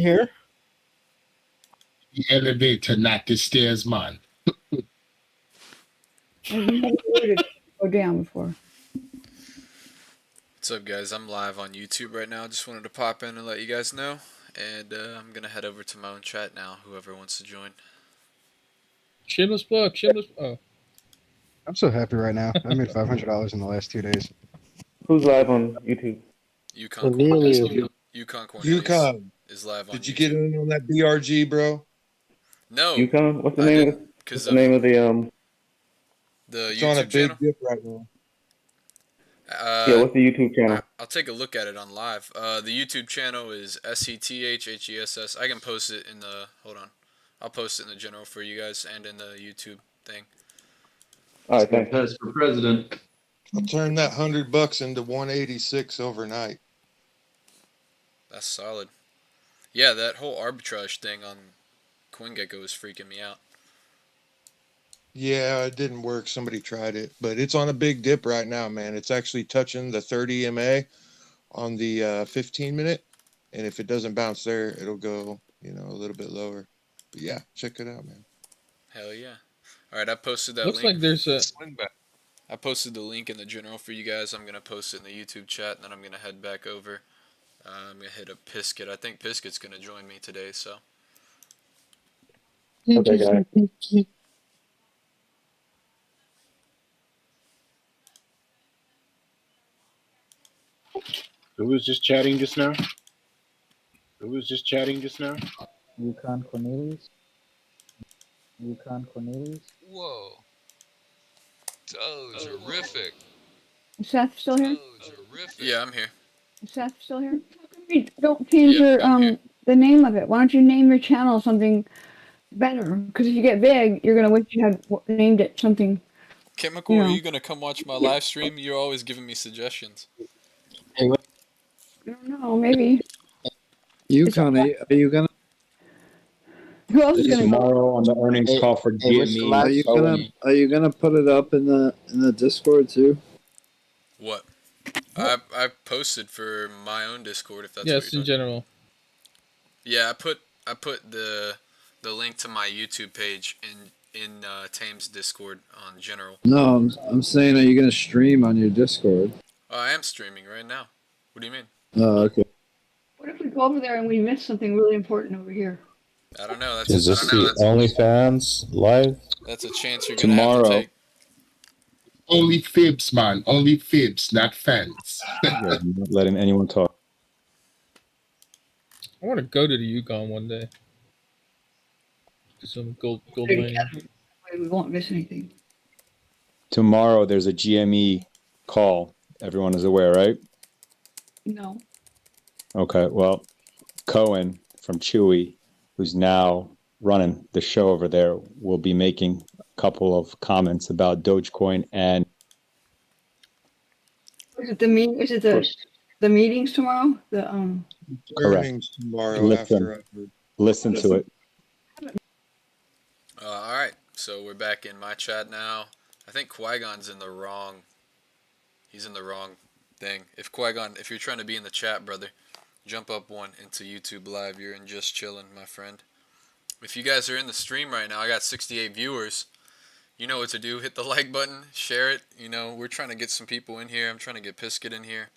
Here? The elevator, not the stairs, man. I've never heard it go down before. What's up, guys? I'm live on YouTube right now. Just wanted to pop in and let you guys know. And I'm going to head over to my own chat now, whoever wants to join. Shameless plug. Oh. I'm so happy right now. I made $500 in the last 2 days. Who's live on YouTube? Yukon Cornelius. Yukon is live on Did you YouTube. get in on that BRG, bro? No. Yukon? What's the name of the name of the It's YouTube on a big channel? dip right now. yeah, what's the YouTube channel? I'll take a look at it on live. The YouTube channel is SETHHESS. I can post it in the I'll post it in the general for you guys and in the YouTube thing. All right, thanks. Test for president. I'll turn that $100 into 186 overnight. That's solid. Yeah, that whole arbitrage thing on CoinGecko is freaking me out. Yeah, it didn't work. Somebody tried it, but it's on a big dip right now, man. It's actually touching the 30 MA on the 15 minute, and if it doesn't bounce there, it'll go, a little bit lower. But yeah, check it out, man. Hell yeah. All right, I posted that Looks link. like there's a... I posted the link in the general for you guys. I'm going to post it in the YouTube chat, and then I'm going to head back over. I'm going to hit up Pisket. I think Pisket's going to join me today, so. Okay, guys. Who was just chatting just now? Yukon Cornelius? Whoa. Doge, horrific. Is Seth still here? Doge, horrific. Yeah, I'm here. Is Seth still here? How come you don't change your I'm here. the name of it? Why don't you name your channel something better? Because if you get big, you're gonna wish you had named it something. Chemical, Yeah. are you going to come watch my live stream? You're always giving me suggestions. I don't know. Maybe. Yukon, are you gonna Who else is gonna go? Tomorrow on the earnings call for GME. are you gonna put it up in the Discord too? What? I posted for my own Discord, if that's what Yes, you're in talking. general. Yeah, I put the link to my YouTube page in Tame's Discord on general. No, I'm saying, are you gonna stream on your Discord? Oh, I am streaming right now. What do you mean? Oh, okay. What if we go over there and we miss something really important over here? I don't know. Is this the OnlyFans live? That's a chance you're gonna have to Tomorrow. take. Only fibs, man. Only fibs, not fans. Yeah, you're not letting anyone talk. I want to go to the Yukon one day. Do some gold mining. We won't miss anything. Tomorrow there's a GME call. Everyone is aware, right? No. Okay, well, Cohen from Chewy, who's now running the show over there, will be making a couple of comments about Dogecoin and Is it the meetings tomorrow? The Correct. Earnings tomorrow Listen to it. All right, so we're back in my chat now. I think Qui-Gon's in the wrong. He's in the wrong thing. If Qui-Gon, if you're trying to be in the chat, brother, jump up one into YouTube Live. You're in Just Chillin', my friend. If you guys are in the stream right now, I got 68 viewers. You know what to do. Hit the like button, share it. We're trying to get some people in here. I'm trying to get Pisket in here.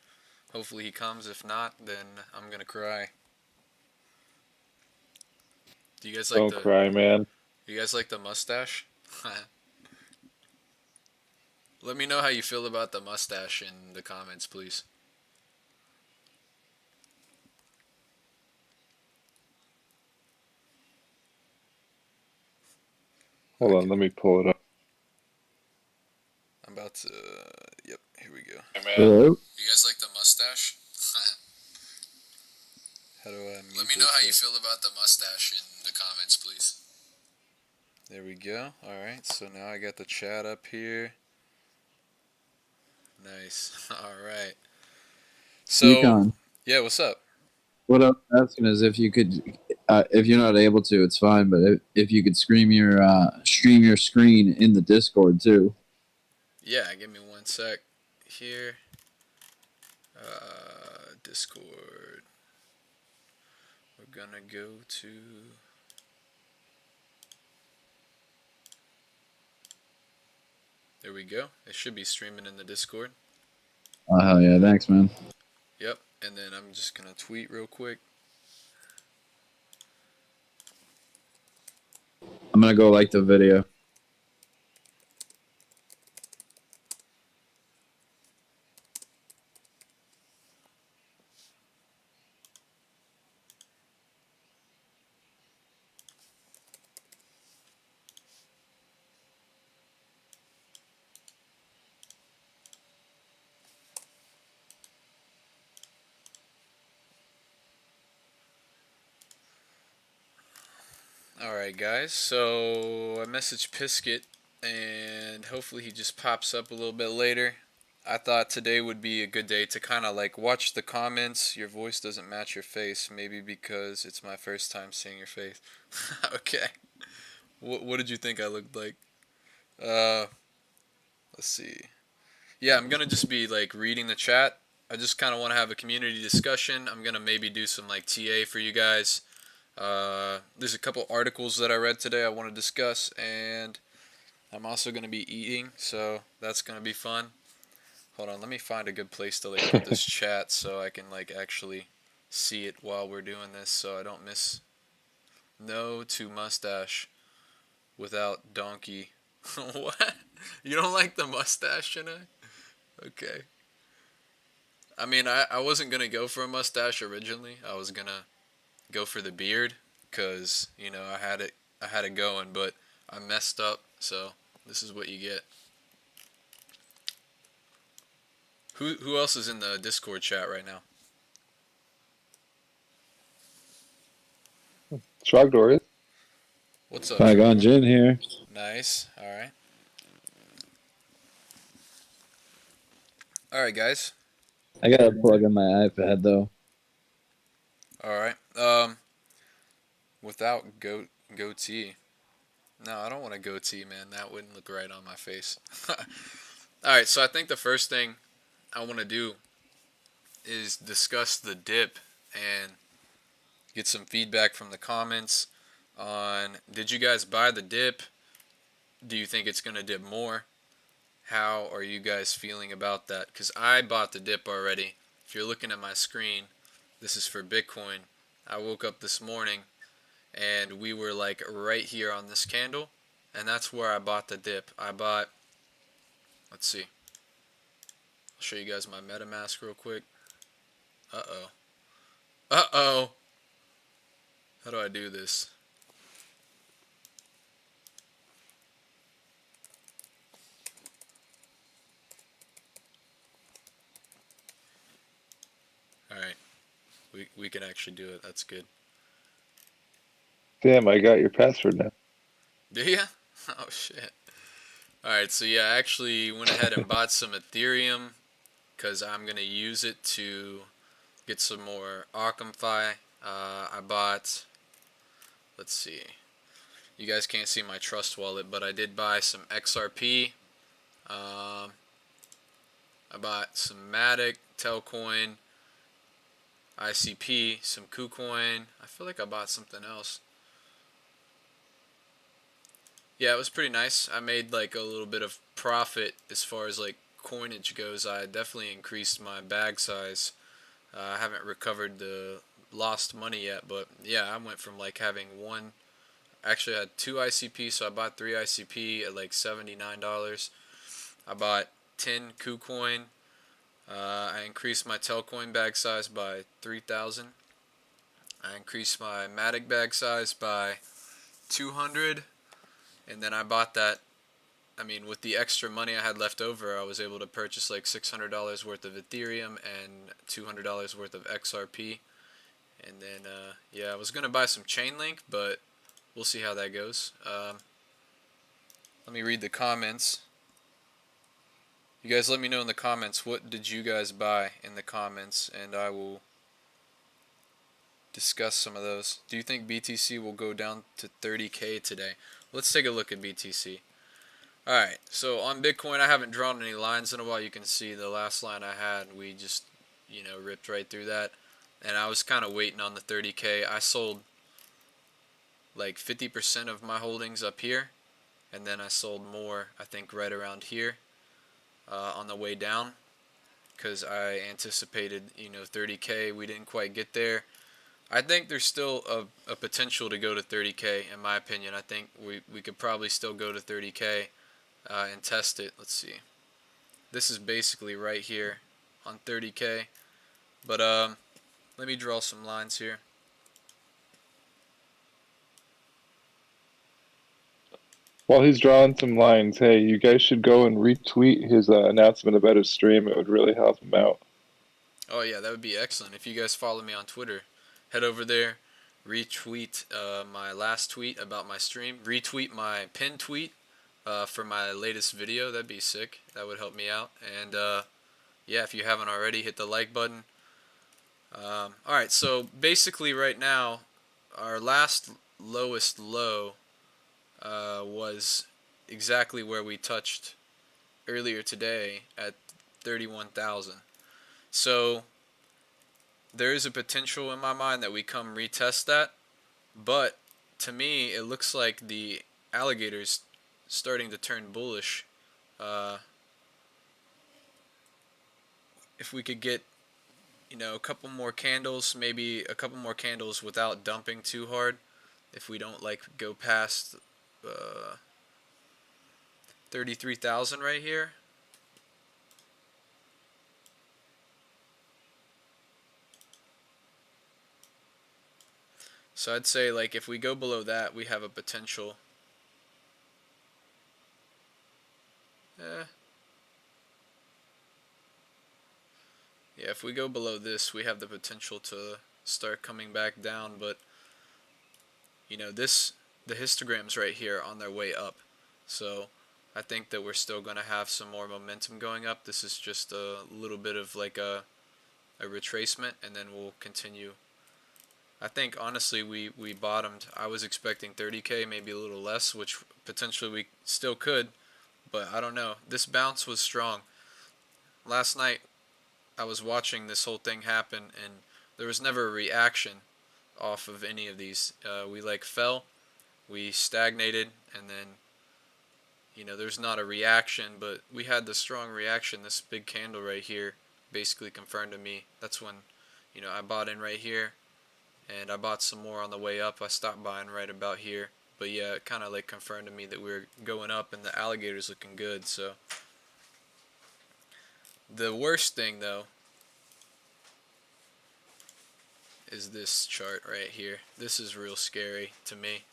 Hopefully he comes. If not, then I'm gonna cry. Do you guys like Don't cry, man. You guys like the mustache? Let me know how you feel about the mustache in the comments, please. Hold on, let me pull it up. I'm about to... Yep, here we go. Hello? You guys like the mustache? How do I mute Let me know how you feel about the mustache in the comments, please. There we go. Alright, so now I got the chat up here. Nice. Alright. So, Yukon, yeah, what's up? what I'm asking is if you could, if you're not able to, it's fine, but if you could stream your screen in the Discord too. Yeah, give me one sec here. Discord. We're gonna go to... There we go. It should be streaming in the Discord. Oh, hell yeah. Thanks, man. Yep. And then I'm just gonna tweet real quick. I'm going to go like the video. Alright guys, so I messaged Pisket and hopefully he just pops up a little bit later. I thought today would be a good day to kind of like watch the comments. Your voice doesn't match your face, maybe because it's my first time seeing your face. Okay. What did you think I looked like? Let's see. Yeah, I'm gonna just be like reading the chat. I just kind of want to have a community discussion. I'm gonna maybe do some like TA for you guys. There's a couple articles that I read today I want to discuss, and I'm also going to be eating, so that's going to be fun. Hold on, let me find a good place to like put this chat so I can like actually see it while we're doing this so I don't miss. No to mustache without donkey. What? You don't like the mustache, Shanae? Okay. I mean, I wasn't going to go for a mustache originally. I was going to go for the beard because, you know, I had it going, but I messed up, so this is what you get. Who else is in the Discord chat right now? Trogdor is. What's up? Qui-Gon Jinn here. Nice. Alright. Alright, guys. I got to plug in my iPad, though. Alright. Without goatee. No, I don't want a goatee, man. That wouldn't look right on my face. Alright, so I think the first thing I want to do is discuss the dip and get some feedback from the comments on, did you guys buy the dip? Do you think it's going to dip more? How are you guys feeling about that? Because I bought the dip already. If you're looking at my screen, this is for Bitcoin. I woke up this morning and we were like right here on this candle, and that's where I bought the dip. I bought, let's see, I'll show you guys my MetaMask real quick. Uh-oh. Uh-oh. How do I do this? Alright. We can actually do it. That's good. Damn, I got your password now. Do ya? Oh shit. Alright, so yeah, I actually went ahead and bought some Ethereum because I'm going to use it to get some more Occamfi. I bought, let's see, you guys can't see my Trust wallet, but I did buy some XRP. I bought some Matic, Telcoin, ICP, some KuCoin. I feel like I bought something else. Yeah, it was pretty nice. I made like a little bit of profit as far as like coinage goes. I definitely increased my bag size. I haven't recovered the lost money yet, but yeah, I went from like having one, actually I had 2 ICP, so I bought 3 ICP at like $79. I bought 10 KuCoin. I increased my Telcoin bag size by 3,000. I increased my Matic bag size by 200. And then I bought that, I mean, with the extra money I had left over, I was able to purchase like $600 worth of Ethereum and $200 worth of XRP. And then, yeah, I was going to buy some Chainlink, but we'll see how that goes. Let me read the comments. You guys let me know in the comments, what did you guys buy in the comments, and I will discuss some of those. Do you think BTC will go down to 30K today? Let's take a look at BTC. Alright, so on Bitcoin, I haven't drawn any lines in a while. You can see the last line I had, we just, you know, ripped right through that. and I was kind of waiting on the 30K. I sold like 50% of my holdings up here, and then I sold more, I think right around here on the way down, because I anticipated, 30K. We didn't quite get there. I think there's still a potential to go to 30K, in my opinion. I think we could probably still go to 30K and test it. Let's see. This is basically right here on 30K. But let me draw some lines here. While he's drawing some lines, hey, you guys should go and retweet his announcement about his stream. It would really help him out. Oh yeah, that would be excellent. If you guys follow me on Twitter, head over there, retweet my last tweet about my stream, retweet my pinned tweet for my latest video. That'd be sick. That would help me out. And yeah, if you haven't already, hit the like button. Alright, so basically right now, our last lowest low was exactly where we touched earlier today at 31,000. So there is a potential in my mind that we come retest that, but to me it looks like the alligator's starting to turn bullish. If we could get a couple more candles, maybe a couple more candles without dumping too hard, if we don't like go past 33,000 right here. So I'd say like if we go below that, we have a potential. Yeah, if we go below this, we have the potential to start coming back down, but the histogram's right here on their way up. So I think that we're still going to have some more momentum going up. This is just a little bit of like a retracement, and then we'll continue. I think honestly we bottomed. I was expecting 30K, maybe a little less, which potentially we still could, but I don't know. This bounce was strong. Last night I was watching this whole thing happen, and there was never a reaction off of any of these. We like fell, we stagnated, and then there's not a reaction, but we had the strong reaction. This big candle right here basically confirmed to me. That's when I bought in right here, and I bought some more on the way up. I stopped buying right about here, but yeah, it kind of like confirmed to me that we were going up, and the alligator's looking good. So the worst thing though is this chart right here. This is real scary to me.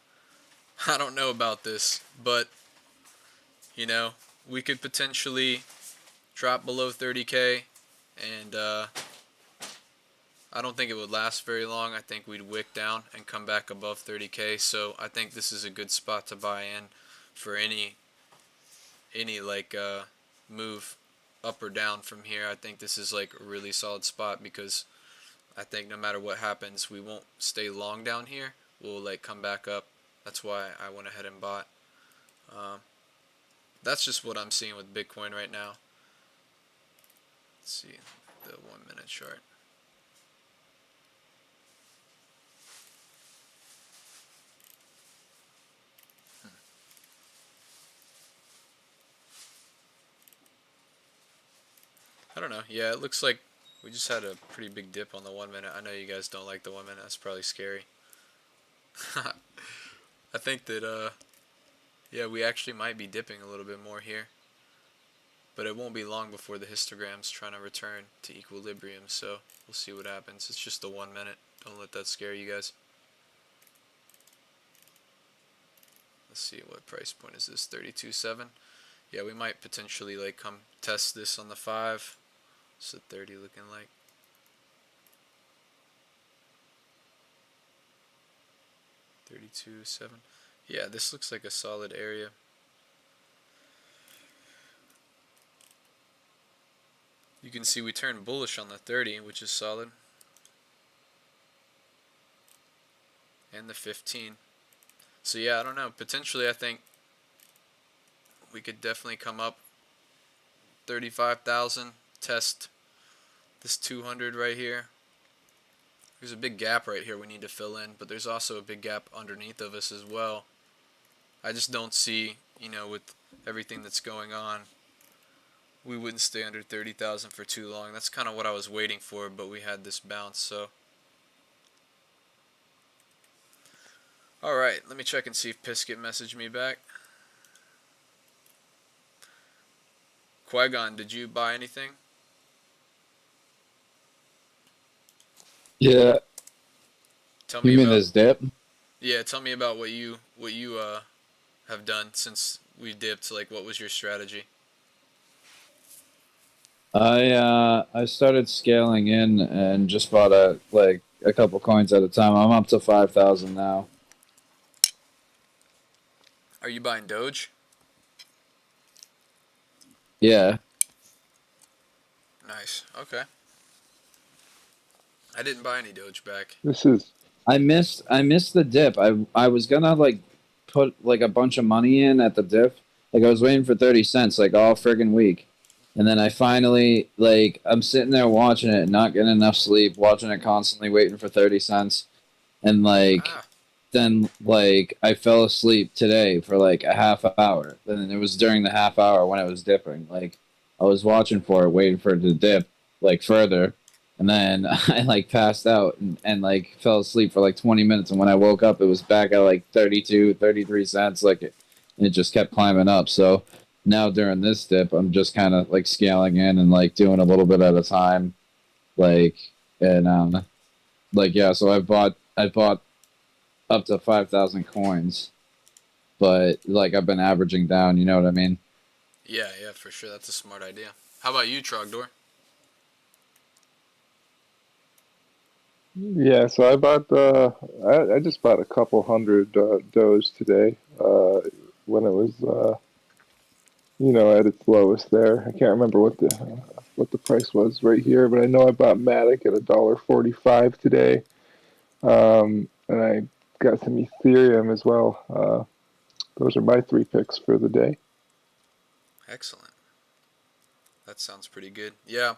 I don't know about this, but we could potentially drop below 30K, and I don't think it would last very long. I think we'd wick down and come back above 30K. So I think this is a good spot to buy in for any like move up or down from here. I think this is like a really solid spot, because I think no matter what happens, we won't stay long down here. We'll like come back up. That's why I went ahead and bought. That's just what I'm seeing with Bitcoin right now. Let's see the 1 minute chart. I don't know. Yeah, it looks like we just had a pretty big dip on the 1 minute. I know you guys don't like the 1 minute. That's probably scary. I think that, yeah, we actually might be dipping a little bit more here. But it won't be long before the histogram's trying to return to equilibrium. So we'll see what happens. It's just the 1 minute. Don't let that scare you guys. Let's see, what price point is this? 32.7. Yeah, we might potentially like come test this on the 5. What's the 30 looking like? $32.7. Yeah, this looks like a solid area. You can see we turned bullish on the 30, which is solid. And the 15. So yeah, I don't know. Potentially, I think we could definitely come up 35,000, test this 200 right here. There's a big gap right here we need to fill in, but there's also a big gap underneath of us as well. I just don't see, you know, with everything that's going on, we wouldn't stay under 30,000 for too long. That's kind of what I was waiting for, but we had this bounce, so. Alright, let me check and see if Pisket messaged me back. Qui-Gon, did you buy anything? Yeah. Tell me You mean about, this dip? yeah, tell me about what you have done since we dipped. Like, what was your strategy? I started scaling in and just bought a couple coins at a time. I'm up to 5,000 now. Are you buying Doge? Yeah. Nice. Okay. I didn't buy any Doge back. This is I missed the dip. I was gonna like put like a bunch of money in at the dip. Like I was waiting for 30 cents like all friggin' week. And then I finally like I'm sitting there watching it, not getting enough sleep, watching it constantly, waiting for 30 cents. And like then like I fell asleep today for like a half hour. Then it was during the half hour when it was dipping. Like I was watching for it, waiting for it to dip like further. And then I like passed out and like fell asleep for like 20 minutes. And when I woke up, it was back at like 32, 33 cents. Like it just kept climbing up. So now during this dip, I'm just kind of like scaling in and like doing a little bit at a time. Like, and like, yeah, so I bought up to 5,000 coins, but like I've been averaging down, you know what I mean? Yeah, for sure. That's a smart idea. How about you, Trogdor? Yeah, so I bought I just bought a couple hundred Doge today when it was you know, at its lowest there. I can't remember what the price was right here, but I know I bought Matic at $1.45 today, and I got some Ethereum as well. Those are my 3 picks for the day. Excellent. That sounds pretty good. Yeah,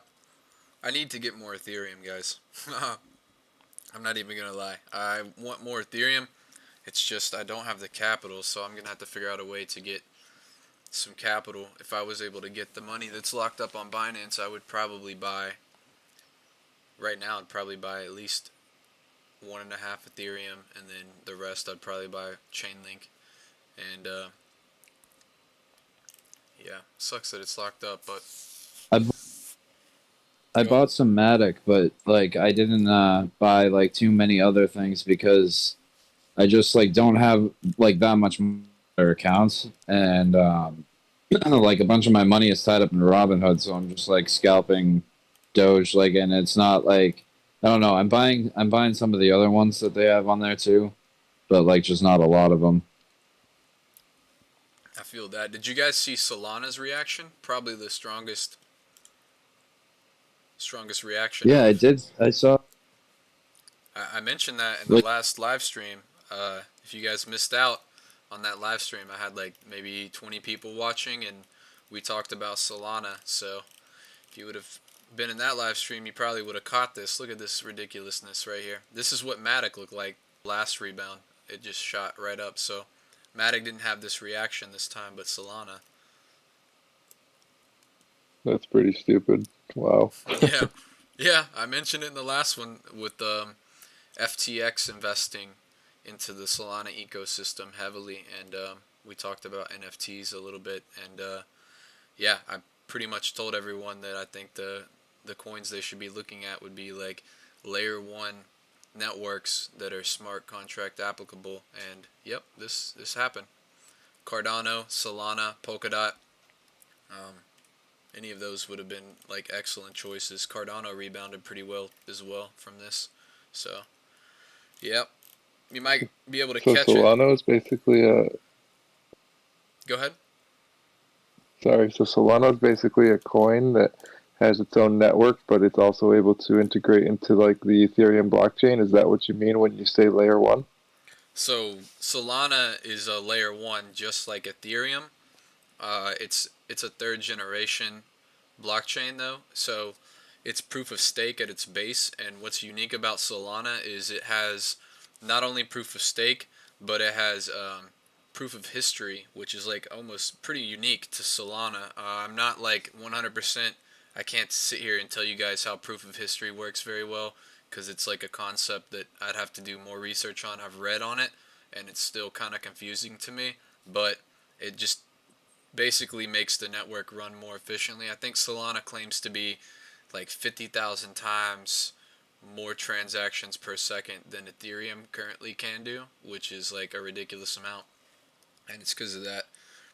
I need to get more Ethereum, guys. I'm not even gonna lie. I want more Ethereum. It's just I don't have the capital, so I'm gonna have to figure out a way to get some capital. If I was able to get the money that's locked up on Binance, I would probably buy. Right now, I'd probably buy at least 1.5 Ethereum, and then the rest I'd probably buy Chainlink. And yeah, sucks that it's locked up, but I bought some Matic, but like I didn't buy like too many other things because I just like don't have like that much other accounts, and like a bunch of my money is tied up in Robinhood, so I'm just like scalping Doge, like, and it's not like I don't know. I'm buying some of the other ones that they have on there too, but like just not a lot of them. I feel that. Did you guys see Solana's reaction? Probably the strongest reaction. Yeah, I did. I saw. I mentioned that in the last live stream. If you guys missed out on that live stream, I had like maybe 20 people watching, and we talked about Solana. So if you would have been in that live stream, you probably would have caught this. Look at this ridiculousness right here. This is what Matic looked like last rebound. It just shot right up. So Matic didn't have this reaction this time, but Solana. That's pretty stupid. Wow. Yeah. I mentioned it in the last one with FTX investing into the Solana ecosystem heavily, and we talked about NFTs a little bit, and yeah, I pretty much told everyone that I think the coins they should be looking at would be like layer 1 networks that are smart contract applicable, and yep, this happened. Cardano, Solana, Polkadot, any of those would have been like excellent choices. Cardano rebounded pretty well as well from this, so yep, you might be able to catch Solana it. is basically a. Go ahead. Sorry, so Solana is basically a coin that has its own network, but it's also able to integrate into like the Ethereum blockchain. Is that what you mean when you say layer 1? So Solana is a layer 1, just like Ethereum. It's a 3rd generation blockchain though. So it's proof of stake at its base, and what's unique about Solana is it has not only proof of stake, but it has proof of history, which is like almost pretty unique to Solana. I'm not like 100%. I can't sit here and tell you guys how proof of history works very well, because it's like a concept that I'd have to do more research on. I've read on it, and it's still kind of confusing to me, but it just basically makes the network run more efficiently. I think Solana claims to be like 50,000 times more transactions per second than Ethereum currently can do, which is like a ridiculous amount. And it's because of that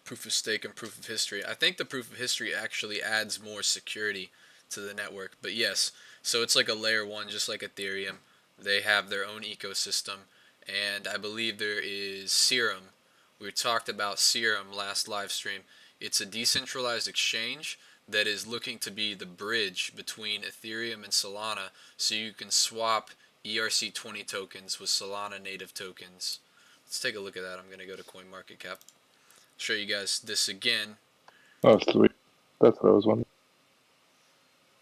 proof of stake and proof of history. I think the proof of history actually adds more security to the network. But yes, so it's like a layer 1, just like Ethereum. They have their own ecosystem, and I believe there is Serum. We talked about Serum last live stream. It's a decentralized exchange that is looking to be the bridge between Ethereum and Solana, so you can swap ERC20 tokens with Solana native tokens. Let's take a look at that. I'm going to go to CoinMarketCap. Show you guys this again. Oh, sweet. That's what I was wondering.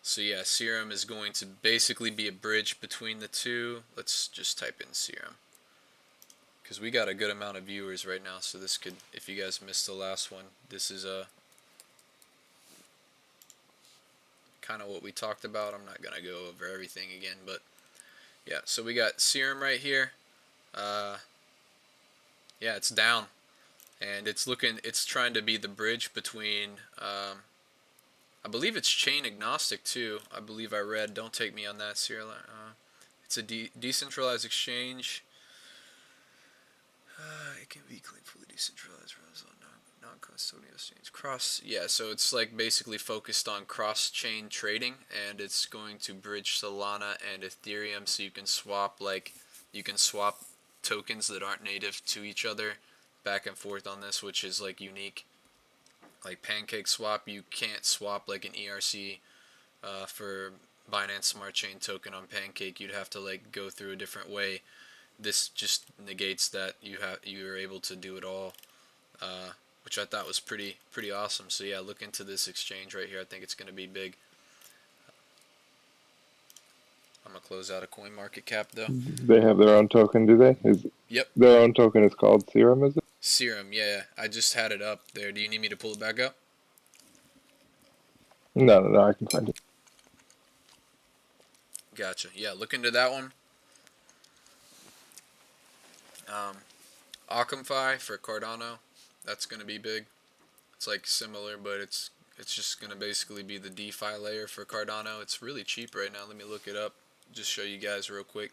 So yeah, Serum is going to basically be a bridge between the two. Let's just type in Serum, because we got a good amount of viewers right now, so this could, if you guys missed the last one, this is kind of what we talked about. I'm not going to go over everything again, but yeah, so we got Serum right here. Yeah, it's down, and it's trying to be the bridge between, I believe it's chain agnostic too. I believe I read, don't take me on that, Serum. It's a decentralized exchange. It can be fully decentralized, non-custodial exchange. Yeah, so it's like basically focused on cross-chain trading, and it's going to bridge Solana and Ethereum, so you can swap tokens that aren't native to each other back and forth on this, which is like unique. Like Pancake Swap, you can't swap like an ERC for Binance Smart Chain token on Pancake. You'd have to like go through a different way. This just negates that you're able to do it all, which I thought was pretty awesome. So yeah, look into this exchange right here. I think it's going to be big. I'm gonna close out of CoinMarketCap though. They have their own token, do they? Yep. Their own token is called Serum, is it? Serum, yeah. I just had it up there. Do you need me to pull it back up? No, I can find it. Gotcha. Yeah, look into that one. Akamfi for Cardano, that's going to be big. It's like similar, but it's just going to basically be the DeFi layer for Cardano. It's really cheap right now. Let me look it up. Just show you guys real quick.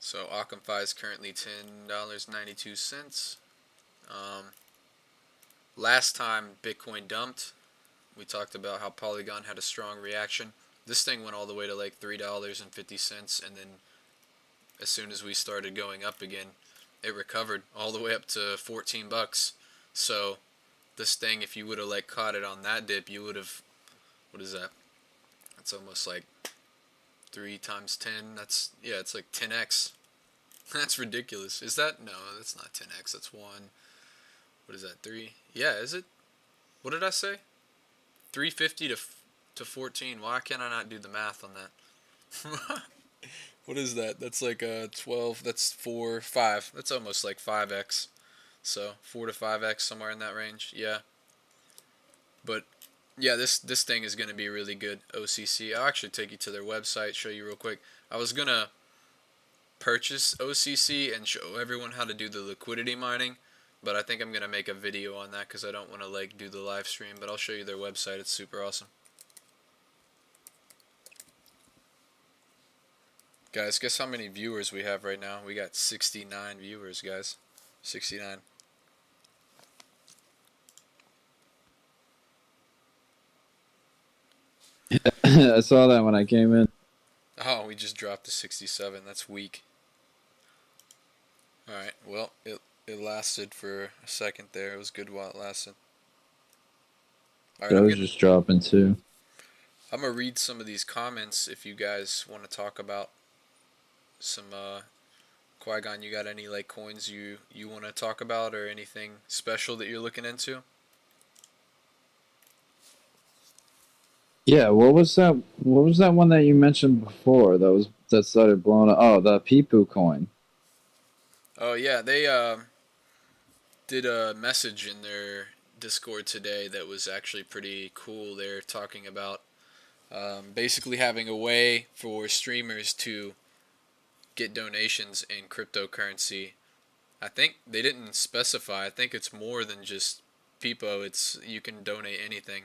So Akamfi is currently $10.92. Last time Bitcoin dumped, we talked about how Polygon had a strong reaction. This thing went all the way to like $3.50, and then as soon as we started going up again, it recovered all the way up to 14 bucks. So this thing, if you would have like caught it on that dip, you would have, what is that? That's almost like 3 times 10. That's, yeah, it's like 10x. That's ridiculous. Is that? No, that's not 10x. That's 1. What is that? 3? Yeah, is it? What did I say? 350 to 14. Why can't I not do the math on that? What is that? That's like 12. That's 4, 5. That's almost like 5x. So 4 to 5x, somewhere in that range. Yeah. But yeah, this thing is going to be really good. OCC. I'll actually take you to their website, show you real quick. I was going to purchase OCC and show everyone how to do the liquidity mining, but I think I'm going to make a video on that because I don't want to like do the live stream, but I'll show you their website. It's super awesome. Guys, guess how many viewers we have right now? We got 69 viewers, guys. 69. I saw that when I came in. Oh, we just dropped to 67. That's weak. Alright, well, it lasted for a second there. It was good while it lasted. All right, I was just dropping too. I'm going to read some of these comments if you guys want to talk about some, Qui-Gon, you got any like coins you want to talk about or anything special that you're looking into? Yeah, what was that? What was that one that you mentioned before? That started blowing up. Oh, the Peepoo coin. Oh yeah, they did a message in their Discord today that was actually pretty cool. They're talking about basically having a way for streamers to get donations in cryptocurrency. I think they didn't specify. I think it's more than just Peepo. It's you can donate anything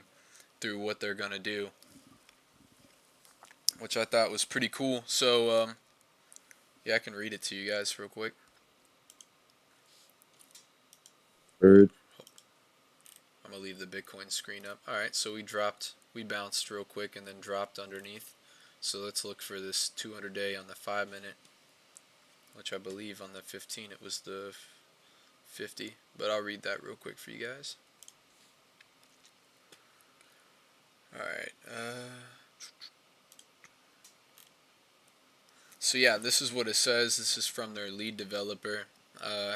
through what they're gonna do, which I thought was pretty cool. So yeah, I can read it to you guys real quick. Bird. I'm gonna leave the Bitcoin screen up. All right, so we bounced real quick and then dropped underneath. So let's look for this 200-day on the 5-minute, which I believe on the 15 it was the 50, but I'll read that real quick for you guys. All right. So yeah, this is what it says. This is from their lead developer.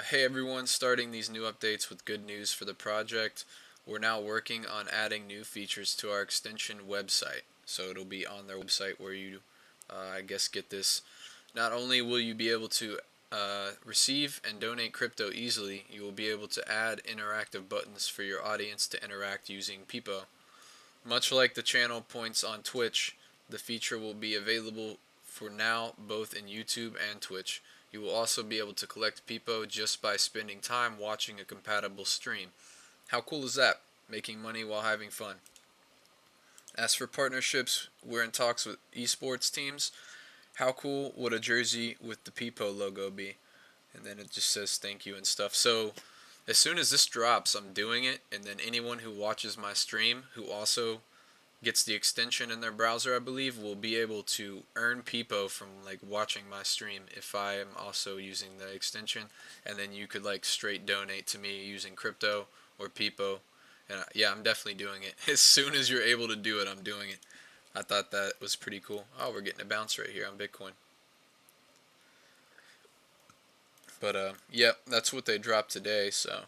Hey everyone, starting these new updates with good news for the project. We're now working on adding new features to our extension website. So it'll be on their website where you, I guess, get this. Not only will you be able to receive and donate crypto easily, you will be able to add interactive buttons for your audience to interact using Peepo. Much like the channel points on Twitch, the feature will be available for now both in YouTube and Twitch. You will also be able to collect Peepo just by spending time watching a compatible stream. How cool is that? Making money while having fun. As for partnerships, we're in talks with esports teams. How cool would a jersey with the Peepo logo be? And then it just says thank you and stuff. So as soon as this drops, I'm doing it, and then anyone who watches my stream who also gets the extension in their browser, I believe, will be able to earn Peepo from like watching my stream if I am also using the extension, and then you could like straight donate to me using crypto or Peepo. And yeah, I'm definitely doing it. As soon as you're able to do it, I'm doing it. I thought that was pretty cool. Oh, we're getting a bounce right here on Bitcoin. But yep, that's what they dropped today, so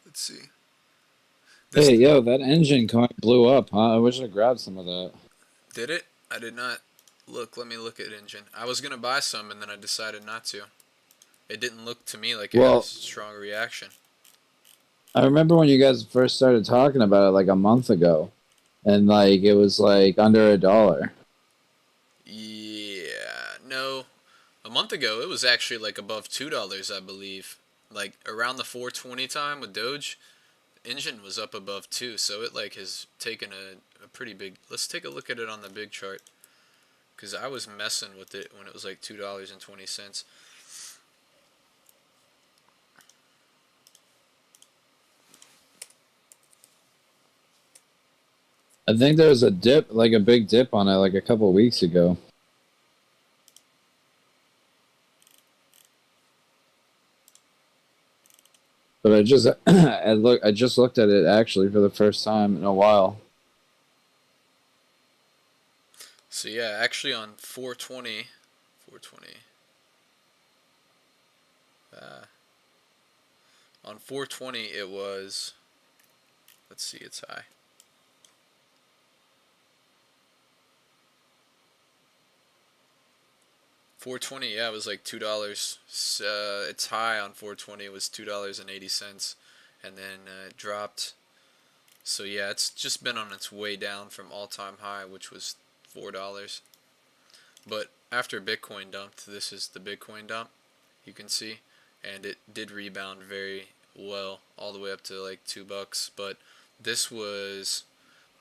let's see. Hey, yo, that engine coin blew up, huh? I wish I grabbed some of that. Did it? I did not look. Let me look at engine. I was gonna buy some and then I decided not to. It didn't look to me like it had a strong reaction. I remember when you guys first started talking about it like a month ago, and like it was like under $1. Yeah, no. A month ago, it was actually like above $2, I believe. Like around the 420 time with Doge, engine was up above 2, so it like has taken a pretty big. Let's take a look at it on the big chart, because I was messing with it when it was like $2.20. I think there was a dip, like a big dip on it, like a couple of weeks ago. But I just, I just looked at it actually for the first time in a while. So yeah, actually on 420, on 420 it was, let's see its high. $4.20, yeah, it was like $2. Its high on 420 was $2.80, and then it dropped. So yeah, it's just been on its way down from all-time high, which was $4. But after Bitcoin dumped, this is the Bitcoin dump, you can see, and it did rebound very well, all the way up to like $2. But this was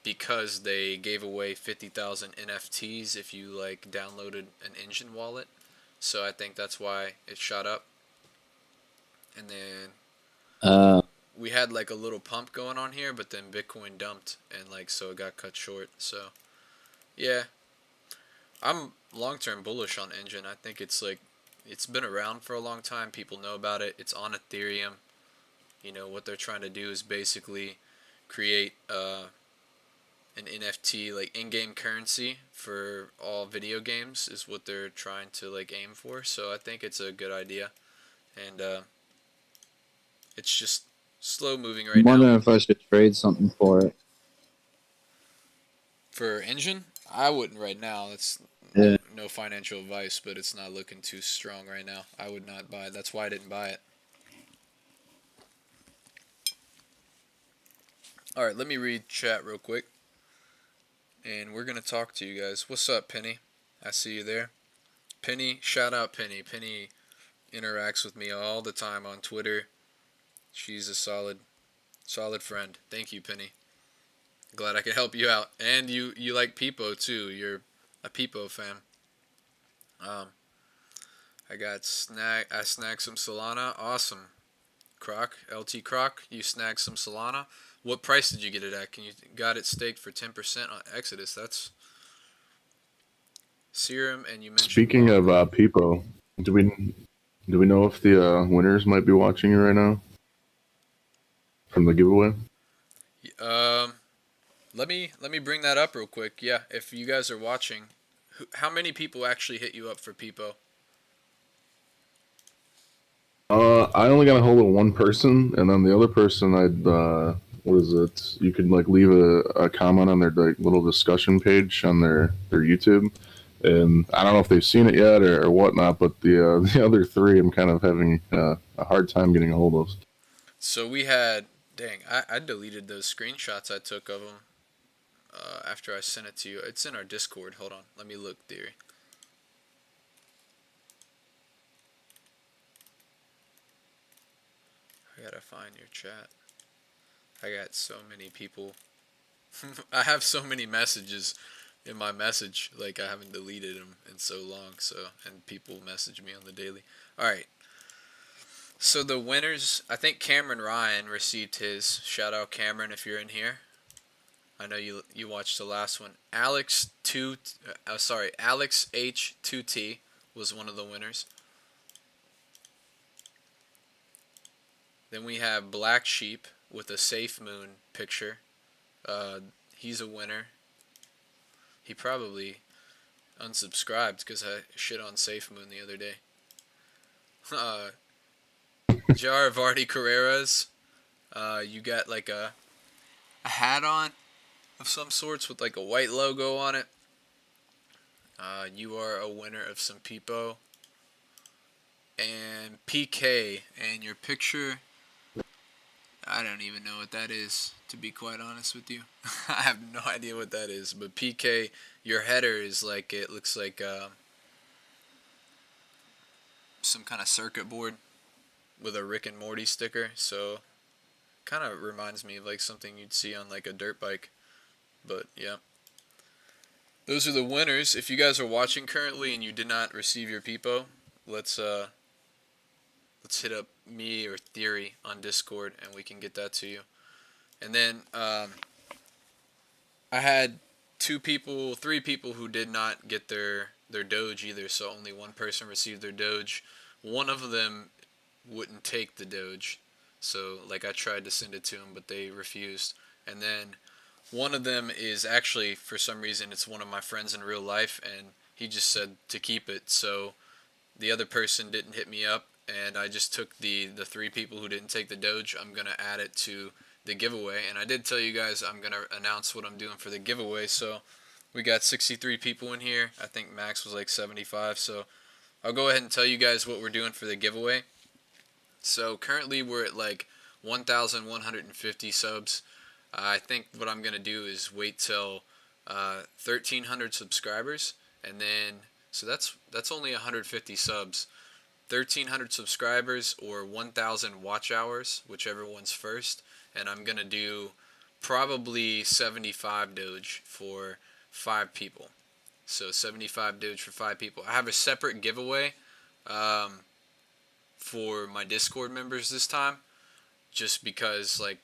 because they gave away 50,000 NFTs if you like downloaded an engine wallet. So I think that's why it shot up. And then we had like a little pump going on here, but then Bitcoin dumped, and like so it got cut short. So yeah, I'm long-term bullish on engine. I think it's like, it's been around for a long time. People know about it. It's on Ethereum. You know what they're trying to do is basically create an NFT, like in-game currency for all video games is what they're trying to like aim for. So I think it's a good idea, and it's just slow moving right I'm now. wondering if I should trade something for it. For engine, I wouldn't right now. That's Yeah. no financial advice, but it's not looking too strong right now. I would not buy it. That's why I didn't buy it. All right, let me read chat real quick, and we're gonna talk to you guys. What's up, Penny? I see you there. Penny, shout out Penny. Penny interacts with me all the time on Twitter. She's a solid friend. Thank you, Penny. Glad I could help you out. And you like Peepo too. You're a Peepo fan. I snagged some Solana. Awesome. Croc, LT Croc, you snagged some Solana. What price did you get it at? Got it staked for 10% on Exodus. That's Serum, and you mentioned. Speaking of Peepo, do we know if the winners might be watching you right now from the giveaway? Let me bring that up real quick. Yeah, if you guys are watching, how many people actually hit you up for Peepo? I only got a hold of one person, and then the other person, what is it? You could like leave a comment on their like little discussion page on their YouTube, and I don't know if they've seen it yet or whatnot. But the other three, I'm kind of having a hard time getting a hold of. So we had, dang, I deleted those screenshots I took of them after I sent it to you. It's in our Discord. Hold on, let me look, Theory. I gotta find your chat. I got so many people. I have so many messages in my message. Like, I haven't deleted them in so long. And people message me on the daily. Alright. So the winners, I think Cameron Ryan received his. Shout out Cameron if you're in here. I know you watched the last one. Alex H2T was one of the winners. Then we have Black Sheep with a Safe Moon picture. He's a winner. He probably unsubscribed because I shit on Safe Moon the other day. Jar Vardy Carreras. You got like a hat on of some sorts with like a white logo on it. You are a winner of some Peepo. And PK, and your picture, I don't even know what that is, to be quite honest with you. I have no idea what that is, but PK, your header is like, it looks like some kind of circuit board with a Rick and Morty sticker, so kind of reminds me of like something you'd see on like a dirt bike. But yeah, those are the winners. If you guys are watching currently and you did not receive your Peepo, let's hit up me or Theory on Discord and we can get that to you. And then I had three people who did not get their Doge either, so only one person received their Doge. One of them wouldn't take the Doge, so like I tried to send it to him, but they refused. And then one of them is actually, for some reason, it's one of my friends in real life, and he just said to keep it. So the other person didn't hit me up, and I just took the three people who didn't take the Doge. I'm going to add it to the giveaway, and I did tell you guys I'm going to announce what I'm doing for the giveaway. So we got 63 people in here. I think max was like 75, so I'll go ahead and tell you guys what we're doing for the giveaway. So currently we're at like 1,150 subs. I think what I'm going to do is wait till 1,300 subscribers, and then, so that's only 150 subs. 1,300 subscribers or 1,000 watch hours, whichever one's first, and I'm going to do probably 75 Doge for 5 people. So 75 Doge for 5 people. I have a separate giveaway for my Discord members this time, just because like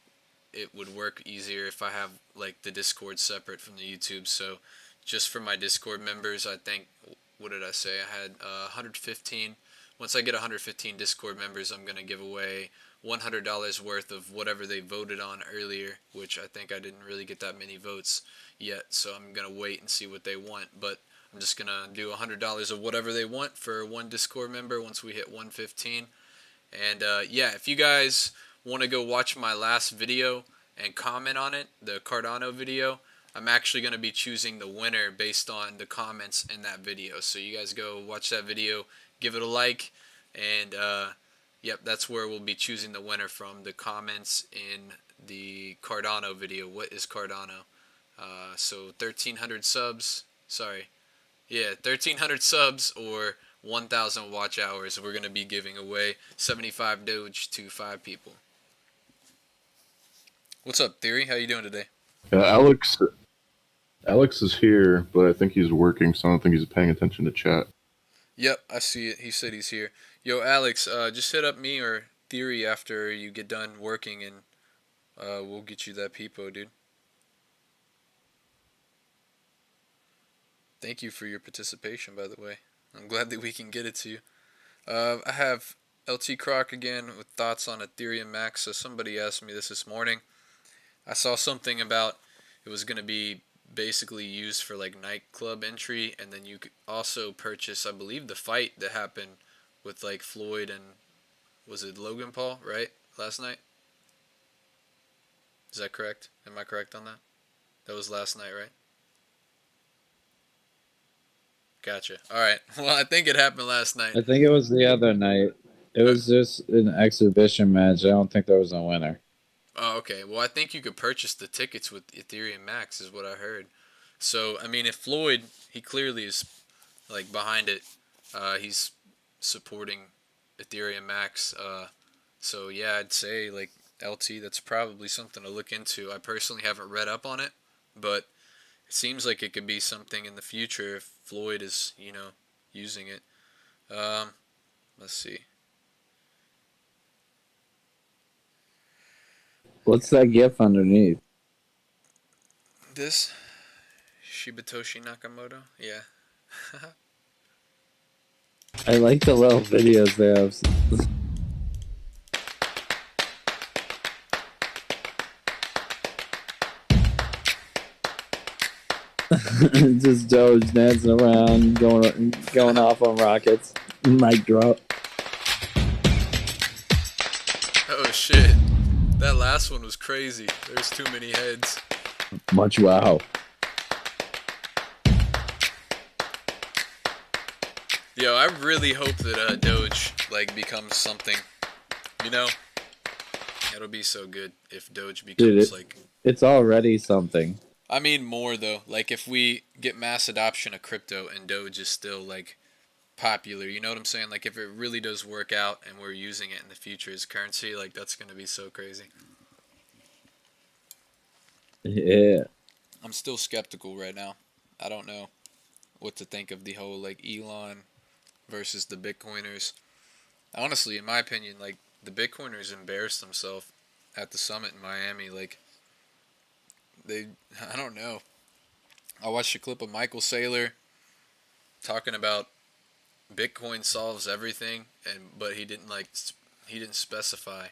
it would work easier if I have like the Discord separate from the YouTube. So just for my Discord members, I think, what did I say? I had 115. Once I get 115 Discord members, I'm going to give away $100 worth of whatever they voted on earlier, which I think I didn't really get that many votes yet, so I'm going to wait and see what they want. But I'm just going to do $100 of whatever they want for one Discord member once we hit 115. And yeah, if you guys want to go watch my last video and comment on it, the Cardano video, I'm actually going to be choosing the winner based on the comments in that video. So you guys go watch that video, give it a like, and yep, that's where we'll be choosing the winner from the comments in the Cardano video. What is Cardano? So 1,300 subs. Sorry. Yeah, 1,300 subs or 1,000 watch hours. We're going to be giving away 75 Doge to 5 people. What's up, Theory? How you doing today? Alex is here, but I think he's working, so I don't think he's paying attention to chat. Yep, I see it. He said he's here. Yo, Alex, just hit up me or Theory after you get done working, and we'll get you that peepo, dude. Thank you for your participation, by the way. I'm glad that we can get it to you. I have LT Croc again with thoughts on Ethereum Max. So somebody asked me this morning. I saw something about it was going to be basically used for like nightclub entry, and then you could also purchase, I believe, the fight that happened with like Floyd and was it Logan Paul, right? Last night? Is that correct? Am I correct on that? That was last night, right? Gotcha. Alright. Well, I think it happened last night. I think it was the other night. It was just an exhibition match. I don't think there was a winner. Oh, okay. Well, I think you could purchase the tickets with Ethereum Max is what I heard. So, I mean, if Floyd, he clearly is, like, behind it. He's supporting Ethereum Max. So, yeah, I'd say, like, LT, that's probably something to look into. I personally haven't read up on it, but it seems like it could be something in the future if Floyd is, you know, using it. Let's see. What's that gif underneath? This? Shibatoshi Nakamoto? Yeah. I like the little videos they have. Just Doge dancing around, going off on rockets. Mic drop. Oh shit. That last one was crazy. There's too many heads. Much wow. Yo, I really hope that Doge like becomes something. You know? It'll be so good if Doge becomes like it's already something. I mean more though. Like if we get mass adoption of crypto and Doge is still like popular, you know what I'm saying? Like if it really does work out and we're using it in the future as currency, like that's gonna be so crazy. Yeah. I'm still skeptical right now. I don't know what to think of the whole like Elon versus the Bitcoiners. Honestly, in my opinion, like the Bitcoiners embarrassed themselves at the summit in Miami. Like I don't know. I watched a clip of Michael Saylor talking about Bitcoin solves everything, but he didn't specify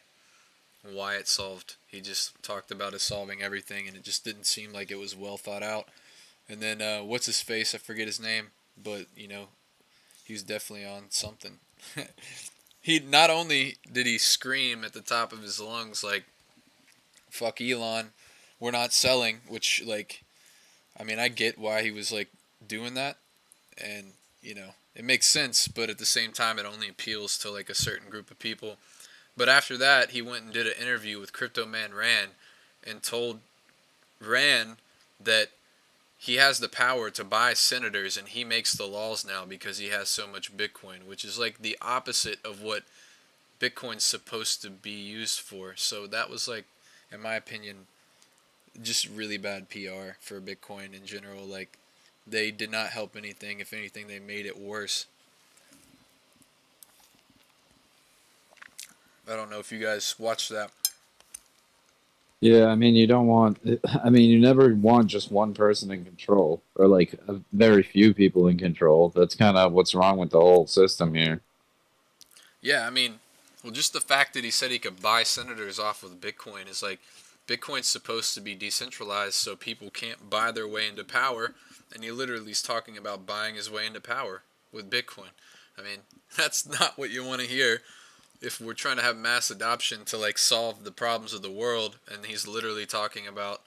why it solved. He just talked about it solving everything, and it just didn't seem like it was well thought out. And then what's his face? I forget his name, but you know, he was definitely on something. He not only did he scream at the top of his lungs like, "Fuck Elon, we're not selling," which like, I mean, I get why he was like doing that, and you know, it makes sense, but at the same time, it only appeals to like a certain group of people. But after that, he went and did an interview with Crypto Man Ran and told Ran that he has the power to buy senators and he makes the laws now because he has so much Bitcoin, which is like the opposite of what Bitcoin's supposed to be used for. So that was like, in my opinion, just really bad PR for Bitcoin in general. Like, they did not help anything. If anything, they made it worse. I don't know if you guys watched that. Yeah, I mean, you don't want. I mean, you never want just one person in control, or like very few people in control. That's kind of what's wrong with the whole system here. Yeah, I mean, well, just the fact that he said he could buy senators off of Bitcoin is like, Bitcoin's supposed to be decentralized so people can't buy their way into power, and he literally is talking about buying his way into power with Bitcoin. I mean, that's not what you want to hear if we're trying to have mass adoption to like solve the problems of the world, and he's literally talking about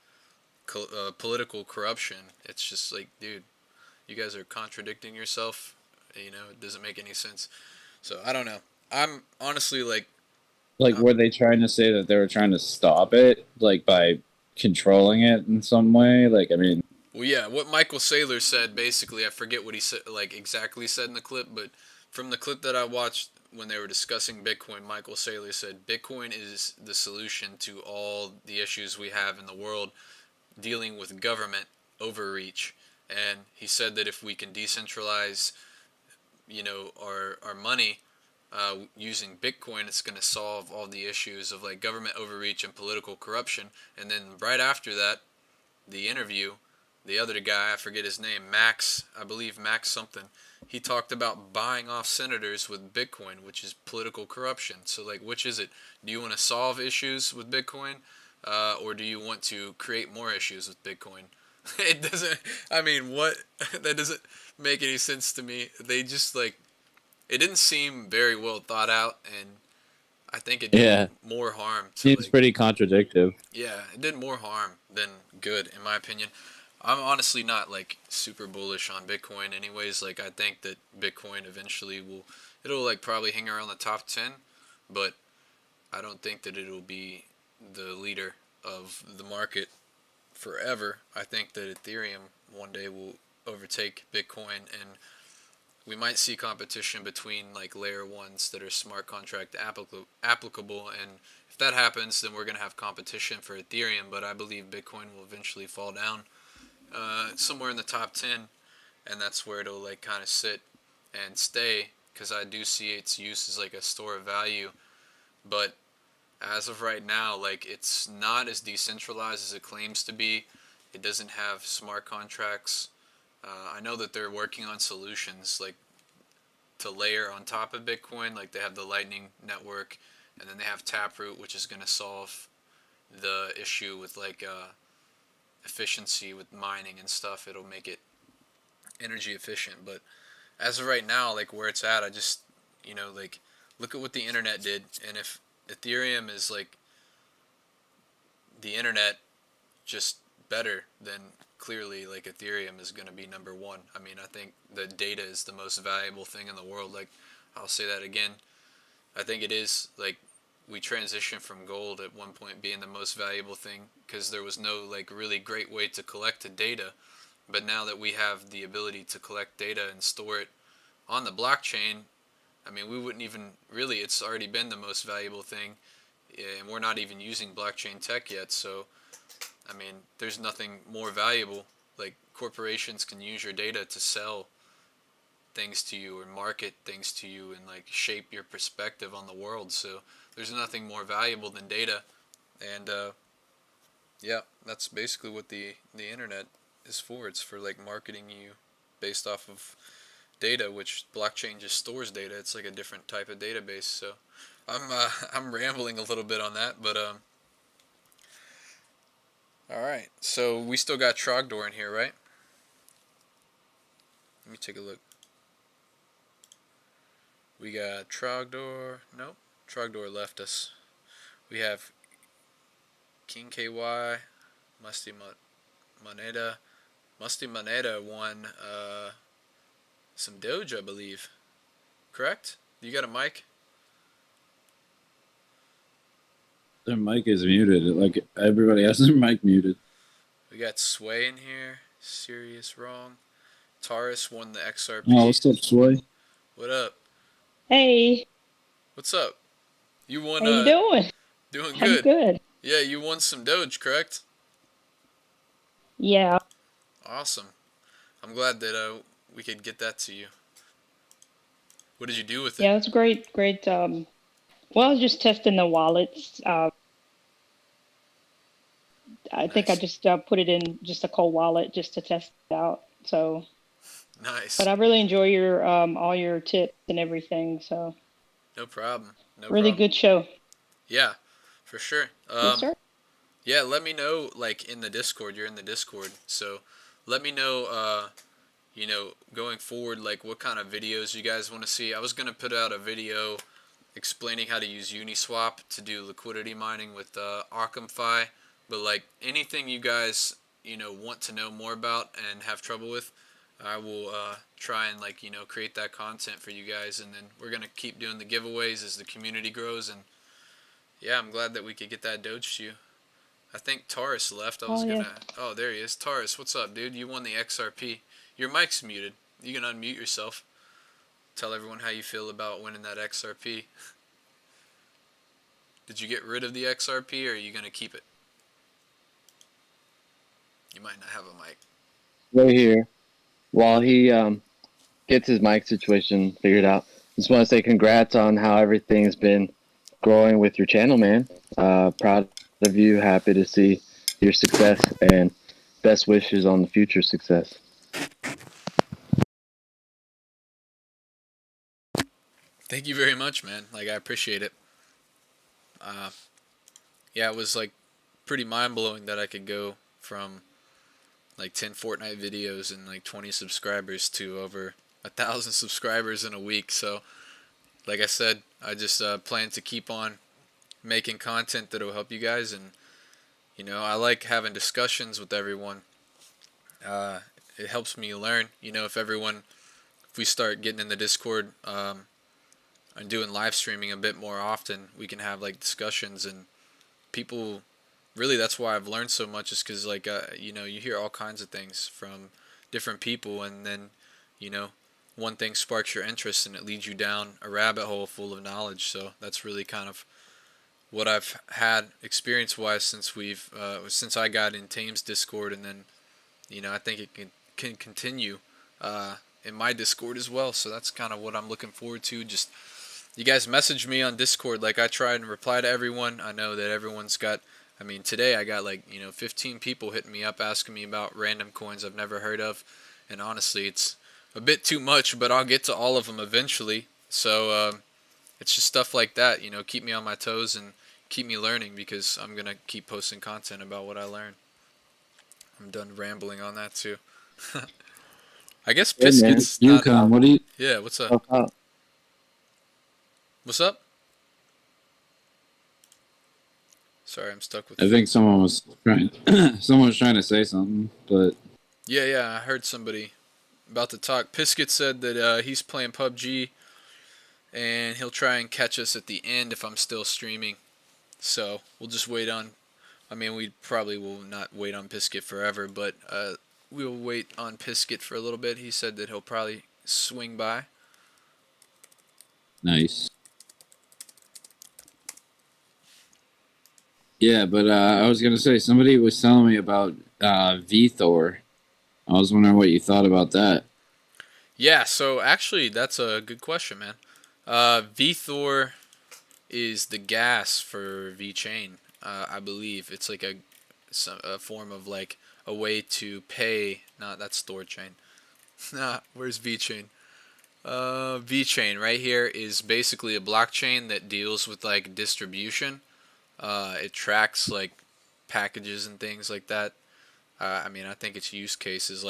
political corruption. It's just like, dude, you guys are contradicting yourself. You know, it doesn't make any sense. So I don't know. I'm honestly like, were they trying to say that they were trying to stop it, like by controlling it in some way? Like, I mean, well, yeah, what Michael Saylor said basically, I forget what he said, like exactly said in the clip, but from the clip that I watched when they were discussing Bitcoin, Michael Saylor said Bitcoin is the solution to all the issues we have in the world dealing with government overreach. And he said that if we can decentralize, you know, our money using Bitcoin, it's going to solve all the issues of like government overreach and political corruption. And then right after that, the interview, the other guy, I forget his name, Max, I believe Max something, he talked about buying off senators with Bitcoin, which is political corruption. So like, which is it? Do you want to solve issues with Bitcoin, or do you want to create more issues with Bitcoin? It doesn't, I mean, what? That doesn't make any sense to me. They just like, it didn't seem very well thought out, and I think it did more harm. Seems pretty contradictive. Yeah, it did more harm than good, in my opinion. I'm honestly not like super bullish on Bitcoin anyways. Like, I think that Bitcoin eventually it'll like probably hang around the top 10, but I don't think that it'll be the leader of the market forever. I think that Ethereum one day will overtake Bitcoin, and we might see competition between like layer ones that are smart contract applicable, and if that happens, then we're going to have competition for Ethereum, but I believe Bitcoin will eventually fall down somewhere in the top 10, and that's where it'll like kind of sit and stay, because I do see its use as like a store of value. But as of right now, like, it's not as decentralized as it claims to be. It doesn't have smart contracts. I know that they're working on solutions like to layer on top of Bitcoin. Like, they have the Lightning Network, and then they have Taproot, which is going to solve the issue with like efficiency with mining and stuff. It'll make it energy efficient. But as of right now, like where it's at, I just, you know, like, look at what the internet did. And if Ethereum is like the internet, just better, then clearly like Ethereum is going to be number one. I mean, I think the data is the most valuable thing in the world. Like, I'll say that again. I think it is. Like, we transitioned from gold at one point being the most valuable thing because there was no like really great way to collect the data. But now that we have the ability to collect data and store it on the blockchain, I mean, we wouldn't even really, it's already been the most valuable thing, and we're not even using blockchain tech yet. So, I mean, there's nothing more valuable. Like, corporations can use your data to sell things to you or market things to you and like shape your perspective on the world. So there's nothing more valuable than data. And yeah, that's basically what the internet is for. It's for like marketing you based off of data, which blockchain just stores data. It's like a different type of database. So I'm rambling a little bit on that, but all right. So we still got Trogdor in here, right? Let me take a look. We got Trogdor. Nope, Trogdor left us. We have King KY, Musty Moneta. Musty Moneta won some Doge, I believe. Correct? You got a mic? Their mic is muted. Like, everybody has their mic muted. We got Sway in here. Serious wrong. Taurus won the XRP. Oh, what's up, Sway? What up? Hey. What's up? You won. How you doing? Doing I'm good. good. Yeah, you won some Doge, correct? Yeah. Awesome. I'm glad that we could get that to you. What did you do with it? Yeah, it's great. Well, I was just testing the wallets. I think I just put it in just a cold wallet just to test it out. So. Nice. But I really enjoy your all your tips and everything. So. No problem. Really good show. Yeah, for sure. Yes, sir. Yeah, let me know, like, in the Discord. You're in the Discord, so let me know, you know, going forward, like, what kind of videos you guys want to see. I was going to put out a video explaining how to use Uniswap to do liquidity mining with ArcumFi, but, like, anything you guys want to know more about and have trouble with, I will try and create that content for you guys, and then we're gonna keep doing the giveaways as the community grows. And yeah, I'm glad that we could get that Doge to you. I think Taurus left. Oh, there he is. Taurus, what's up, dude? You won the XRP. Your mic's muted. You can unmute yourself. Tell everyone how you feel about winning that XRP. Did you get rid of the XRP, or are you gonna keep it? You might not have a mic. Right here. While he gets his mic situation figured out, just want to say congrats on how everything's been growing with your channel, man. Proud of you. Happy to see your success, and best wishes on the future success. Thank you very much, man. I appreciate it. Yeah, it was pretty mind-blowing that I could go from 10 Fortnite videos and 20 subscribers to over 1,000 subscribers in a week. So like I said, I just plan to keep on making content that will help you guys. And I like having discussions with everyone. It helps me learn. If we start getting in the Discord and doing live streaming a bit more often, we can have discussions, and people really, that's why I've learned so much, is because you hear all kinds of things from different people, and then one thing sparks your interest and it leads you down a rabbit hole full of knowledge. So that's really kind of what I've had experience wise since I got in Tame's Discord, and then I think it can continue in my Discord as well. So that's kind of what I'm looking forward to. Just you guys message me on Discord. I try and reply to everyone. I know that everyone's got, today I got 15 people hitting me up asking me about random coins I've never heard of, and honestly it's a bit too much, but I'll get to all of them eventually. So it's just stuff like that, keep me on my toes and keep me learning, because I'm gonna keep posting content about what I learn. I'm done rambling on that too. I guess Biscuit's Yukon, what do you? Yeah, what's up? What's up? Sorry, I'm stuck with. I think someone was trying. Someone was trying to say something, but. Yeah, I heard somebody about to talk. Pisket said that he's playing PUBG, and he'll try and catch us at the end if I'm still streaming. So we'll just wait on. We probably will not wait on Pisket forever, but we'll wait on Pisket for a little bit. He said that he'll probably swing by. Nice. Yeah, but I was gonna say, somebody was telling me about VThor. I was wondering what you thought about that. Yeah, so actually that's a good question, man. VThor is the gas for VeChain. I believe it's a form of a way to pay. Not that's Thorchain. Nah, where's VeChain? VeChain right here is basically a blockchain that deals with distribution. It tracks packages and things like that. I think its use case is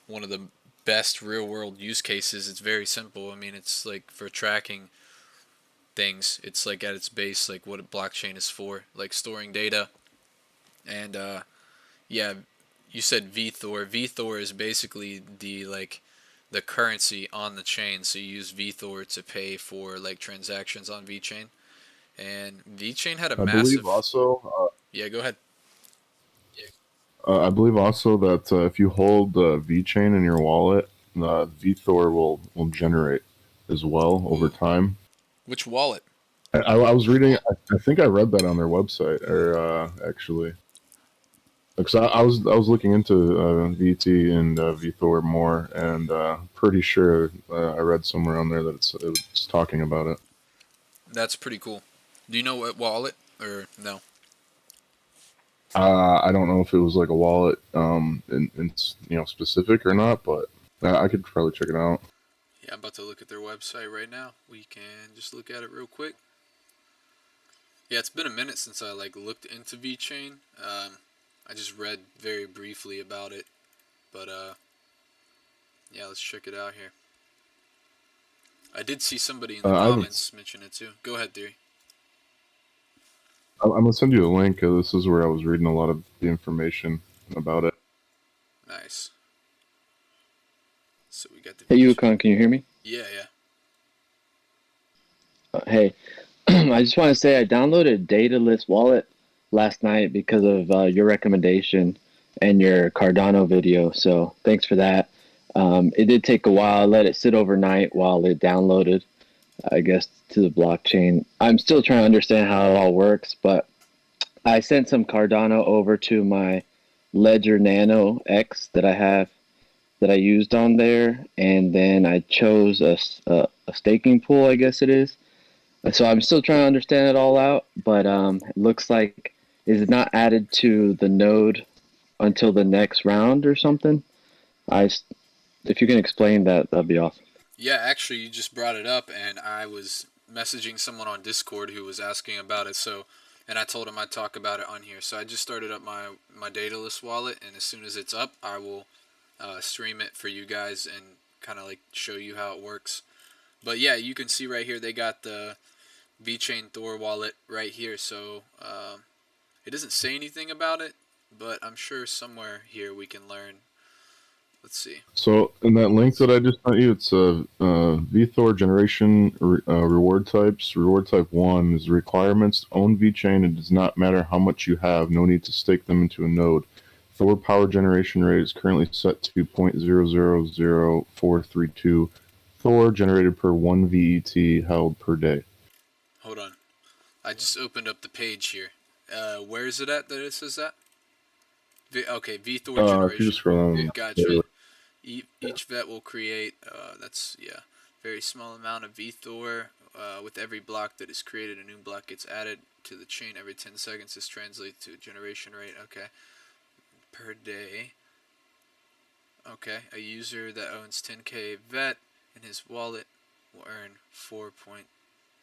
one of the best real world use cases. It's very simple. It's for tracking things. It's at its base what a blockchain is for, storing data. And yeah, you said VThor. VThor is basically the currency on the chain. So you use VThor to pay for transactions on VeChain. And VeChain had a massive. Believe also. Yeah, go ahead. I believe also that if you hold VeChain in your wallet, VThor will generate as well over time. Which wallet? I was reading. I think I read that on their website, or actually, because I was looking into VT and VThor more, and pretty sure I read somewhere on there that it's talking about it. That's pretty cool. Do you know what wallet, or no? I don't know if it was a wallet, in specific or not, but I could probably check it out. Yeah, I'm about to look at their website right now. We can just look at it real quick. Yeah, it's been a minute since I looked into VeChain. I just read very briefly about it, but yeah, let's check it out here. I did see somebody in the comments mention it too. Go ahead, Theory. I'm gonna send you a link. This is where I was reading a lot of the information about it. Nice. So we got the. Hey, Yukon, can you hear me? Yeah, yeah. Hey, I just want to say I downloaded Dataless Wallet last night because of your recommendation and your Cardano video. So thanks for that. It did take a while. I let it sit overnight while it downloaded, I guess, to the blockchain. I'm still trying to understand how it all works, but I sent some Cardano over to my Ledger Nano X that I have that I used on there, and then I chose a staking pool, I guess it is. So I'm still trying to understand it all out, but it looks like is it not added to the node until the next round or something? If you can explain that, that'd be awesome. Yeah, actually, you just brought it up, and I was messaging someone on Discord who was asking about it. So, and I told him I'd talk about it on here. So I just started up my Dataless wallet, and as soon as it's up, I will stream it for you guys and kind of like show you how it works. But yeah, you can see right here they got the VeChain Thor wallet right here. So it doesn't say anything about it, but I'm sure somewhere here we can learn. Let's see. So in that link that I just sent you, it's a VThor generation reward types. Reward type 1 is requirements. Own VeChain. It does not matter how much you have. No need to stake them into a node. Thor power generation rate is currently set to 0.000432 Thor generated per 1 VET held per day. Hold on. I just opened up the page here. Where is it at that it says that? Okay, VThor generation. If you just scroll down. Gotcha. Each vet will create, that's, yeah, very small amount of VThor. With every block that is created, a new block gets added to the chain every 10 seconds. This translates to generation rate, okay, per day. Okay, a user that owns 10k vet in his wallet will earn 4.32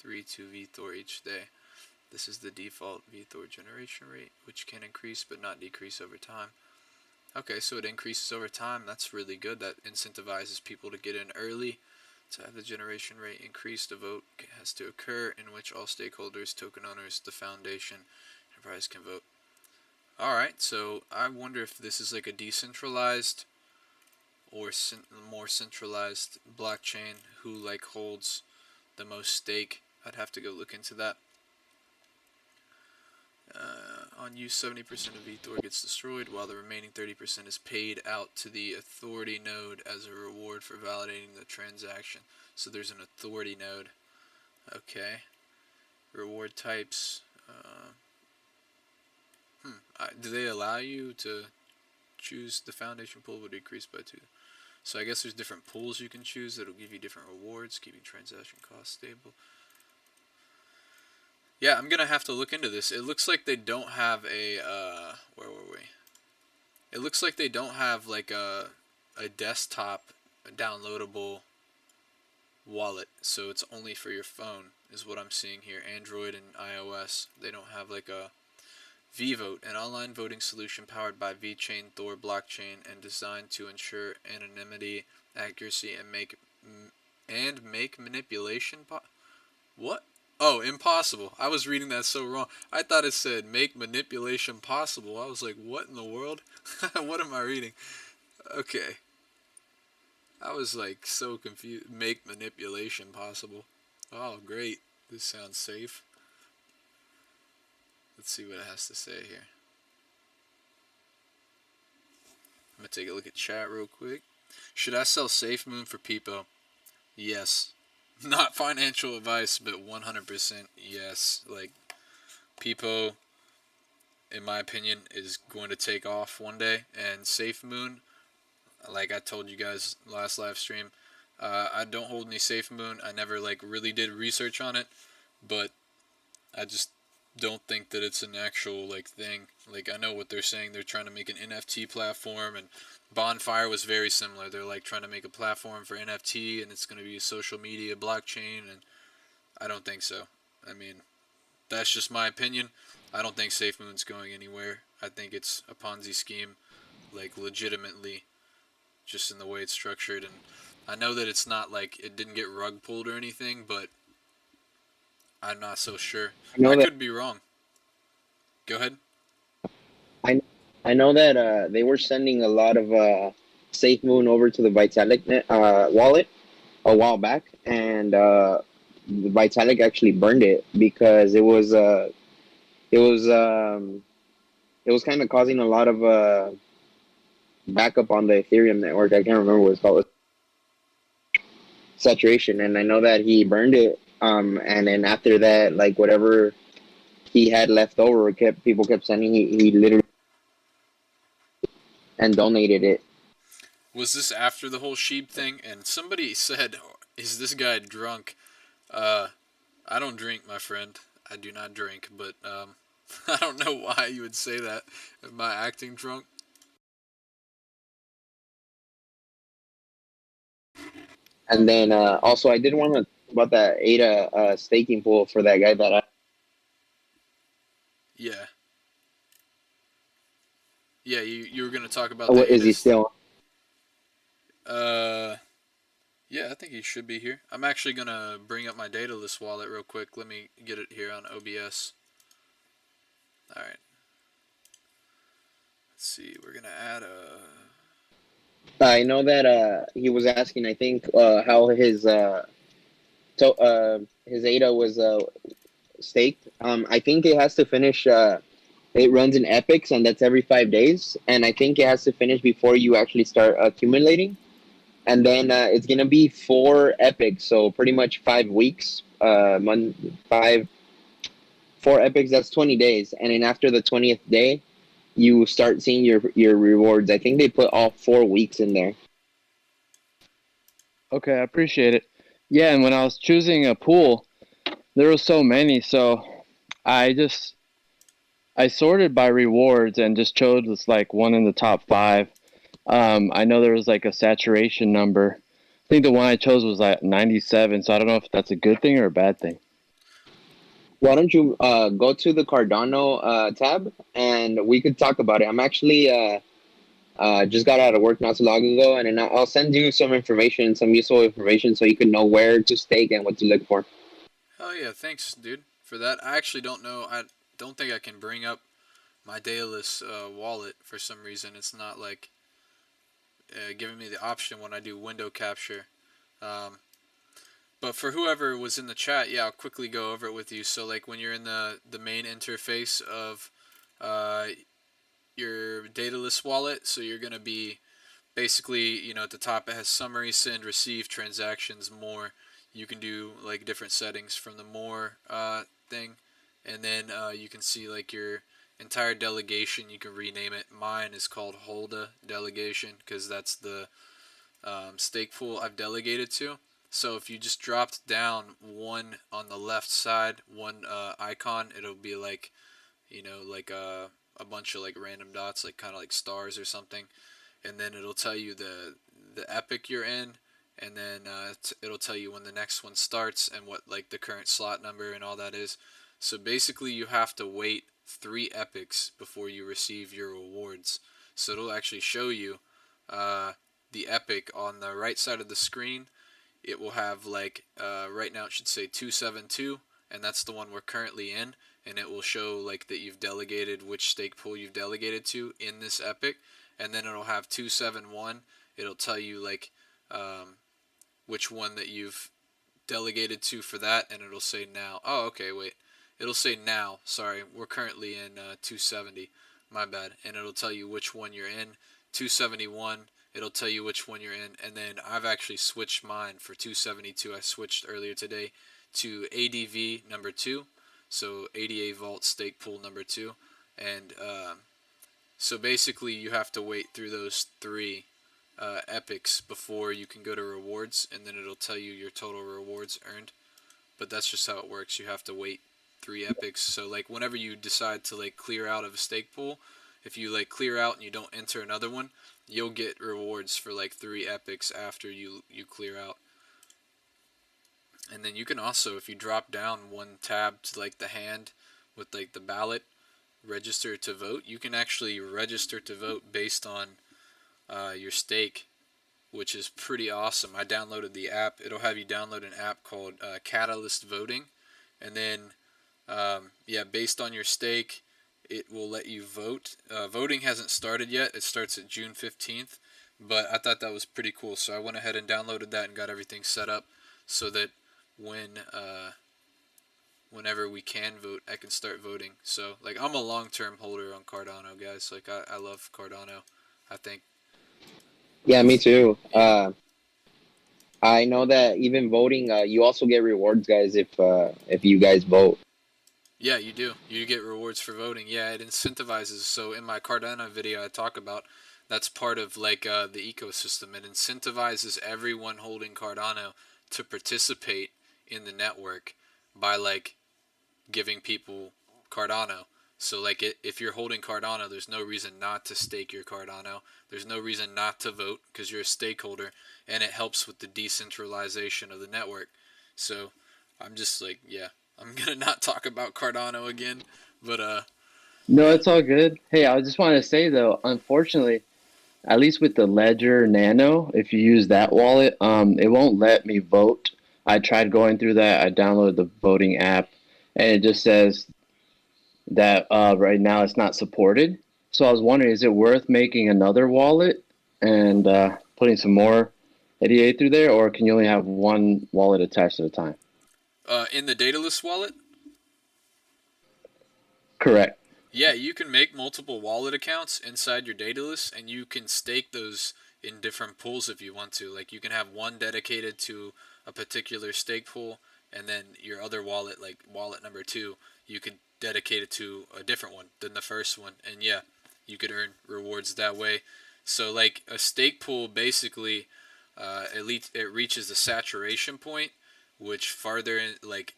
VThor each day. This is the default VThor generation rate, which can increase but not decrease over time. Okay, so it increases over time. That's really good. That incentivizes people to get in early. To have the generation rate increased, a vote has to occur in which all stakeholders, token owners, the foundation, enterprise can vote. Alright, so I wonder if this is like a decentralized or more centralized blockchain. Who like holds the most stake? I'd have to go look into that. On use, 70% of VThor gets destroyed, while the remaining 30% is paid out to the authority node as a reward for validating the transaction. So there's an authority node. Okay. Reward types. Do they allow you to choose the foundation pool would decrease by 2? So I guess there's different pools you can choose that'll give you different rewards, keeping transaction costs stable. Yeah, I'm gonna have to look into this. It looks like they don't have a where were we? It looks like they don't have like a desktop downloadable wallet, so it's only for your phone is what I'm seeing here. Android and iOS. They don't have like a vVote, an online voting solution powered by VeChain Thor blockchain and designed to ensure anonymity, accuracy, and make manipulation. What? Oh, impossible. I was reading that so wrong. I thought it said make manipulation possible. I was like, what in the world? What am I reading? Okay. I was like so confused. Make manipulation possible. Oh, great. This sounds safe. Let's see what it has to say here. I'm going to take a look at chat real quick. Should I sell SafeMoon for Peepo? Yes. Not financial advice, but 100% yes. Like, Peepo, in my opinion, is going to take off one day. And SafeMoon, like I told you guys last live stream, I don't hold any SafeMoon. I never, like, really did research on it. But I just don't think that it's an actual, like, thing. Like, I know what they're saying. They're trying to make an NFT platform, and Bonfire was very similar. They're like trying to make a platform for NFT, and it's going to be a social media blockchain, and I don't think so. I mean, that's just my opinion. I don't think SafeMoon's going anywhere. I think it's a Ponzi scheme, like legitimately, just in the way it's structured. And I know that it's not like it didn't get rug pulled or anything, but I'm not so sure. I could be wrong. Go ahead. I I know that they were sending a lot of SafeMoon over to the Vitalik wallet a while back, and Vitalik actually burned it because it was kind of causing a lot of backup on the Ethereum network. I can't remember what it's called. Saturation, and I know that he burned it. And then after that, like whatever he had left over, people kept sending. He literally and donated it. Was this after the whole sheep thing? And somebody said, "Is this guy drunk?" I don't drink, my friend. I do not drink, but I don't know why you would say that. Am I acting drunk? And then also, I did want to about that ADA staking pool for that guy that Yeah. Yeah, you were gonna talk about what the is he ADA's. still? Yeah, I think he should be here. I'm actually gonna bring up my data list wallet real quick. Let me get it here on OBS. All right. Let's see. We're gonna add a. I know that he was asking. I think how his ADA was staked. I think it has to finish. It runs in epics, and that's every 5 days. And I think it has to finish before you actually start accumulating. And then it's gonna be 4 epics, so pretty much 5 weeks. 4 epics. That's 20 days, and then after the 20th day, you start seeing your rewards. I think they put all 4 weeks in there. Okay, I appreciate it. Yeah, and when I was choosing a pool, there were so many, so I sorted by rewards and just chose this like one in the top 5. I know there was like a saturation number. I think the one I chose was like 97, so I don't know if that's a good thing or a bad thing. Why don't you go to the Cardano tab, and we could talk about it. I'm actually just got out of work not so long ago, and then I'll send you some information, some useful information, so you can know where to stake and what to look for. Oh yeah, thanks, dude, for that. I actually don't know. I don't think I can bring up my Daedalus wallet for some reason. It's not like giving me the option when I do window capture. But for whoever was in the chat, yeah, I'll quickly go over it with you. So like when you're in the main interface of your Daedalus wallet, so you're going to be basically, you know, at the top it has summary, send, receive, transactions, more. You can do like different settings from the more thing, and then you can see like your entire delegation. You can rename it. Mine is called Holda delegation because that's the stake pool I've delegated to. So if you just dropped down one on the left side, one icon, it'll be like, you know, like a bunch of like random dots, like kind of like stars or something, and then it'll tell you the epic you're in, and then it'll tell you when the next one starts and what like the current slot number and all that is. So basically you have to wait 3 epics before you receive your rewards. So it'll actually show you the epic on the right side of the screen. It will have like right now it should say 272, and that's the one we're currently in, and it will show like that you've delegated which stake pool you've delegated to in this epic. And then it'll have 271. It'll tell you like which one that you've delegated to for that, and it'll say now. Oh, okay, wait. It'll say now. Sorry, we're currently in 270. My bad. And it'll tell you which one you're in. 271. It'll tell you which one you're in, and then I've actually switched mine for 272. I switched earlier today to ADV number 2, so ADA Vault Stake Pool number 2, and so basically you have to wait through those 3 epics before you can go to rewards, and then it'll tell you your total rewards earned. But that's just how it works. You have to wait 3 epics. So like whenever you decide to like clear out of a stake pool, if you like clear out and you don't enter another one, you'll get rewards for like 3 epics after you clear out. And then you can also, if you drop down one tab to like the hand with like the ballot, register to vote, you can actually register to vote based on your stake, which is pretty awesome. I downloaded the app. It'll have you download an app called Catalyst Voting, and then yeah, based on your stake, it will let you vote. Voting hasn't started yet. It starts at June 15th, but I thought that was pretty cool. So I went ahead and downloaded that and got everything set up so that whenever we can vote, I can start voting. So, like, I'm a long-term holder on Cardano, guys. Like, I love Cardano. I think. Yeah, me too. I know that even voting, you also get rewards, guys, if you guys vote. Yeah, you do. You get rewards for voting. Yeah, it incentivizes. So in my Cardano video, I talk about that's part of like the ecosystem. It incentivizes everyone holding Cardano to participate in the network by like giving people Cardano. So like if you're holding Cardano, there's no reason not to stake your Cardano. There's no reason not to vote because you're a stakeholder, and it helps with the decentralization of the network. So I'm just like, yeah, I'm gonna not talk about Cardano again, but No, it's all good. Hey, I just wanted to say though, unfortunately, at least with the Ledger Nano, if you use that wallet, it won't let me vote. I tried going through that. I downloaded the voting app, and it just says that right now it's not supported. So I was wondering, is it worth making another wallet and putting some more ADA through there, or can you only have one wallet attached at a time? in the Daedalus wallet, Correct. yeah, you can make multiple wallet accounts inside your Daedalus, and you can stake those in different pools if you want to. Like you can have one dedicated to a particular stake pool, and then your other wallet, like wallet number 2, you could dedicate it to a different one than the first one, and yeah, you could earn rewards that way. So like a stake pool, basically, it reaches the saturation point, which farther in, like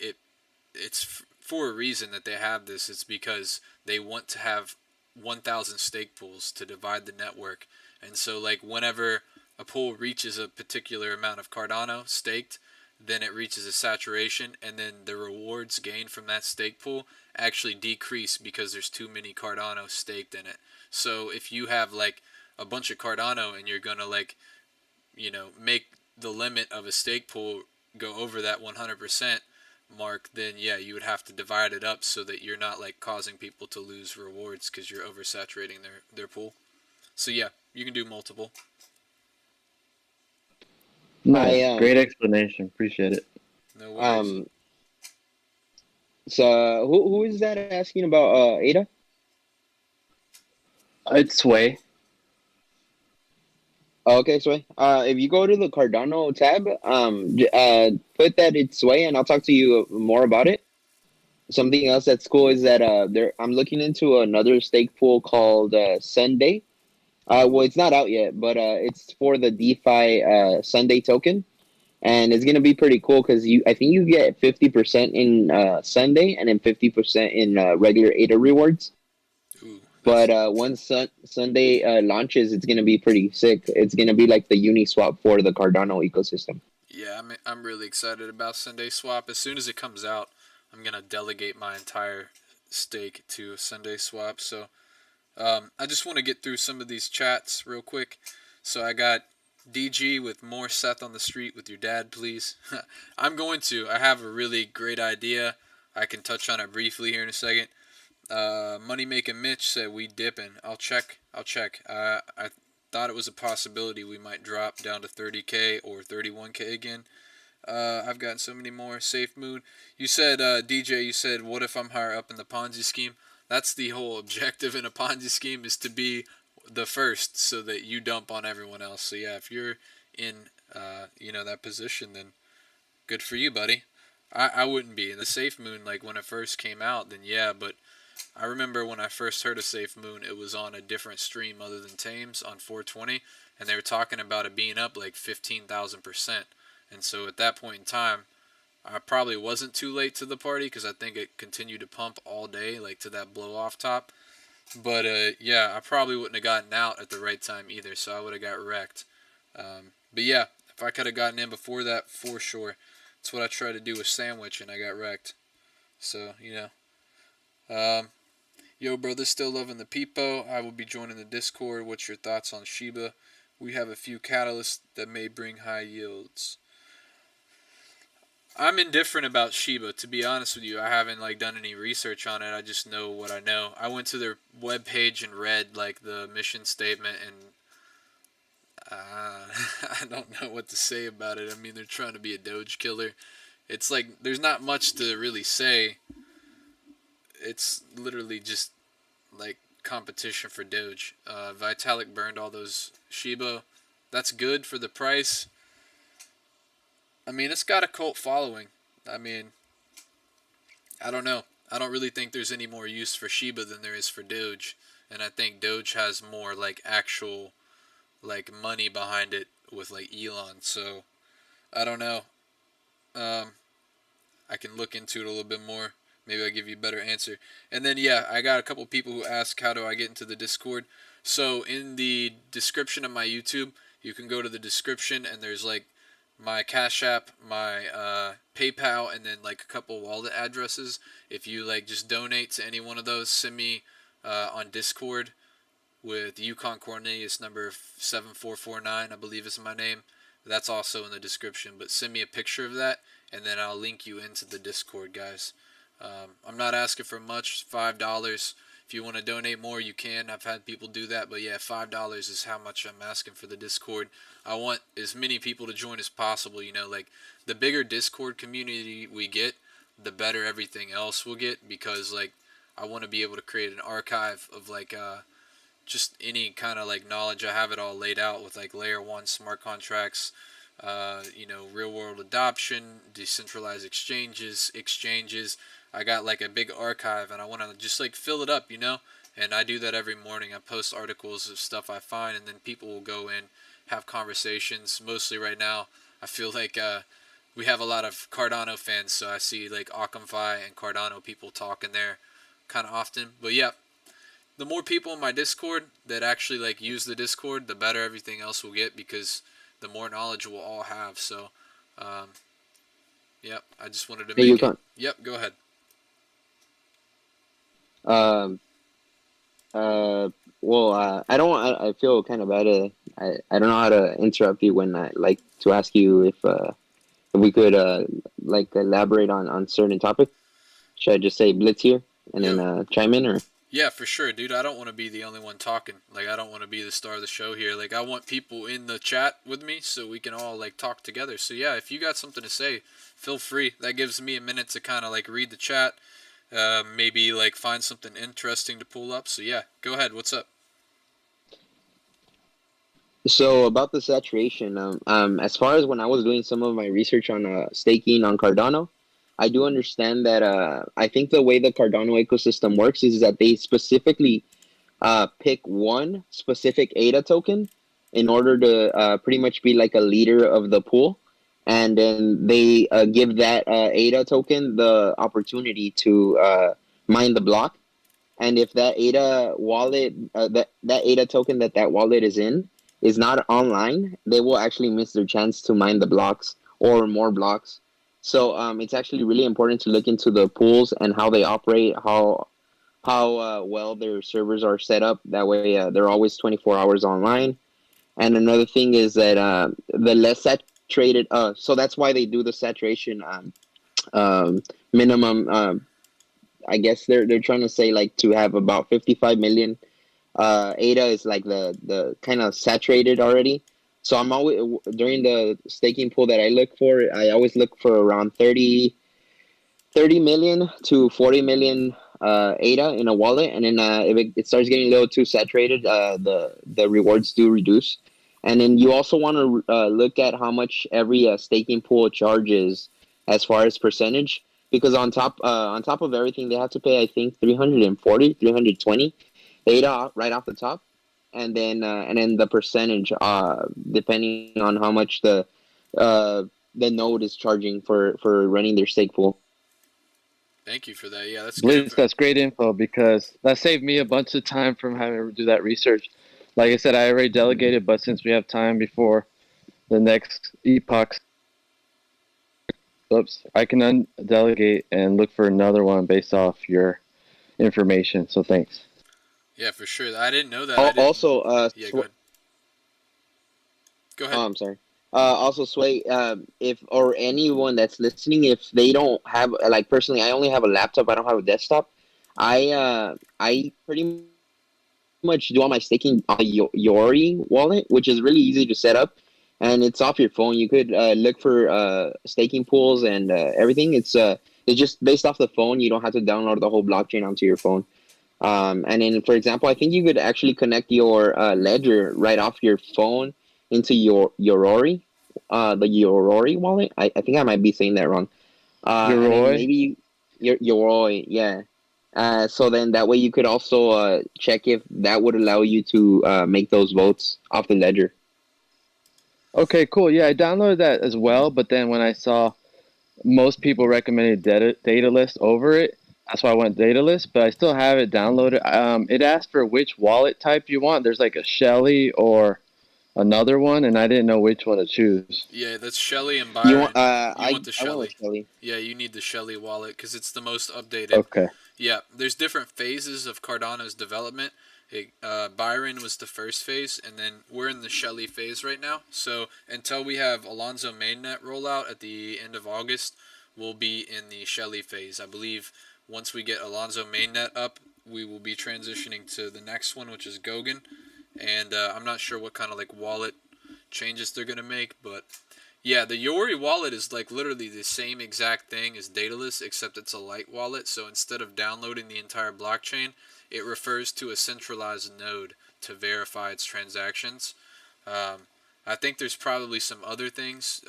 it's for a reason that they have this. It's because they want to have 1,000 stake pools to divide the network. And so, like, whenever a pool reaches a particular amount of Cardano staked, then it reaches a saturation, and then the rewards gained from that stake pool actually decrease because there's too many Cardano staked in it. So if you have, like, a bunch of Cardano and you're going to, like, make the limit of a stake pool go over that 100% mark, then yeah, you would have to divide it up so that you're not like causing people to lose rewards because you're oversaturating their pool. So yeah, you can do multiple. Nice, great explanation. Appreciate it. No worries. So who is that asking about ADA? It's Sway. Okay, Sway. If you go to the Cardano tab, put that it's Sway, and I'll talk to you more about it. Something else that's cool is that I'm looking into another stake pool called Sunday. Well, it's not out yet, but it's for the DeFi Sunday token, and it's gonna be pretty cool because I think you get 50% in Sunday and then 50% in regular ADA rewards. But once Sunday launches, it's gonna be pretty sick. It's gonna be like the Uniswap for the Cardano ecosystem. Yeah, I'm really excited about Sunday Swap. As soon as it comes out, I'm gonna delegate my entire stake to Sunday Swap. So I just want to get through some of these chats real quick. So I got DG with more Seth on the street with your dad, please. I'm going to. I have a really great idea. I can touch on it briefly here in a second. Money Making Mitch said we dipping. I'll check. I thought it was a possibility we might drop down to 30K or 31K again. I've gotten so many more. Safe Mood. You said, DJ, you said, what if I'm higher up in the Ponzi scheme? That's the whole objective in a Ponzi scheme, is to be the first so that you dump on everyone else. So yeah, if you're in, that position, then good for you, buddy. I wouldn't be. The Safe Moon, like when it first came out, then yeah, but I remember when I first heard of Safe Moon, it was on a different stream other than Tames on 420, and they were talking about it being up like 15,000%. And so at that point in time, I probably wasn't too late to the party because I think it continued to pump all day, like to that blow off top. But yeah, I probably wouldn't have gotten out at the right time either, so I would have got wrecked. But yeah, if I could have gotten in before that, for sure. That's what I tried to do with Sandwich, and I got wrecked. So, yo, brother, still loving the Peepo. I will be joining the Discord. What's your thoughts on Shiba? We have a few catalysts that may bring high yields. I'm indifferent about Shiba, to be honest with you. I haven't like done any research on it. I just know what I know. I went to their webpage and read like the mission statement, and I don't know what to say about it. I mean, they're trying to be a Doge killer. It's like there's not much to really say. It's literally just like competition for Doge. Vitalik burned all those Shiba. That's good for the price. I mean, it's got a cult following. I mean, I don't know. I don't really think there's any more use for Shiba than there is for Doge. And I think Doge has more like actual like money behind it with like Elon. So I don't know. I can look into it a little bit more. Maybe I'll give you a better answer. And then yeah, I got a couple people who ask how do I get into the Discord. So in the description of my YouTube, you can go to the description and there's like my Cashapp, my PayPal, and then like a couple wallet addresses. If you like just donate to any one of those, send me on Discord with Yukon Cornelius number 7449, I believe is my name. That's also in the description. But send me a picture of that, and then I'll link you into the Discord, guys. I'm not asking for much, $5. If you want to donate more, you can. I've had people do that, but yeah, $5 is how much I'm asking for the Discord. I want as many people to join as possible, you know, like the bigger Discord community we get, the better everything else will get, because like I want to be able to create an archive of like just any kind of like knowledge. I have it all laid out with like layer 1 smart contracts, you know, real world adoption, decentralized exchanges. I got like a big archive and I want to just like fill it up, you know, and I do that every morning. I post articles of stuff I find, and then people will go in, have conversations. Mostly right now, I feel like we have a lot of Cardano fans, so I see like Occamfi and Cardano people talking there kind of often. But yeah, the more people in my Discord that actually like use the Discord, the better everything else will get, because the more knowledge we'll all have. So yep, I just wanted to make it. Yep, go ahead. I feel kind of bad. I don't know how to interrupt you when I like to ask you if we could like elaborate on certain topics. Should I just say blitz here and then chime in, or? Yeah, for sure, dude. I don't want to be the only one talking. Like, I don't want to be the star of the show here. Like, I want people in the chat with me so we can all like talk together. So yeah, if you got something to say, feel free. That gives me a minute to kind of like read the chat. Maybe like find something interesting to pull up. So yeah, go ahead. What's up? So about the saturation, as far as when I was doing some of my research on staking on Cardano, I do understand that I think the way the Cardano ecosystem works is that they specifically pick one specific ADA token in order to pretty much be like a leader of the pool. And then they give that ADA token the opportunity to mine the block. And if that ADA wallet, that ADA token that wallet is in is not online, they will actually miss their chance to mine the blocks or more blocks. So it's actually really important to look into the pools and how they operate, how well their servers are set up. That way they're always 24 hours online. And another thing is that the less saturated, so that's why they do the saturation minimum. I guess they're trying to say like to have about 55 million. ADA is like the kind of saturated already. So I'm always, during the staking pool that I look for, I always look for around 30 million to 40 million ADA in a wallet. And then if it starts getting a little too saturated, the rewards do reduce. And then you also want to look at how much every staking pool charges as far as percentage, because on top of everything, they have to pay, I think, 320 ADA right off the top. And then the percentage, depending on how much the node is charging for running their stake pool. Thank you for that. Yeah, that's Blitz, good. that's great info, because that saved me a bunch of time from having to do that research. Like I said, I already delegated, but since we have time before the next epoch, I can undelegate and look for another one based off your information. So thanks. Yeah, for sure. I didn't know that. Also, yeah, go ahead. Go ahead. Oh, I'm sorry. Also, Sway, if or anyone that's listening, if they don't have like personally, I only have a laptop. I don't have a desktop. I pretty much do all my staking on the Yori wallet, which is really easy to set up, and it's off your phone. You could look for staking pools and everything. It's just based off the phone. You don't have to download the whole blockchain onto your phone. And then, for example, I think you could actually connect your ledger right off your phone into your Yorori, the Yorori wallet. I think I might be saying that wrong. And then Yoroi? maybe your Yoroi, yeah. So then that way you could also check if that would allow you to make those votes off the ledger. Okay, cool. Yeah, I downloaded that as well, but then when I saw most people recommended Datalist over it, that's why I went Datalist, but I still have it downloaded. It asked for which wallet type you want. There's like a Shelly or another one, and I didn't know which one to choose. Yeah, that's Shelly and You Byron. want? You want the I went with Shelly. Shelly. Yeah, you need the Shelly wallet because it's the most updated. Okay. Yeah, there's different phases of Cardano's development. Byron was the first phase, and then we're in the Shelly phase right now. So until we have Alonzo Mainnet rollout at the end of August, we'll be in the Shelly phase. I believe once we get Alonzo Mainnet up, we will be transitioning to the next one, which is Goguen. And I'm not sure what kind of like wallet changes they're gonna make, but yeah, the Yori wallet is like literally the same exact thing as Daedalus, except it's a light wallet. So instead of downloading the entire blockchain, it refers to a centralized node to verify its transactions. I think there's probably some other things,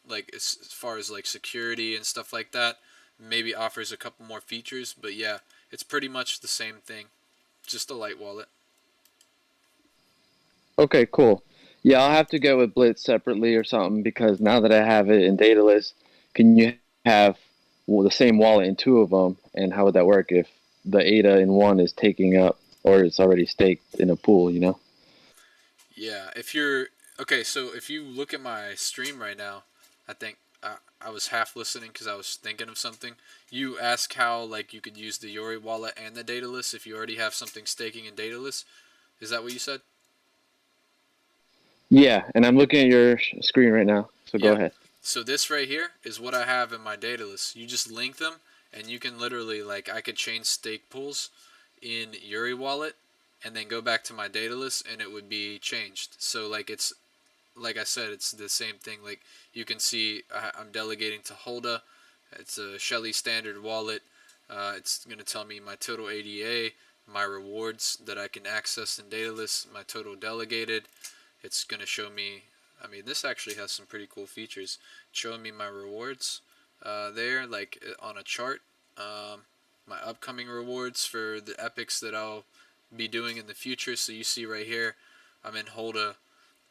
like as far as like security and stuff like that. Maybe offers a couple more features, but yeah, it's pretty much the same thing, just a light wallet. Okay, cool. Yeah, I'll have to get with Blitz separately or something because now that I have it in Datalist, can you have the same wallet in two of them? And how would that work if the ADA in one is taking up or it's already staked in a pool, you know? Yeah, if you're okay, so if you look at my stream right now, I think I was half listening because I was thinking of something. You ask how like you could use the Yori wallet and the Daedalus if you already have something staking in Daedalus. Is that what you said? Yeah, and I'm looking at your screen right now, so go Yeah. ahead. So this right here is what I have in my Daedalus. You just link them, and you can literally like I could change stake pools in Yuri wallet, and then go back to my Daedalus, and it would be changed. So like it's like I said, it's the same thing. Like you can see, I'm delegating to Holda. It's a Shelly standard wallet. It's gonna tell me my total ADA, my rewards that I can access in Daedalus, my total delegated. It's gonna show me. I mean, this actually has some pretty cool features. Showing me my rewards there, like on a chart. My upcoming rewards for the epics that I'll be doing in the future. So you see right here, I'm in Holda,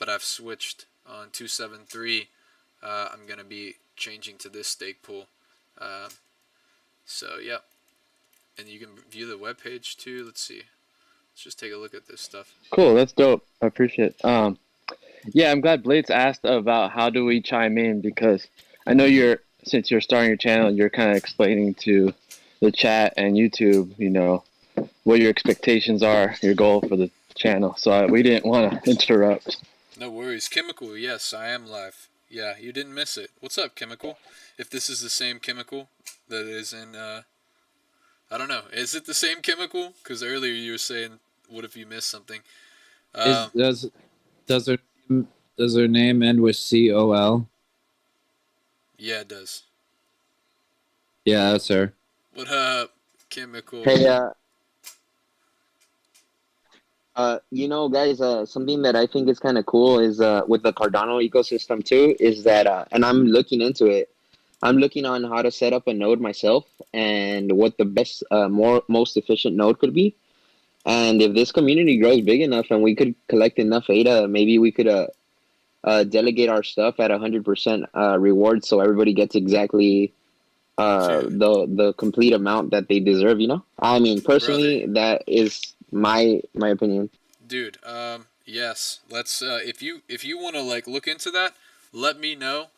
but I've switched on 273. I'm gonna be changing to this stake pool. So yeah, and you can view the webpage too. Let's see. Let's just take a look at this stuff. Cool, that's dope. I appreciate it. Yeah, I'm glad Blades asked about how do we chime in because I know since you're starting your channel, you're kind of explaining to the chat and YouTube, you know, what your expectations are, your goal for the channel. So we didn't want to interrupt. No worries. Chemical, yes, I am live. Yeah, you didn't miss it. What's up, Chemical? If this is the same Chemical that is in, I don't know. Is it the same Chemical? Because earlier you were saying, what if you missed something? Does her name end with COL? Yeah, it does. Yeah, that's her. What up, Chemical? Hey, you know, guys, something that I think is kind of cool is with the Cardano ecosystem too, is that, and I'm looking into it. I'm looking on how to set up a node myself and what the best, most efficient node could be. And if this community grows big enough and we could collect enough ADA, maybe we could delegate our stuff at 100% reward, so everybody gets exactly the complete amount that they deserve. You know, I mean, personally, that is my opinion. Dude, yes. Let's if you want to like look into that, let me know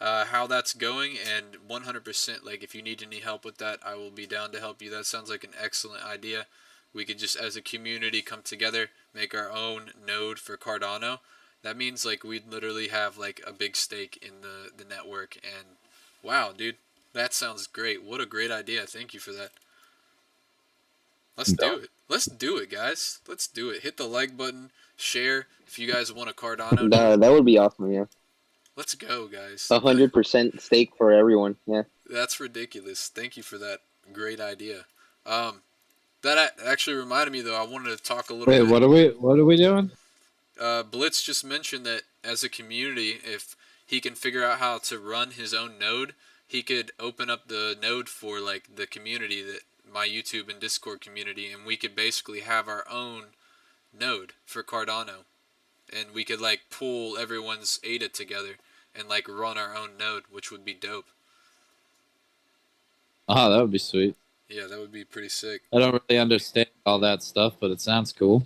how that's going, and 100% like if you need any help with that, I will be down to help you. That sounds like an excellent idea. We could just as a community come together, make our own node for Cardano, That means like we'd literally have like a big stake in the network. And wow, dude, that sounds great. What a great idea. Thank you for that. Let's do it. Let's do it, guys. Let's do it. Hit the like button, share if you guys want a Cardano node. That would be awesome. Yeah, Let's go, guys. 100% stake for everyone. Yeah. That's ridiculous. Thank you for that great idea. That actually reminded me though. I wanted to talk a little Wait, bit. what are we doing? Blitz just mentioned that as a community, if he can figure out how to run his own node, he could open up the node for like the community, that my YouTube and Discord community, and we could basically have our own node for Cardano, and we could like pool everyone's ADA together and like run our own node, which would be dope. Oh, that would be sweet. Yeah, that would be pretty sick. I don't really understand all that stuff, but it sounds cool.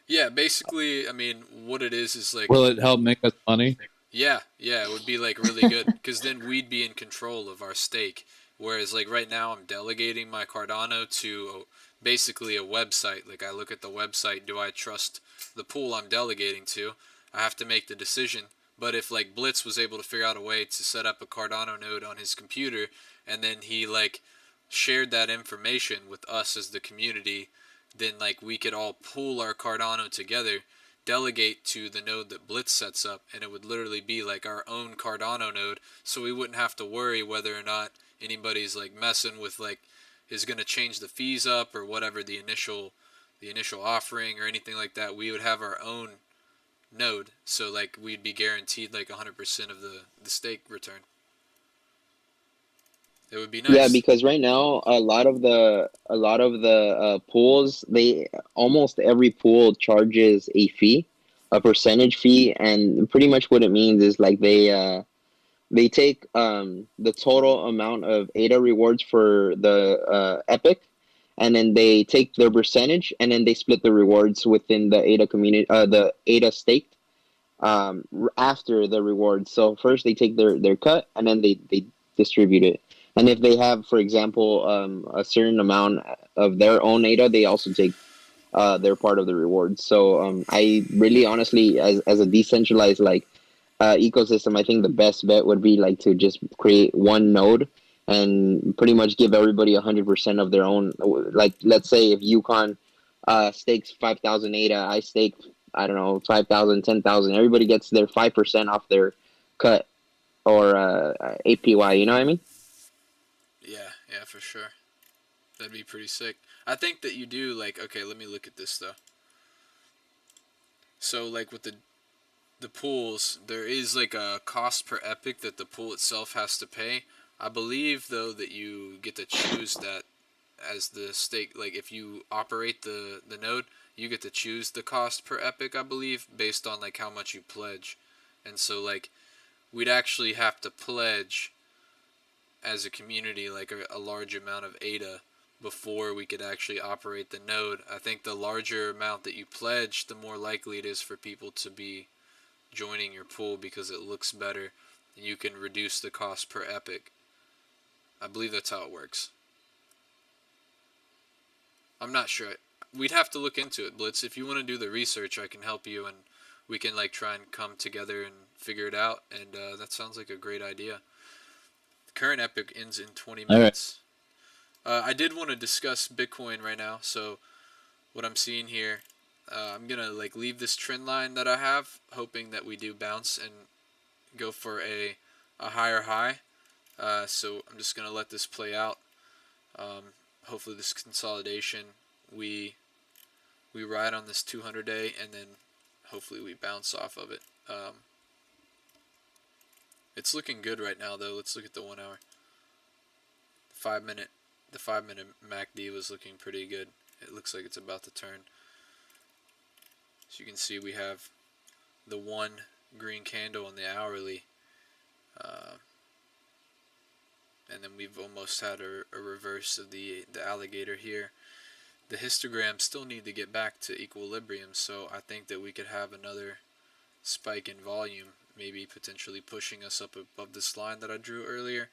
Yeah, basically, I mean, what it is like... Will it help make us money? Yeah, it would be like really good, because then we'd be in control of our stake. Whereas like right now I'm delegating my Cardano to basically a website. Like I look at the website, do I trust the pool I'm delegating to? I have to make the decision. But if like Blitz was able to figure out a way to set up a Cardano node on his computer, and then he like shared that information with us as the community, then like we could all pool our Cardano together, delegate to the node that Blitz sets up, and it would literally be like our own Cardano node, so we wouldn't have to worry whether or not anybody's like messing with like is going to change the fees up or whatever, the initial offering or anything like that. We would have our own node, so like we'd be guaranteed like 100% of the stake return. It would be nice. Yeah, because right now a lot of the pools, they almost every pool charges a fee, a percentage fee, and pretty much what it means is like they take the total amount of ADA rewards for the Epic, and then they take their percentage, and then they split the rewards within the ADA community, the ADA stake, after the rewards. So first they take their cut, and then they distribute it. And if they have, for example, a certain amount of their own ADA, they also take their part of the rewards. So I really honestly, as a decentralized like ecosystem, I think the best bet would be like to just create one node and pretty much give everybody 100% of their own. Like, let's say if Yukon stakes 5,000 ADA, I stake, I don't know, 5,000, 10,000. Everybody gets their 5% off their cut, or APY. You know what I mean? Yeah, for sure. That'd be pretty sick. I think that you do like, okay, let me look at this though. So like with the pools, there is like a cost per epic that the pool itself has to pay. I believe though that you get to choose that as the stake. Like if you operate the node, you get to choose the cost per epic, I believe, based on like how much you pledge. And so like we'd actually have to pledge as a community like a large amount of ADA before we could actually operate the node. I think the larger amount that you pledge, the more likely it is for people to be joining your pool, because it looks better and you can reduce the cost per epic. I believe that's how it works. I'm not sure. We'd have to look into it, Blitz. If you want to do the research, I can help you, and we can like try and come together and figure it out. And that sounds like a great idea. The current epic ends in 20 minutes. I did want to discuss Bitcoin right now. So what I'm seeing here, I'm gonna like leave this trend line that I have, hoping that we do bounce and go for a higher high. So I'm just gonna let this play out. Hopefully this consolidation, we ride on this 200-day, and then hopefully we bounce off of it. It's looking good right now though. Let's look at the 1 hour. The 5 minute MACD was looking pretty good. It looks like it's about to turn. So you can see we have the one green candle on the hourly, and then we've almost had a reverse of the alligator here. The histograms still need to get back to equilibrium, so I think that we could have another spike in volume, maybe potentially pushing us up above this line that I drew earlier,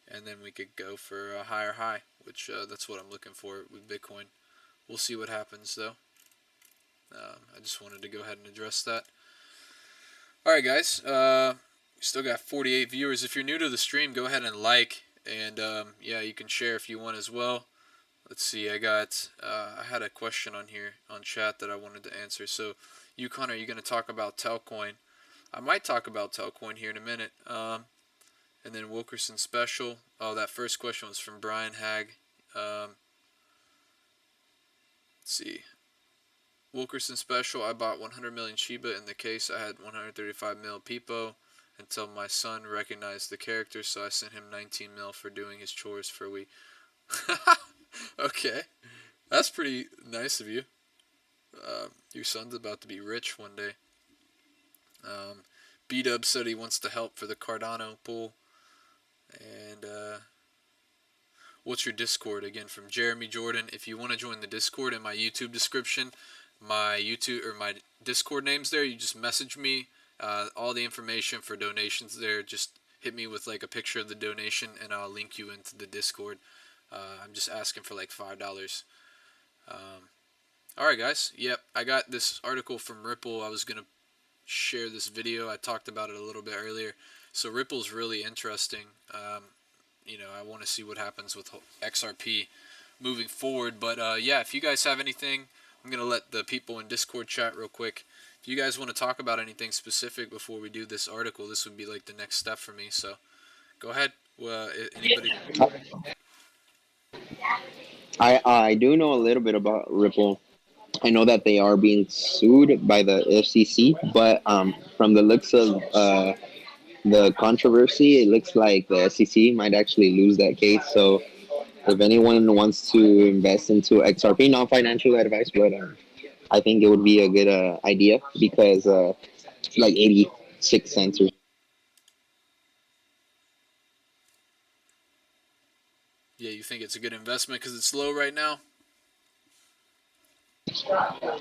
and then we could go for a higher high, which that's what I'm looking for with Bitcoin. We'll see what happens though. I just wanted to go ahead and address that. All right, guys. We still got 48 viewers. If you're new to the stream, go ahead and like, and yeah, you can share if you want as well. Let's see. I had a question on here on chat that I wanted to answer. So, Yukon, are you going to talk about Telcoin? I might talk about Telcoin here in a minute. And then Wilkerson Special. Oh, that first question was from Brian Hag. Let's see. Wilkerson Special. I bought 100 million Shiba. In the case, I had 135 mil Peepo until my son recognized the character, so I sent him 19 mil for doing his chores for a week. Okay. That's pretty nice of you. Your son's about to be rich one day. B-Dub said he wants to help for the Cardano pool. And what's your Discord? Again, from Jeremy Jordan. If you want to join the Discord, in my YouTube description, my Discord name's there. You just message me. All the information for donations there. Just hit me with like a picture of the donation, and I'll link you into the Discord. I'm just asking for like $5. Alright, guys. Yep, I got this article from Ripple. I was going to share this video. I talked about it a little bit earlier. So Ripple's really interesting. You know, I want to see what happens with XRP moving forward. But yeah, if you guys have anything, I'm going to let the people in Discord chat real quick. If you guys want to talk about anything specific before we do this article, this would be like the next step for me. So go ahead. Anybody? I do know a little bit about Ripple. I know that they are being sued by the FCC, but from the looks of the controversy, it looks like the SEC might actually lose that case. So if anyone wants to invest into XRP, not financial advice, but I think it would be a good idea because it's like 86 cents or Yeah, you think it's a good investment because it's low right now?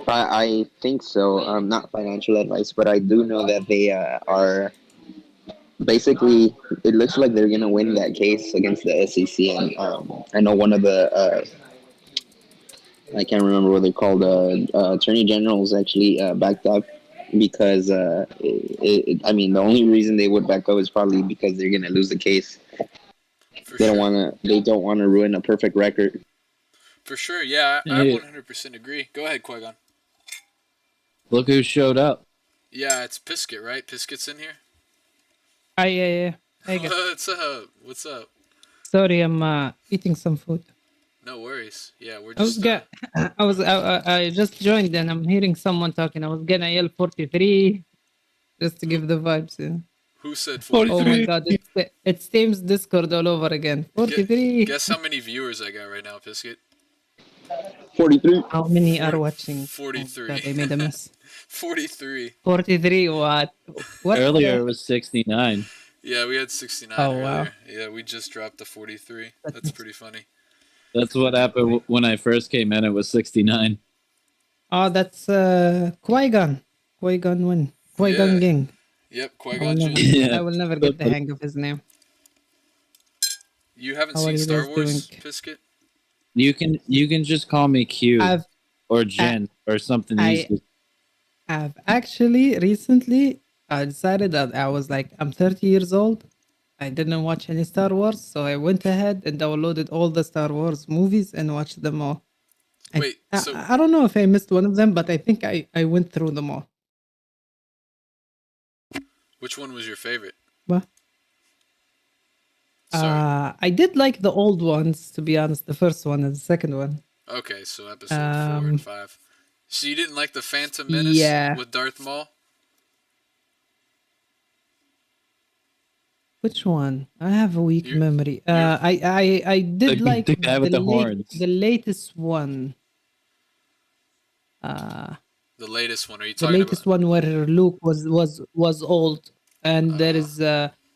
I think so. Not financial advice, but I do know that they are basically. It looks like they're gonna win that case against the SEC, and I know one of the I can't remember what they're called. Attorney generals actually backed up because I mean the only reason they would back up is probably because they're gonna lose the case. They don't want to ruin a perfect record. For sure, yeah, I 100% agree. Go ahead, Qui-Gon. Look who showed up. Yeah, it's Pisket, right? Pisket's in here? Yeah. Hey, guys. What's up? What's up? Sorry, I'm eating some food. No worries. Yeah, we're I was just... I just joined and I'm hearing someone talking. I was gonna yell 43 just to give the vibes. Yeah. Who said 43? Oh my god, it's Teams Discord all over again. 43. Guess how many viewers I got right now, Pisket? 43. How many are watching? 43. Oh, God, they made a mess. 43. 43, what? Earlier it was 69. Yeah, we had 69 Oh, earlier. wow. Yeah, we just dropped to 43. That's pretty funny. That's what happened when I first came in. It was 69. Oh, that's Qui-Gon. Qui-Gon win. Qui-Gon Gang. Yep, I will Qui-Gon never, Jinn. I will never get the hang of his name. You haven't How are seen you Star guys Wars, doing? Pisket? You can just call me Q or Jen or something easy. I've actually recently decided that I was like, I'm 30 years old. I didn't watch any Star Wars, so I went ahead and downloaded all the Star Wars movies and watched them all. Wait, I don't know if I missed one of them, but I think I went through them all. Which one was your favorite? What? I did like the old ones, to be honest. The first one and the second one. Okay, so episode 4 and 5. So you didn't like the Phantom Menace with Darth Maul? Which one? I have a weak memory. I did like the guy with the horns. The latest one. The latest one. Are you The talking latest one where Luke was old, and there is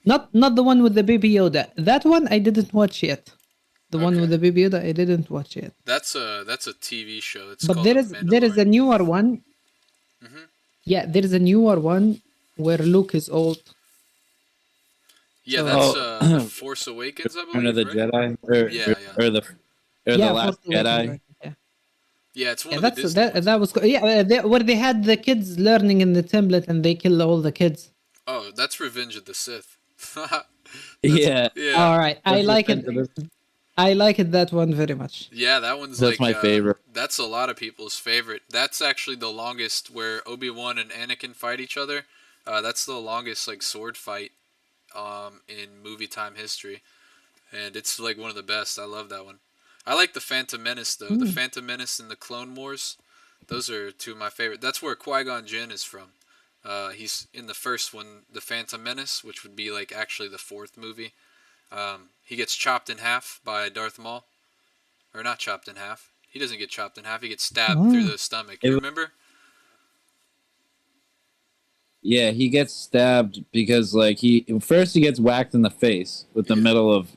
not the one with the baby Yoda. That one I didn't watch yet. The one with the baby Yoda I didn't watch yet. That's a TV show. It's But called there is a newer one. Mm-hmm. Yeah, there is a newer one where Luke is old. Yeah, that's The Force Awakens, I believe, Return of the right? Jedi, or the Last Jedi. Yeah, it's one of the Disney that was where they had the kids learning in the template and they kill all the kids. Oh, that's Revenge of the Sith. Yeah. Yeah. All right, I That's like it. Revenge of the- I like it that one very much. Yeah, that one's That's like my favorite. That's a lot of people's favorite. That's actually the longest where Obi-Wan and Anakin fight each other. That's the longest like sword fight in movie time history, and it's like one of the best. I love that one. I like the Phantom Menace though. The Phantom Menace and the Clone Wars. Those are two of my favorite. That's where Qui-Gon Jinn is from. He's in the first one, the Phantom Menace, which would be like actually the fourth movie. He gets chopped in half by Darth Maul. Or not chopped in half. He doesn't get chopped in half. He gets stabbed through the stomach. You remember? Yeah, he gets stabbed because like he gets whacked in the face with the middle of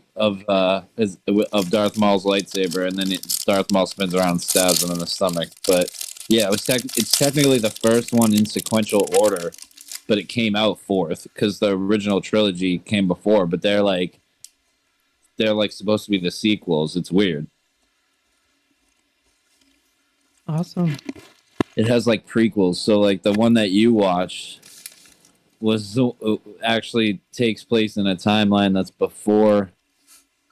Darth Maul's lightsaber, and then Darth Maul spins around and stabs him in the stomach. But yeah, it's technically the first one in sequential order, but it came out fourth because the original trilogy came before. But they're like supposed to be the sequels. It's weird. Awesome. It has like prequels, so like the one that you watched was actually takes place in a timeline that's before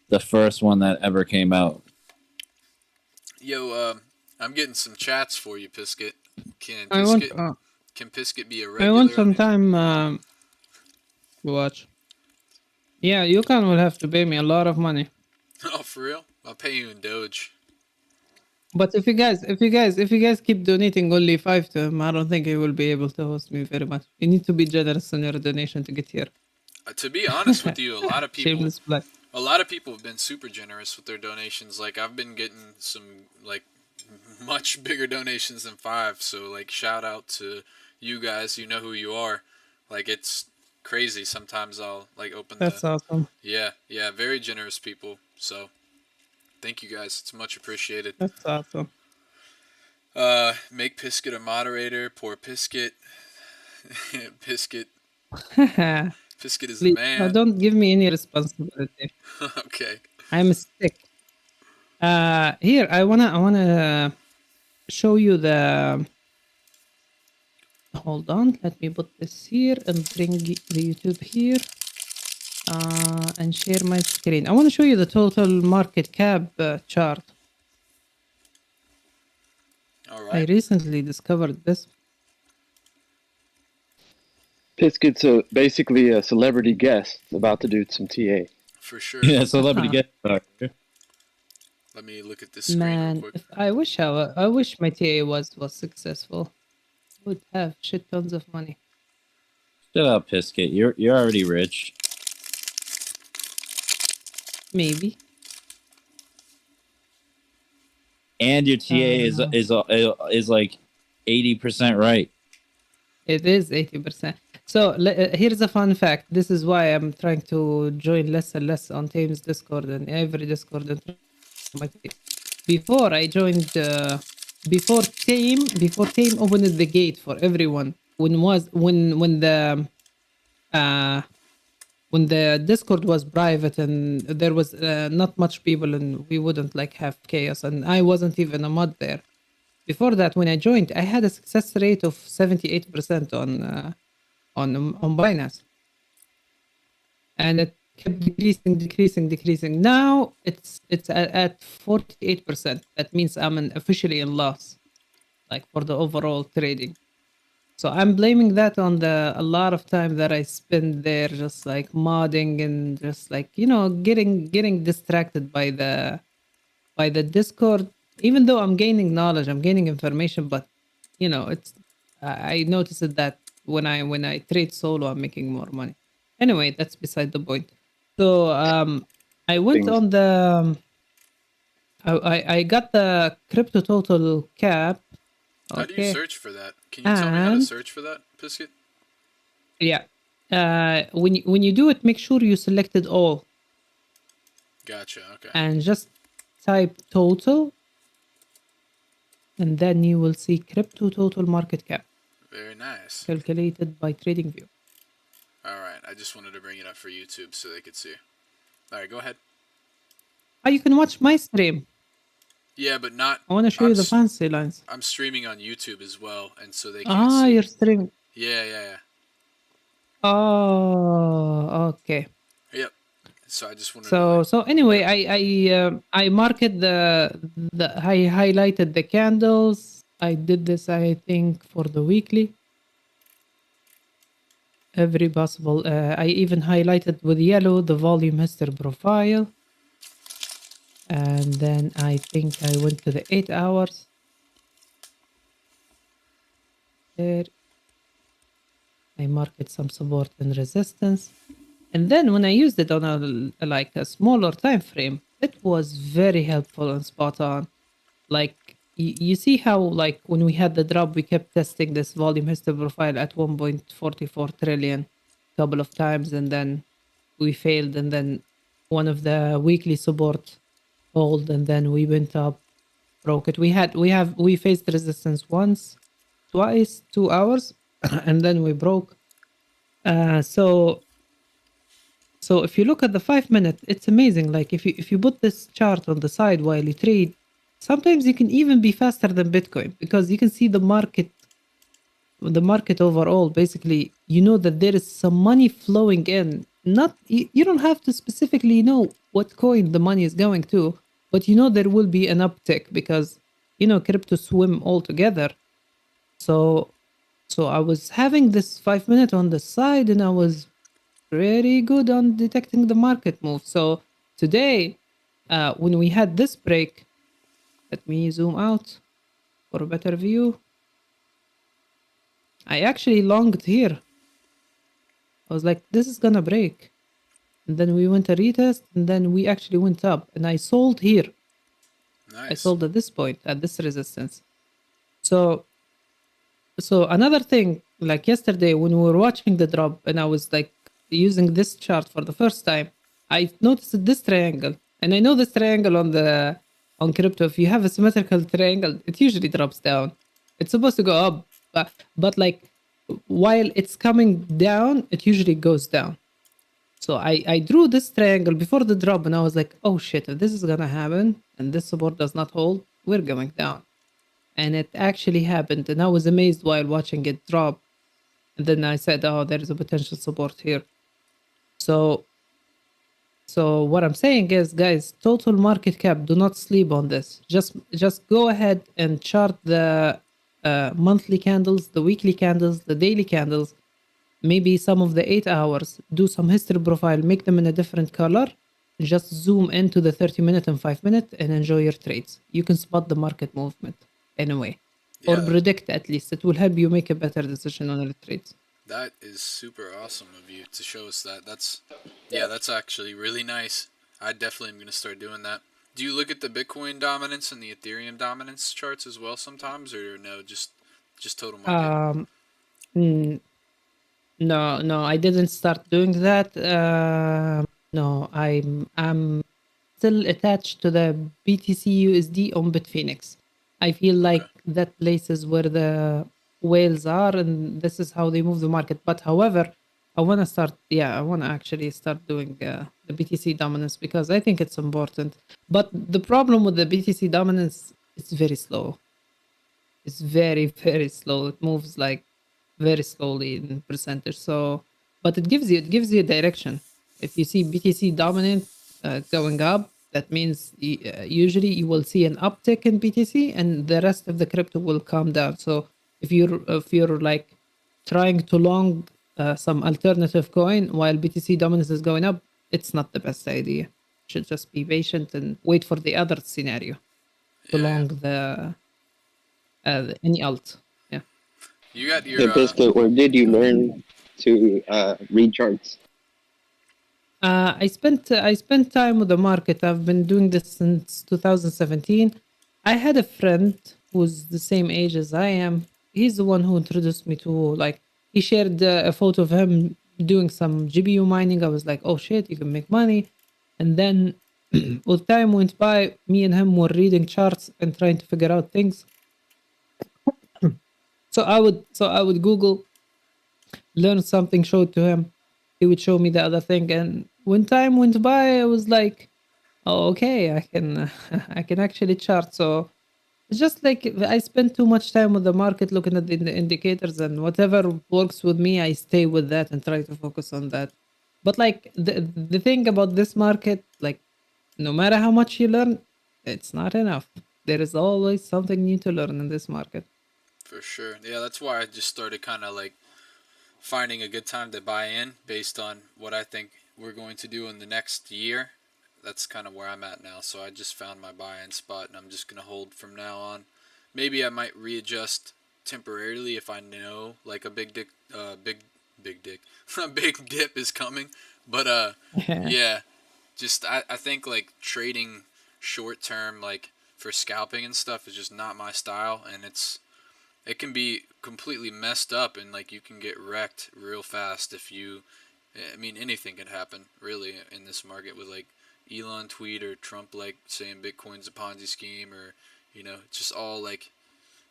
the first one that ever came out. Yo, I'm getting some chats for you, Pisket. Can Pisket be a regular? I want some time to watch. Yeah, Yukon will have to pay me a lot of money. Oh, for real? I'll pay you in Doge. But if you guys keep donating only 5 to him, I don't think he will be able to host me very much. You need to be generous on your donation to get here. To be honest with you, a lot of people, Shameless plug. a lot of people have been super generous with their donations. Like I've been getting some like much bigger donations than 5. So like shout out to you guys. You know who you are. Like it's crazy. Sometimes I'll like open. That's awesome. Yeah, very generous people. So. Thank you guys. It's much appreciated. That's awesome. Make Pisket a moderator. Poor Pisket. Pisket. Pisket is the man. Don't give me any responsibility. Okay. I'm sick. Here I wanna show you the. Hold on. Let me put this here and bring the YouTube here. And share my screen. I want to show you the total market cap chart. All right. I recently discovered this. Pisket's basically a celebrity guest about to do some TA. For sure. Yeah, celebrity guest. Let me look at this screen Man, real quick. if I wish my TA was successful. I would have shit tons of money. Shut up, Pisket. You're already rich. Maybe. And your TA is like 80% right. It is 80%. So here's a fun fact. This is why I'm trying to join less and less on Tame's Discord and every Discord. Before I joined, before Tame opened the gate for everyone. When the Discord was private and there was not much people and we wouldn't like have chaos, and I wasn't even a mod there. Before that, when I joined, I had a success rate of 78% on Binance, and it kept decreasing. Now it's at 48%. That means I'm officially in loss, like for the overall trading. So I'm blaming that on a lot of time that I spend there, just like modding and just like getting distracted by the Discord. Even though I'm gaining knowledge, I'm gaining information, but it's I noticed that when I trade solo, I'm making more money. Anyway, that's beside the point. So I went on the I got the crypto total cap. How do you search for that? Can you tell me how to search for that, Pisket? Yeah. When you do it, make sure you selected all. Gotcha. Okay. And just type total, and then you will see crypto total market cap. Very nice. Calculated by TradingView. All right. I just wanted to bring it up for YouTube so they could see. All right, go ahead. Oh, you can watch my stream. Yeah, but not. I want to show you the fancy lines. I'm streaming on YouTube as well, and so they can't see. You're streaming. Yeah. Oh, okay. Yep. So I just wanted to So anyway, I market I highlighted the candles. I did this, I think, for the weekly. Every possible. I even highlighted with yellow the volume history profile, and then I think I went to the 8 hours. There, I market some support and resistance, and then when I used it on a smaller time frame, it was very helpful and spot on. Like you see how like when we had the drop, we kept testing this volume history profile at 1.44 trillion couple of times, and then we failed, and then one of the weekly support hold, and then we went up, broke it. We faced resistance once, twice, 2 hours, and then we broke. So if you look at the 5 minute, it's amazing. Like if you put this chart on the side while you trade, sometimes you can even be faster than Bitcoin because you can see the market overall. Basically, you know that there is some money flowing in. Not you don't have to specifically know what coin the money is going to, but you know there will be an uptick because crypto swim all together. So I was having this 5 minute on the side, and I was pretty good on detecting the market move. So today, when we had this break, let me zoom out for a better view. I actually longed here. I was like, this is gonna break. And then we went a retest, and then we actually went up, and I sold here. Nice. I sold at this point, at this resistance. So another thing, like yesterday when we were watching the drop, and I was like using this chart for the first time, I noticed this triangle, and I know this triangle on crypto. If you have a symmetrical triangle, it usually drops down. It's supposed to go up, but like while it's coming down, it usually goes down. So I drew this triangle before the drop, and I was like, oh shit, if this is gonna happen and this support does not hold, we're going down. And it actually happened, and I was amazed while watching it drop. And then I said, oh, there is a potential support here. So what I'm saying is, guys, total market cap, do not sleep on this. Just go ahead and chart the monthly candles, the weekly candles, the daily candles, maybe some of the 8 hours, do some history profile, make them in a different color, just zoom into the 30 minute and 5 minute and enjoy your trades. You can spot the market movement anyway, or predict at least. It will help you make a better decision on your trades. That is super awesome of you to show us that. That's actually really nice. I definitely am going to start doing that. Do you look at the Bitcoin dominance and the Ethereum dominance charts as well sometimes, or no, just total market? No, I didn't start doing that. No, I'm still attached to the BTC USD on Bitfinex. I feel like that place is where the whales are, and this is how they move the market. But however, I want to actually start doing the BTC dominance because I think it's important. But the problem with the BTC dominance, it's very slow. It's very, very slow. It moves like very slowly in percentage. So, but it gives you direction. If you see BTC dominant going up, that means usually you will see an uptick in BTC, and the rest of the crypto will come down. So if you're like trying to long some alternative coin while BTC dominance is going up, it's not the best idea. You should just be patient and wait for the other scenario to long the any alt. Yeah. You got your. Biscuit, where did you learn to read charts? I spent time with the market. I've been doing this since 2017. I had a friend who's the same age as I am. He's the one who introduced me to, like, he shared a photo of him doing some GPU mining. I was like, oh shit, you can make money. And then with time went by, me and him were reading charts and trying to figure out things. So I would Google, learn something, show it to him. He would show me the other thing, and when time went by, I was like, oh, okay, I can I can actually chart. So It's just like I spend too much time with the market looking at the indicators, and whatever works with me, I stay with that and try to focus on that. But like the thing about this market, like no matter how much you learn, it's not enough. There is always something new to learn in this market. For sure. Yeah, that's why I just started kind of like finding a good time to buy in based on what I think we're going to do in the next year. That's kind of where I'm at now. So I just found my buy-in spot, and I'm just gonna hold from now on. Maybe I might readjust temporarily if I know like a big dick, big dick, a big dip is coming. But yeah, just I think like trading short term like for scalping and stuff is just not my style, and it can be completely messed up, and like you can get wrecked real fast if you. I mean, anything can happen really in this market with like Elon tweet or Trump like saying Bitcoin's a Ponzi scheme, or it's just all like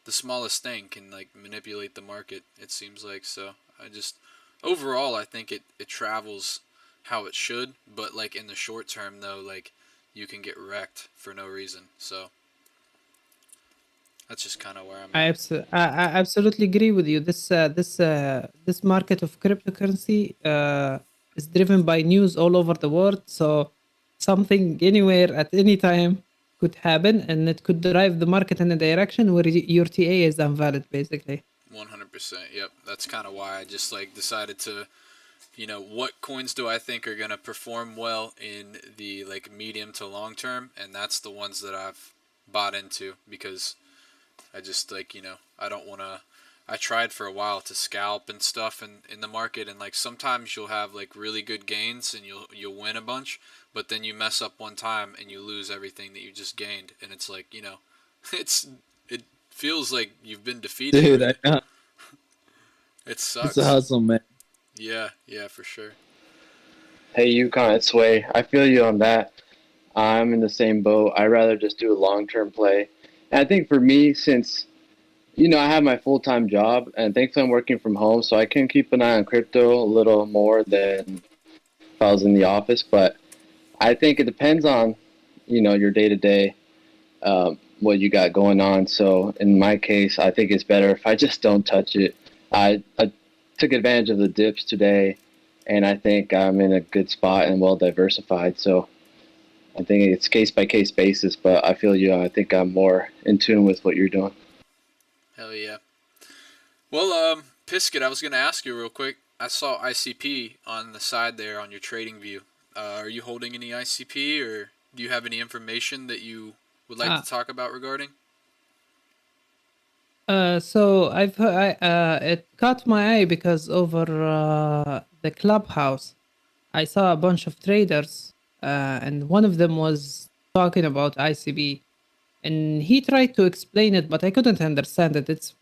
the smallest thing can like manipulate the market, it seems like. So I just overall I think it travels how it should, but like in the short term though, like you can get wrecked for no reason. So that's just kind of where I'm at. I absolutely agree with you. This market of cryptocurrency is driven by news all over the world. So something anywhere at any time could happen, and it could drive the market in a direction where your TA is invalid, basically. 100%. Yep. That's kind of why I just like decided to, what coins do I think are going to perform well in the like medium to long term, and that's the ones that I've bought into, because I just like, I don't want to. I tried for a while to scalp and stuff in the market, and like sometimes you'll have like really good gains and you'll win a bunch, but then you mess up one time and you lose everything that you just gained, and it's like, it feels like you've been defeated. Dude, I know. It sucks. It's a hustle, man. Yeah, for sure. Hey, Yukon, it's Sway. I feel you on that. I'm in the same boat. I'd rather just do a long-term play. And I think for me, since, I have my full-time job, and thankfully I'm working from home, so I can keep an eye on crypto a little more than if I was in the office. But I think it depends on, your day-to-day, what you got going on. So in my case, I think it's better if I just don't touch it. I took advantage of the dips today, and I think I'm in a good spot and well diversified. So I think it's case by case basis, but I feel you. I think I'm more in tune with what you're doing. Hell yeah. Well, Pisket, I was going to ask you real quick. I saw ICP on the side there on your trading view. Are you holding any ICP, or do you have any information that you would like to talk about regarding? So it caught my eye because over the clubhouse, I saw a bunch of traders, and one of them was talking about ICB, and he tried to explain it, but I couldn't understand it.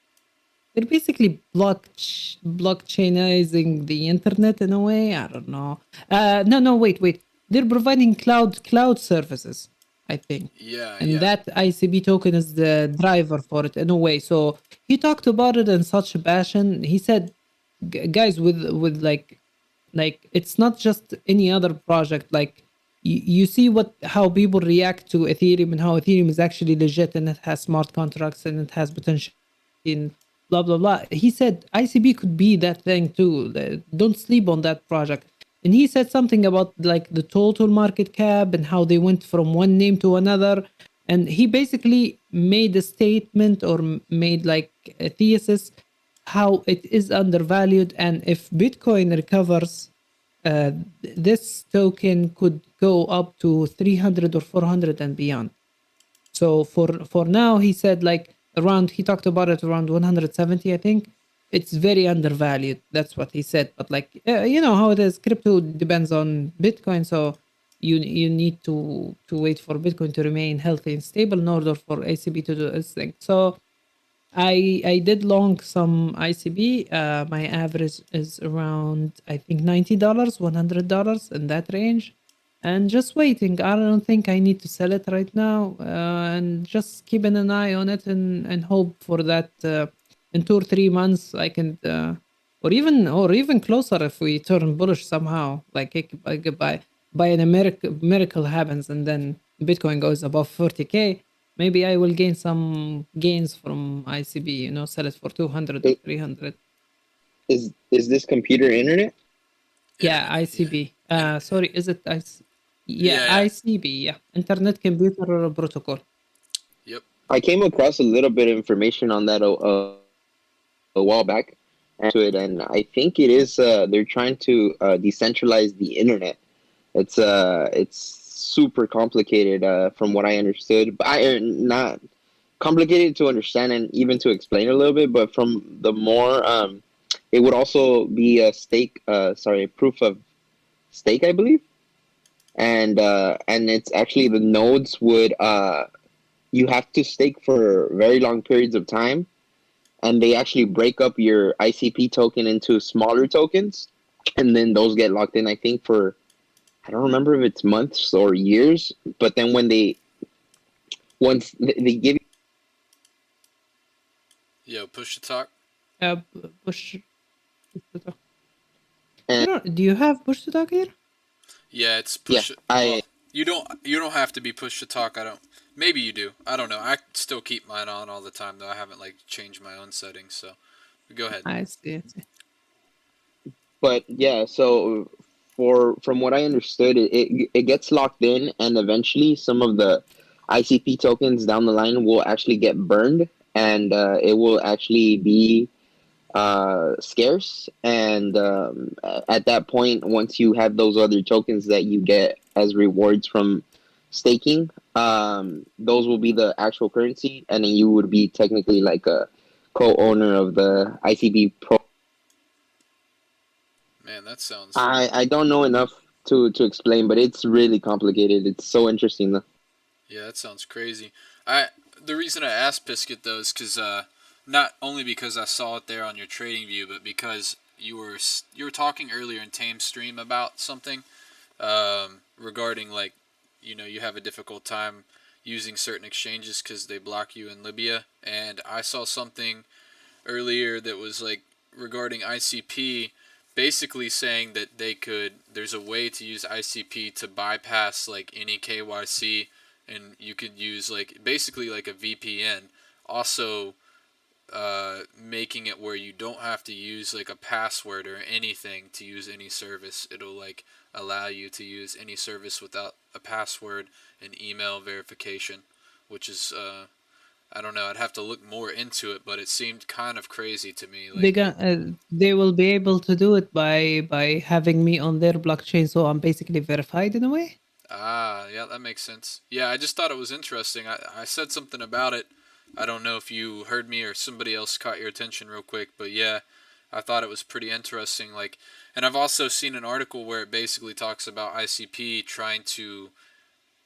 They're basically blockchainizing the internet in a way. I don't know. No, wait. They're providing cloud services, I think. Yeah. And that ICB token is the driver for it in a way. So he talked about it in such a passion. He said, guys, with like it's not just any other project. Like you see how people react to Ethereum, and how Ethereum is actually legit, and it has smart contracts, and it has potential in blah blah blah. He said ICB could be that thing too. Don't sleep on that project. And he said something about like the total market cap and how they went from one name to another. And he basically made a statement, or made like a thesis, how it is undervalued. And if Bitcoin recovers, this token could go up to 300 or 400 and beyond. So for now, he said like he talked about it around 170, I think. It's very undervalued. That's what he said. But like, you know how it is. Crypto depends on Bitcoin. So you need to wait for Bitcoin to remain healthy and stable in order for ICB to do its thing. So I did long some ICB. My average is around, I think, $90, $100 in that range. And just waiting. I don't think I need to sell it right now. And just keeping an eye on it, and hope for that in 2 or 3 months I can, or even closer if we turn bullish somehow. Like by an miracle happens, and then Bitcoin goes above 40K. Maybe I will gain some gains from ICB. You know, sell it for 200 or 300. Is this computer internet? Yeah, ICB. Sorry, is it IC? Yeah, Yeah, yeah. ICB. Yeah, Internet Computer Protocol. Yep. I came across a little bit of information on that a while back to it, and I think it is they're trying to decentralize the internet. It's super complicated from what I understood, but not complicated to understand and even to explain a little bit. But from the more, it would also be a proof of stake, I believe, and it's actually the nodes would you have to stake for very long periods of time, and they actually break up your ICP token into smaller tokens, and then those get locked in. I think for I don't remember if it's months or years, but then when once they give Yo, push to talk. Push to talk. Do you have push to talk here? Yeah, it's push. Well, you don't have to be push to talk. I don't. Maybe you do. I don't know. I still keep mine on all the time though. I haven't like changed my own settings. So, go ahead. I see. But yeah, so from what I understood, it gets locked in, and eventually some of the ICP tokens down the line will actually get burned, and it will actually be scarce. And at that point, once you have those other tokens that you get as rewards from staking, those will be the actual currency, and then you would be technically like a co-owner of the ICP Pro. Man, that sounds. I don't know enough to explain, but it's really complicated. It's so interesting though. Yeah, that sounds crazy. The reason I asked Pisket though is because not only because I saw it there on your trading view, but because you were talking earlier in Tame's stream about something regarding like you have a difficult time using certain exchanges because they block you in Libya, and I saw something earlier that was like regarding ICP. Basically saying that there's a way to use ICP to bypass like any KYC, and you could use like basically like a VPN. Also, making it where you don't have to use like a password or anything to use any service. It'll like allow you to use any service without a password and email verification, which is I don't know. I'd have to look more into it, but it seemed kind of crazy to me. Like, They will be able to do it by having me on their blockchain, so I'm basically verified in a way. Yeah, that makes sense. Yeah, I just thought it was interesting. I said something about it. I don't know if you heard me or somebody else caught your attention real quick, but yeah, I thought it was pretty interesting. Like, and I've also seen an article where it basically talks about ICP trying to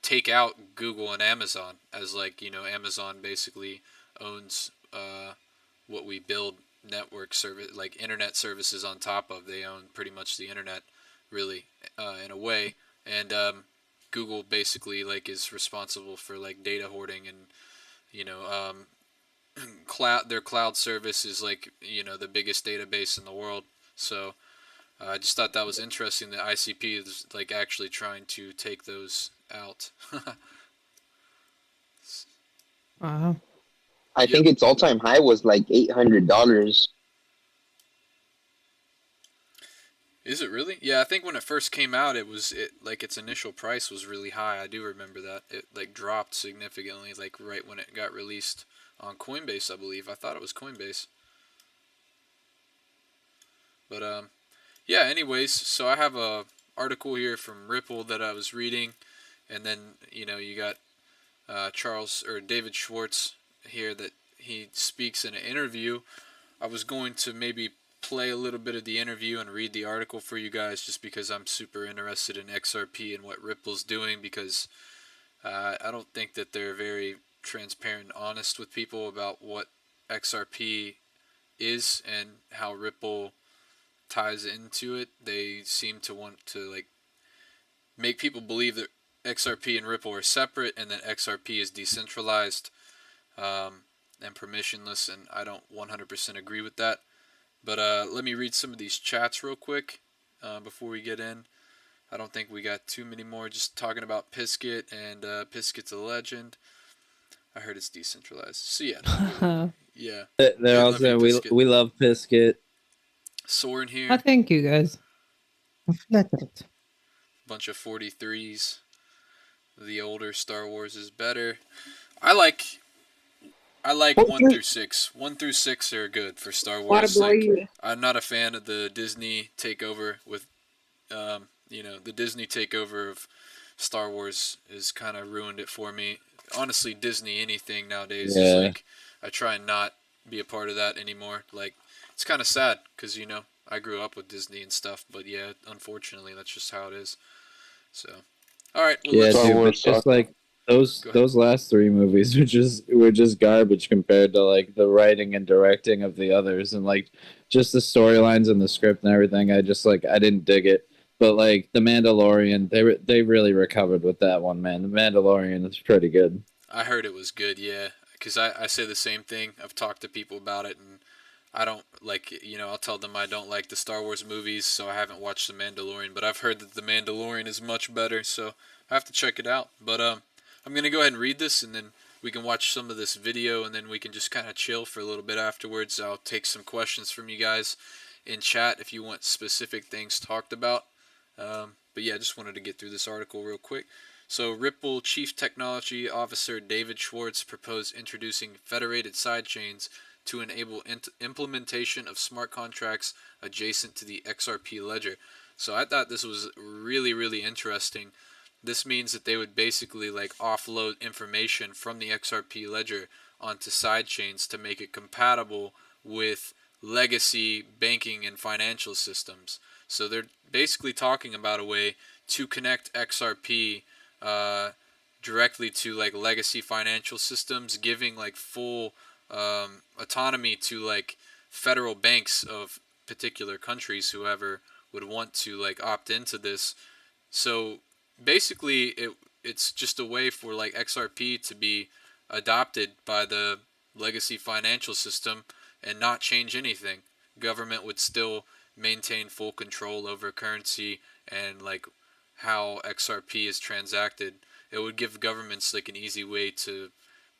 take out Google and Amazon as like Amazon basically owns what we build network service like internet services on top of. They own pretty much the internet, really, in a way, and Google basically like is responsible for like data hoarding and their cloud service is like the biggest database in the world. So I just thought that was interesting that ICP is like actually trying to take those out. Wow. I think its all-time high was like $800. Is it really? Yeah, I think when it first came out, like its initial price was really high. I do remember that it like dropped significantly, like right when it got released on Coinbase, I believe. I thought it was Coinbase. But yeah. Anyways, so I have a article here from Ripple that I was reading, and then you got Charles or David Schwartz here that he speaks in an interview. I was going to maybe play a little bit of the interview and read the article for you guys just because I'm super interested in XRP and what Ripple's doing, because I don't think that they're very transparent and honest with people about what XRP is and how Ripple ties into it. They seem to want to like make people believe that XRP and Ripple are separate and that XRP is decentralized and permissionless, and I don't 100% agree with that. But let me read some of these chats real quick before we get in. I don't think we got too many more, just talking about Pisket, and Pisket's a legend. I heard it's decentralized. So yeah, yeah. They're also we love Biscuit. Soren Oh, here. thank you guys. I'm flattered. Bunch of 43s. The older Star Wars is better. I like 1 through 6. 1 through 6 are good for Star Wars. Like, I'm not a fan of the Disney takeover with, the Disney takeover of Star Wars has kind of ruined it for me. Honestly, Disney anything nowadays is like, I try and not be a part of that anymore. Like, it's kind of sad because I grew up with Disney and stuff, but yeah, unfortunately, that's just how it is. So, all right. Well, Yeah, dude, but just like those last 3 movies were just garbage compared to like the writing and directing of the others, and like just the storylines and the script and everything. I didn't dig it. But like the Mandalorian, they really recovered with that one, man. The Mandalorian is pretty good. I heard it was good, yeah. Because I say the same thing. I've talked to people about it, and I don't like, I'll tell them I don't like the Star Wars movies, so I haven't watched The Mandalorian. But I've heard that The Mandalorian is much better, so I have to check it out. But I'm going to go ahead and read this, and then we can watch some of this video, and then we can just kind of chill for a little bit afterwards. I'll take some questions from you guys in chat if you want specific things talked about. But yeah, I just wanted to get through this article real quick. So Ripple Chief Technology Officer David Schwartz proposed introducing federated sidechains to enable implementation of smart contracts adjacent to the XRP ledger. So I thought this was really, really interesting. This means that they would basically like offload information from the XRP ledger onto sidechains to make it compatible with legacy banking and financial systems. So they're basically talking about a way to connect XRP directly to like legacy financial systems, giving like full autonomy to like federal banks of particular countries, whoever would want to like opt into this. So basically it's just a way for like XRP to be adopted by the legacy financial system and not change anything. Government would still maintain full control over currency and like how XRP is transacted. It would give governments like an easy way to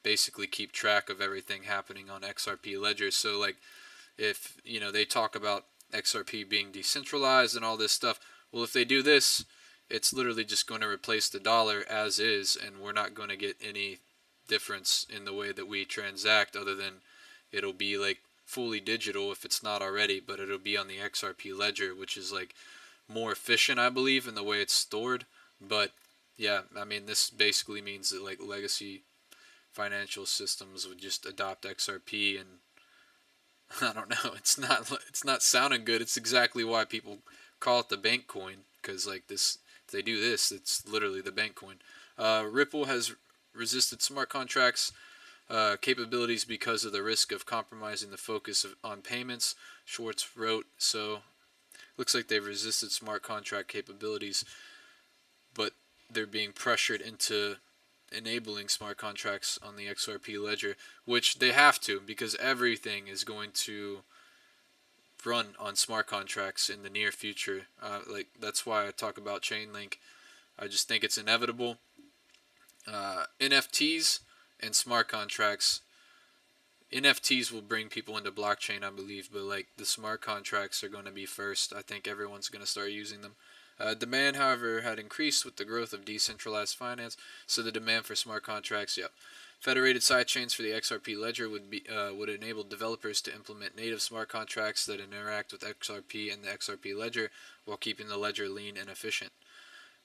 basically keep track of everything happening on XRP ledgers. So like if they talk about XRP being decentralized and all this stuff, well, if they do this, it's literally just going to replace the dollar as is, and we're not going to get any difference in the way that we transact, other than it'll be like fully digital if it's not already, but it'll be on the XRP ledger, which is like more efficient, I believe, in the way it's stored. But yeah, I mean, this basically means that like legacy financial systems would just adopt XRP, and I don't know, it's not sounding good. It's exactly why people call it the bank coin, because like this, if they do this, it's literally the bank coin. Ripple has resisted smart contracts capabilities because of the risk of compromising the focus on payments, Schwartz wrote. So looks like they've resisted smart contract capabilities, but they're being pressured into enabling smart contracts on the XRP ledger, which they have to, because everything is going to run on smart contracts in the near future. Like that's why I talk about Chainlink. I just think it's inevitable. NFTs and smart contracts. NFTs will bring people into blockchain, I believe, but like the smart contracts are going to be first. I think everyone's going to start using them. Demand, however, had increased with the growth of decentralized finance, so the demand for smart contracts, yep. Federated sidechains for the XRP ledger would enable developers to implement native smart contracts that interact with XRP and the XRP ledger while keeping the ledger lean and efficient.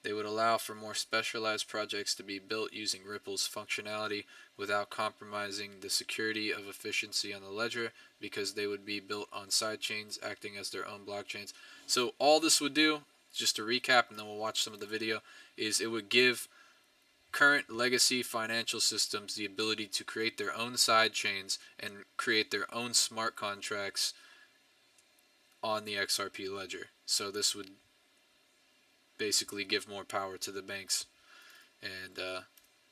They would allow for more specialized projects to be built using Ripple's functionality without compromising the security of efficiency on the ledger, because they would be built on sidechains acting as their own blockchains. So all this would do, just to recap, and then we'll watch some of the video, is it would give current legacy financial systems the ability to create their own side chains and create their own smart contracts on the XRP ledger. So this would basically give more power to the banks. And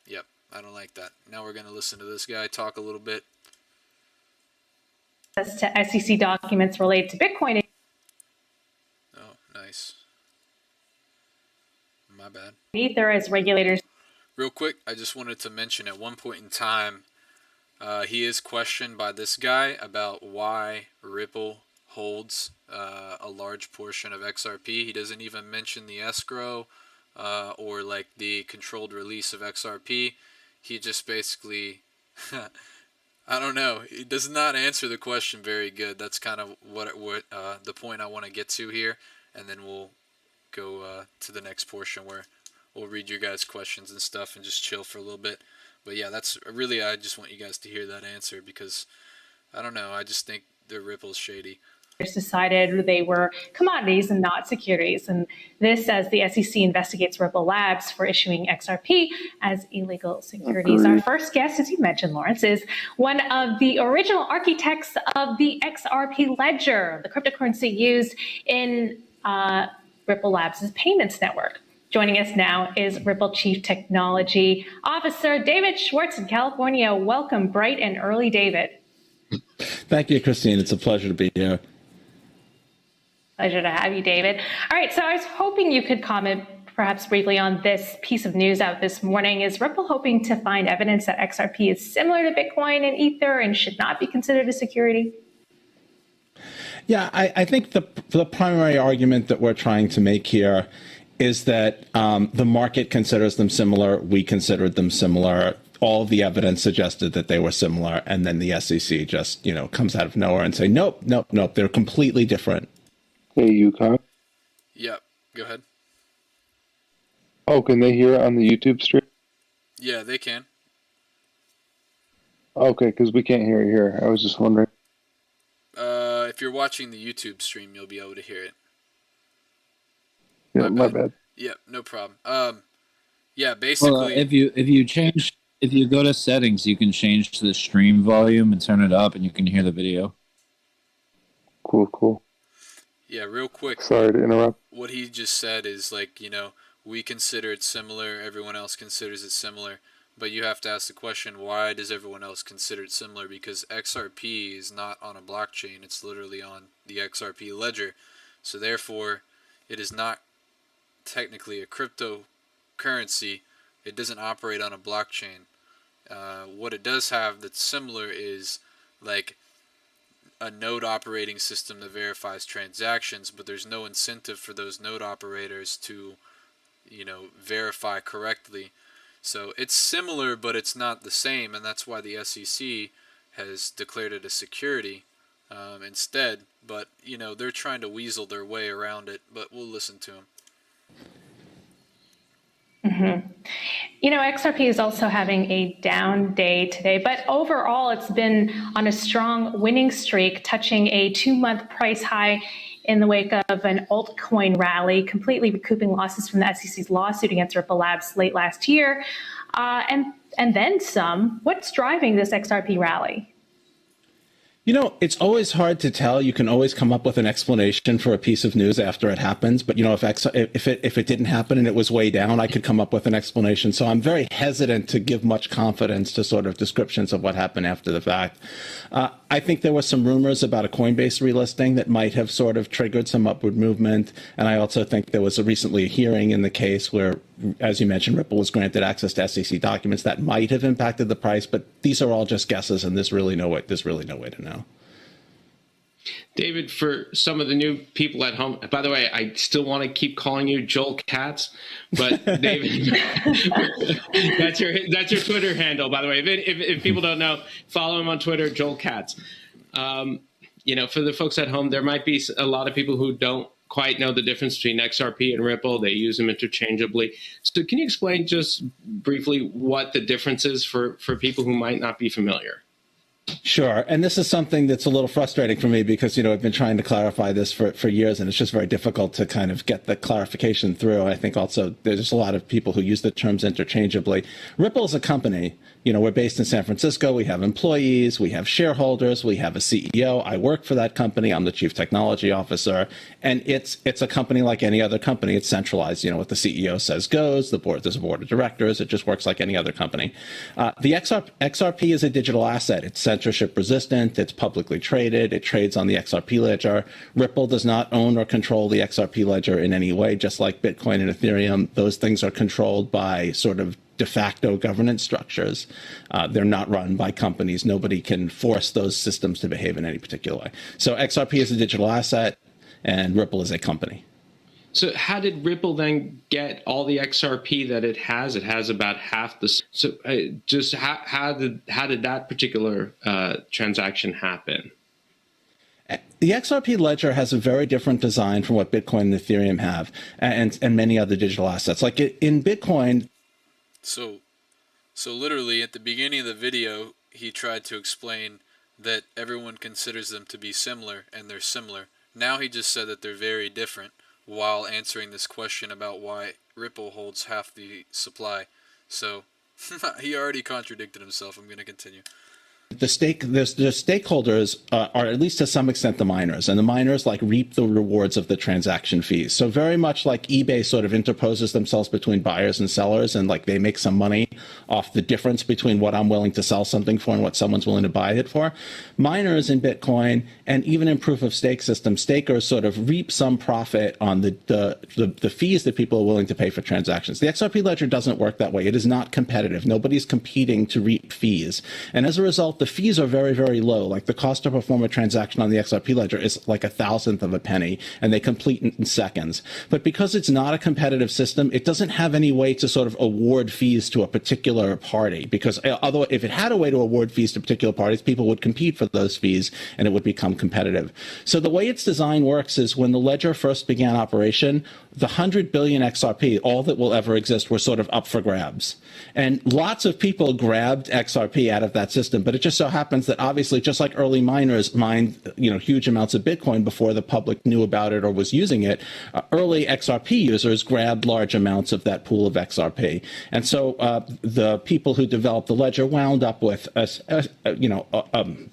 yep, I don't like that. Now we're going to listen to this guy talk a little bit. As to SEC documents related to Bitcoin. Oh, nice. My bad. Ether as regulators. Real quick, I just wanted to mention at one point in time, he is questioned by this guy about why Ripple holds a large portion of XRP. He doesn't even mention the escrow or like the controlled release of XRP. He just basically, I don't know, he does not answer the question very good. That's kind of what the point I want to get to here, and then we'll go to the next portion where we'll read your guys' questions and stuff and just chill for a little bit. But yeah, that's really, I just want you guys to hear that answer because, I don't know, I just think the Ripple's shady. Decided they were commodities and not securities. And this as the SEC investigates Ripple Labs for issuing XRP as illegal securities. Our first guest, as you mentioned, Lawrence, is one of the original architects of the XRP ledger, the cryptocurrency used in Ripple Labs' payments network. Joining us now is Ripple Chief Technology Officer David Schwartz in California. Welcome, bright and early, David. Thank you, Christine. It's a pleasure to be here. Pleasure to have you, David. All right, so I was hoping you could comment perhaps briefly on this piece of news out this morning. Is Ripple hoping to find evidence that XRP is similar to Bitcoin and Ether and should not be considered a security? Yeah, I think the primary argument that we're trying to make here is that the market considers them similar. We considered them similar. All of the evidence suggested that they were similar, and then the SEC just, comes out of nowhere and say, nope, they're completely different. Hey, Yukon. Yep, go ahead. Oh, can they hear it on the YouTube stream? Yeah, they can. Okay, because we can't hear it here. I was just wondering. If you're watching the YouTube stream, you'll be able to hear it. Yeah, my bad. Yep, no problem. Yeah, basically. Well, if you go to settings, you can change the stream volume and turn it up, and you can hear the video. Cool. Yeah, real quick. Sorry to interrupt. What he just said is like, we consider it similar, everyone else considers it similar, but you have to ask the question, why does everyone else consider it similar? Because XRP is not on a blockchain, it's literally on the XRP ledger. So therefore, it is not technically a cryptocurrency. It doesn't operate on a blockchain. What it does have that's similar is like a node operating system that verifies transactions, but there's no incentive for those node operators to, verify correctly. So it's similar, but it's not the same, and that's why the SEC has declared it a security instead. But, they're trying to weasel their way around it, but we'll listen to them. Mm-hmm. XRP is also having a down day today, but overall it's been on a strong winning streak, touching a 2-month price high in the wake of an altcoin rally, completely recouping losses from the SEC's lawsuit against Ripple Labs late last year, and then some. What's driving this XRP rally? It's always hard to tell. You can always come up with an explanation for a piece of news after it happens. But, if it didn't happen and it was way down, I could come up with an explanation. So I'm very hesitant to give much confidence to sort of descriptions of what happened after the fact. I think there were some rumors about a Coinbase relisting that might have sort of triggered some upward movement. And I also think there was recently a hearing in the case where, as you mentioned, Ripple was granted access to SEC documents that might have impacted the price. But these are all just guesses, and there's really no way to know. David, for some of the new people at home, by the way, I still want to keep calling you Joel Katz, but David, that's your Twitter handle, by the way. If people don't know, follow him on Twitter, Joel Katz. For the folks at home, there might be a lot of people who don't quite know the difference between XRP and Ripple. They use them interchangeably. So can you explain just briefly what the difference is for people who might not be familiar? Sure. And this is something that's a little frustrating for me because, I've been trying to clarify this for years, and it's just very difficult to kind of get the clarification through. I think also there's a lot of people who use the terms interchangeably. Ripple is a company. We're based in San Francisco. We have employees. We have shareholders. We have a CEO. I work for that company. I'm the chief technology officer. And it's a company like any other company. It's centralized. What the CEO says goes. There's a board of directors. It just works like any other company. The XRP is a digital asset. It's censorship resistant. It's publicly traded. It trades on the XRP ledger. Ripple does not own or control the XRP ledger in any way, just like Bitcoin and Ethereum. Those things are controlled by sort of de facto governance structures. They're not run by companies. Nobody can force those systems to behave in any particular way. So XRP is a digital asset, and Ripple is a company. So how did Ripple then get all the XRP that it has? It has about half the. So just how did that particular transaction happen? The XRP ledger has a very different design from what Bitcoin and Ethereum have, and many other digital assets. Like in Bitcoin. So literally at the beginning of the video, he tried to explain that everyone considers them to be similar, and they're similar. Now he just said that they're very different, while answering this question about why Ripple holds half the supply. So he already contradicted himself. I'm going to continue. The stakeholders are at least to some extent the miners, and the miners like reap the rewards of the transaction fees. So very much like eBay sort of interposes themselves between buyers and sellers, and like they make some money off the difference between what I'm willing to sell something for and what someone's willing to buy it for. Miners in Bitcoin and even in proof of stake systems, stakers sort of reap some profit on the fees that people are willing to pay for transactions. The XRP ledger doesn't work that way. It is not competitive. Nobody's competing to reap fees, and as a result, the fees are very, very low. Like the cost to perform a transaction on the XRP ledger is like 1,000th of a penny, and they complete in seconds. But because it's not a competitive system, it doesn't have any way to sort of award fees to a particular party. Because although if it had a way to award fees to particular parties, people would compete for those fees, and it would become competitive. So the way its design works is when the ledger first began operation, the 100 billion XRP, all that will ever exist, were sort of up for grabs. And lots of people grabbed XRP out of that system, but it just so happens that obviously, just like early miners mined, huge amounts of Bitcoin before the public knew about it or was using it, early XRP users grabbed large amounts of that pool of XRP. And so the people who developed the ledger wound up with, the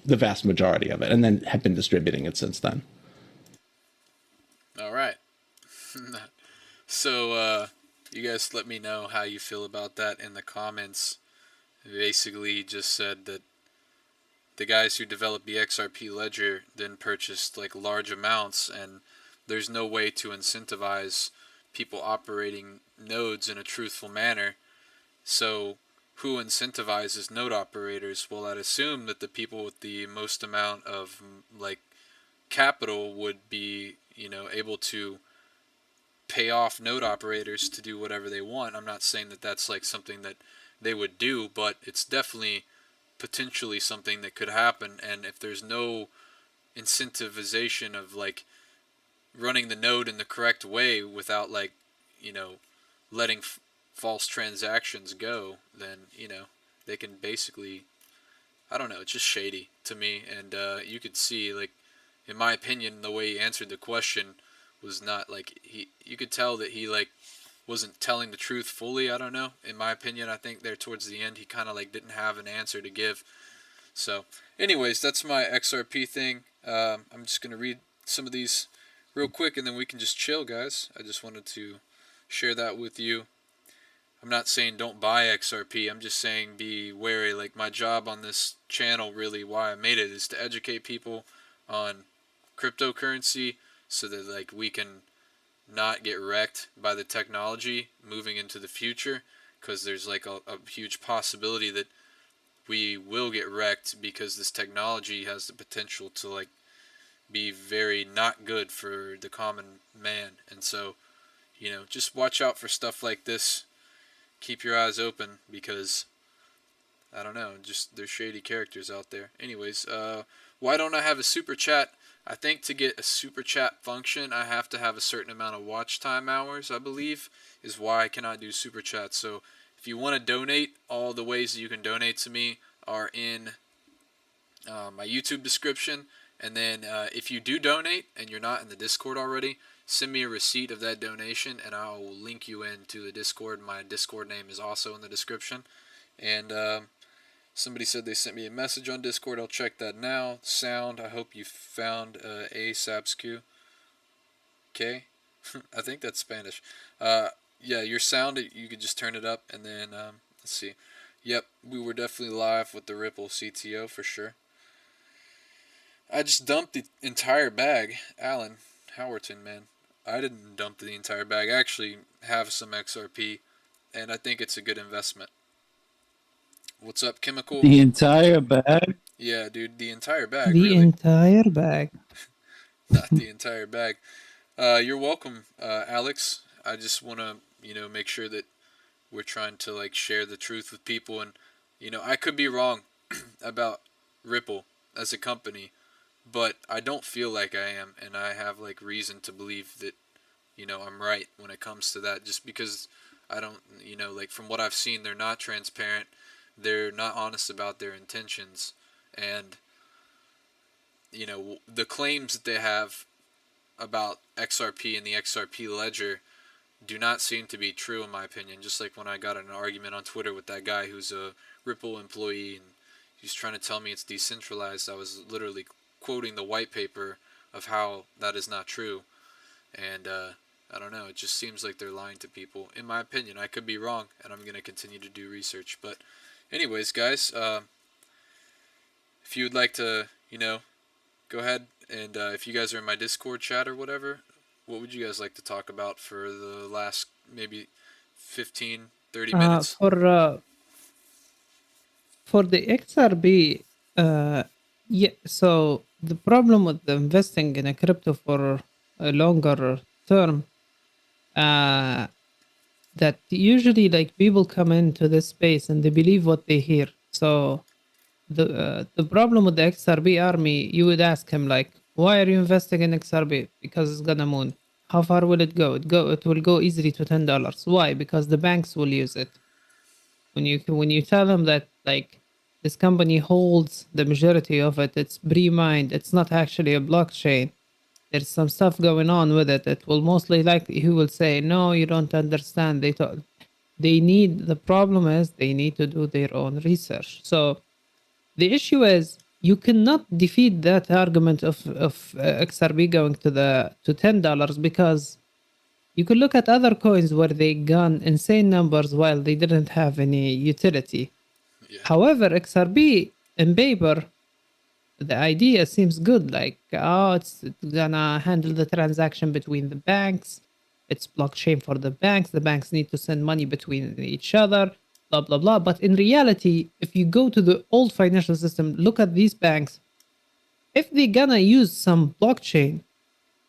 vast majority of it, and then have been distributing it since then. All right. So you guys let me know how you feel about that in the comments. Basically just said that the guys who developed the XRP ledger then purchased like large amounts, and there's no way to incentivize people operating nodes in a truthful manner. So who incentivizes node operators? Well, I'd assume that the people with the most amount of like capital would be, able to pay off node operators to do whatever they want. I'm not saying that that's like something that they would do, but it's definitely potentially something that could happen. And if there's no incentivization of like running the node in the correct way without like, letting false transactions go, then, they can basically, I don't know, it's just shady to me. And you could see, like, in my opinion, the way he answered the question was not like you could tell that he like wasn't telling the truth fully. I don't know. In my opinion, I think there towards the end he kind of like didn't have an answer to give. So anyways, that's my XRP thing. I'm just gonna read some of these real quick and then we can just chill, guys. I just wanted to share that with you. I'm not saying don't buy XRP. I'm just saying be wary. Like my job on this channel, really why I made it, is to educate people on cryptocurrency so that like we can not get wrecked by the technology moving into the future, because there's like a huge possibility that we will get wrecked because this technology has the potential to like be very not good for the common man. And so, just watch out for stuff like this. Keep your eyes open because I don't know, just there's shady characters out there. Anyways, why don't I have a super chat? I think to get a super chat function, I have to have a certain amount of watch time hours, I believe, is why I cannot do super chats. So if you want to donate, all the ways that you can donate to me are in my YouTube description. And then if you do donate and you're not in the Discord already, send me a receipt of that donation and I will link you into the Discord. My Discord name is also in the description. And somebody said they sent me a message on Discord. I'll check that now. Sound, I hope you found ASAPSQ. Okay? I think that's Spanish. Yeah, your sound, you could just turn it up. And then, let's see. Yep, we were definitely live with the Ripple CTO for sure. I just dumped the entire bag. Alan Howerton, man. I didn't dump the entire bag. I actually have some XRP and I think it's a good investment. What's up, Chemical? The entire bag? Yeah, dude, the entire bag, The really. entire bag. Not the entire bag. You're welcome, Alex. I just want to, make sure that we're trying to like share the truth with people, and I could be wrong about Ripple as a company, but I don't feel like I am, and I have like reason to believe that I'm right when it comes to that, just because I don't, like from what I've seen, they're not transparent, they're not honest about their intentions, and the claims that they have about XRP and the XRP ledger do not seem to be true in my opinion. Just like when I got in an argument on Twitter with that guy who's a Ripple employee and he's trying to tell me it's decentralized, I was literally quoting the white paper of how that is not true. And I don't know, it just seems like they're lying to people. In my opinion, I could be wrong, and I'm going to continue to do research. But anyways, guys, if you would like to, go ahead, and if you guys are in my Discord chat or whatever, what would you guys like to talk about for the last maybe 15, 30 minutes? For the XRB, yeah. So the problem with the investing in a crypto for a longer term, that usually like people come into this space and they believe what they hear. So the problem with the XRB army, you would ask him like, why are you investing in XRB? Because it's gonna moon. How far will it go? It will go easily to $10. Why? Because the banks will use it. When you tell them that like this company holds the majority of it, it's pre-mined, it's not actually a blockchain. There's some stuff going on with it. It will mostly likely he will say, no, you don't understand. The problem is they need to do their own research. So the issue is you cannot defeat that argument of XRB going to $10 because you could look at other coins where they gone insane numbers while they didn't have any utility. Yeah. However, XRB in paper, the idea seems good. Like, it's gonna handle the transaction between the banks. It's blockchain for the banks. The banks need to send money between each other, blah, blah, blah. But in reality, if you go to the old financial system, look at these banks. If they're gonna use some blockchain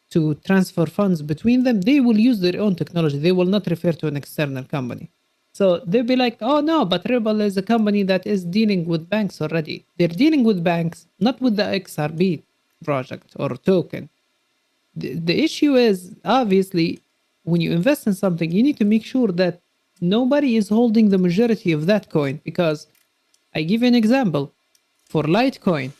to transfer funds between them, they will use their own technology. They will not refer to an external company. So they'll be like, oh no, but Ripple is a company that is dealing with banks already. They're dealing with banks, not with the XRB project or token. The issue is, obviously, when you invest in something, you need to make sure that nobody is holding the majority of that coin. Because I give you an example. For Litecoin,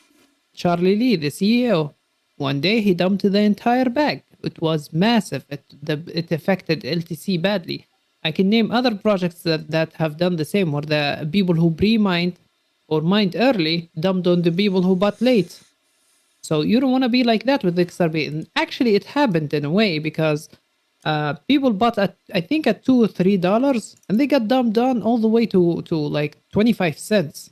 Charlie Lee, the CEO, one day he dumped the entire bag. It was massive. It affected LTC badly. I can name other projects that have done the same, where the people who pre-mined or mined early dumped on the people who bought late. So you don't want to be like that with XRB. And actually, it happened in a way because people bought at, I think, at $2 or $3, and they got dumped on all the way to like 25 cents.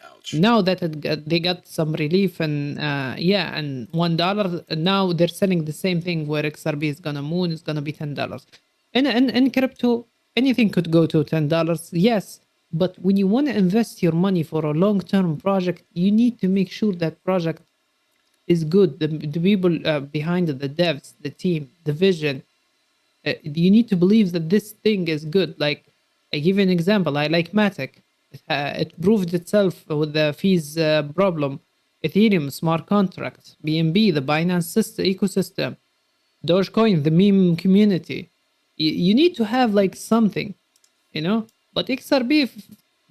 Ouch. Now that they got some relief and and $1, now they're selling the same thing where XRB is gonna moon, is gonna be $10. In crypto, anything could go to $10, yes. But when you want to invest your money for a long-term project, you need to make sure that project is good. The people behind it, the devs, the team, the vision, you need to believe that this thing is good. Like, I give you an example. I like Matic. It proved itself with the fees problem. Ethereum smart contract, BNB, the Binance system, ecosystem, Dogecoin, the meme community. You need to have like something, But XRB,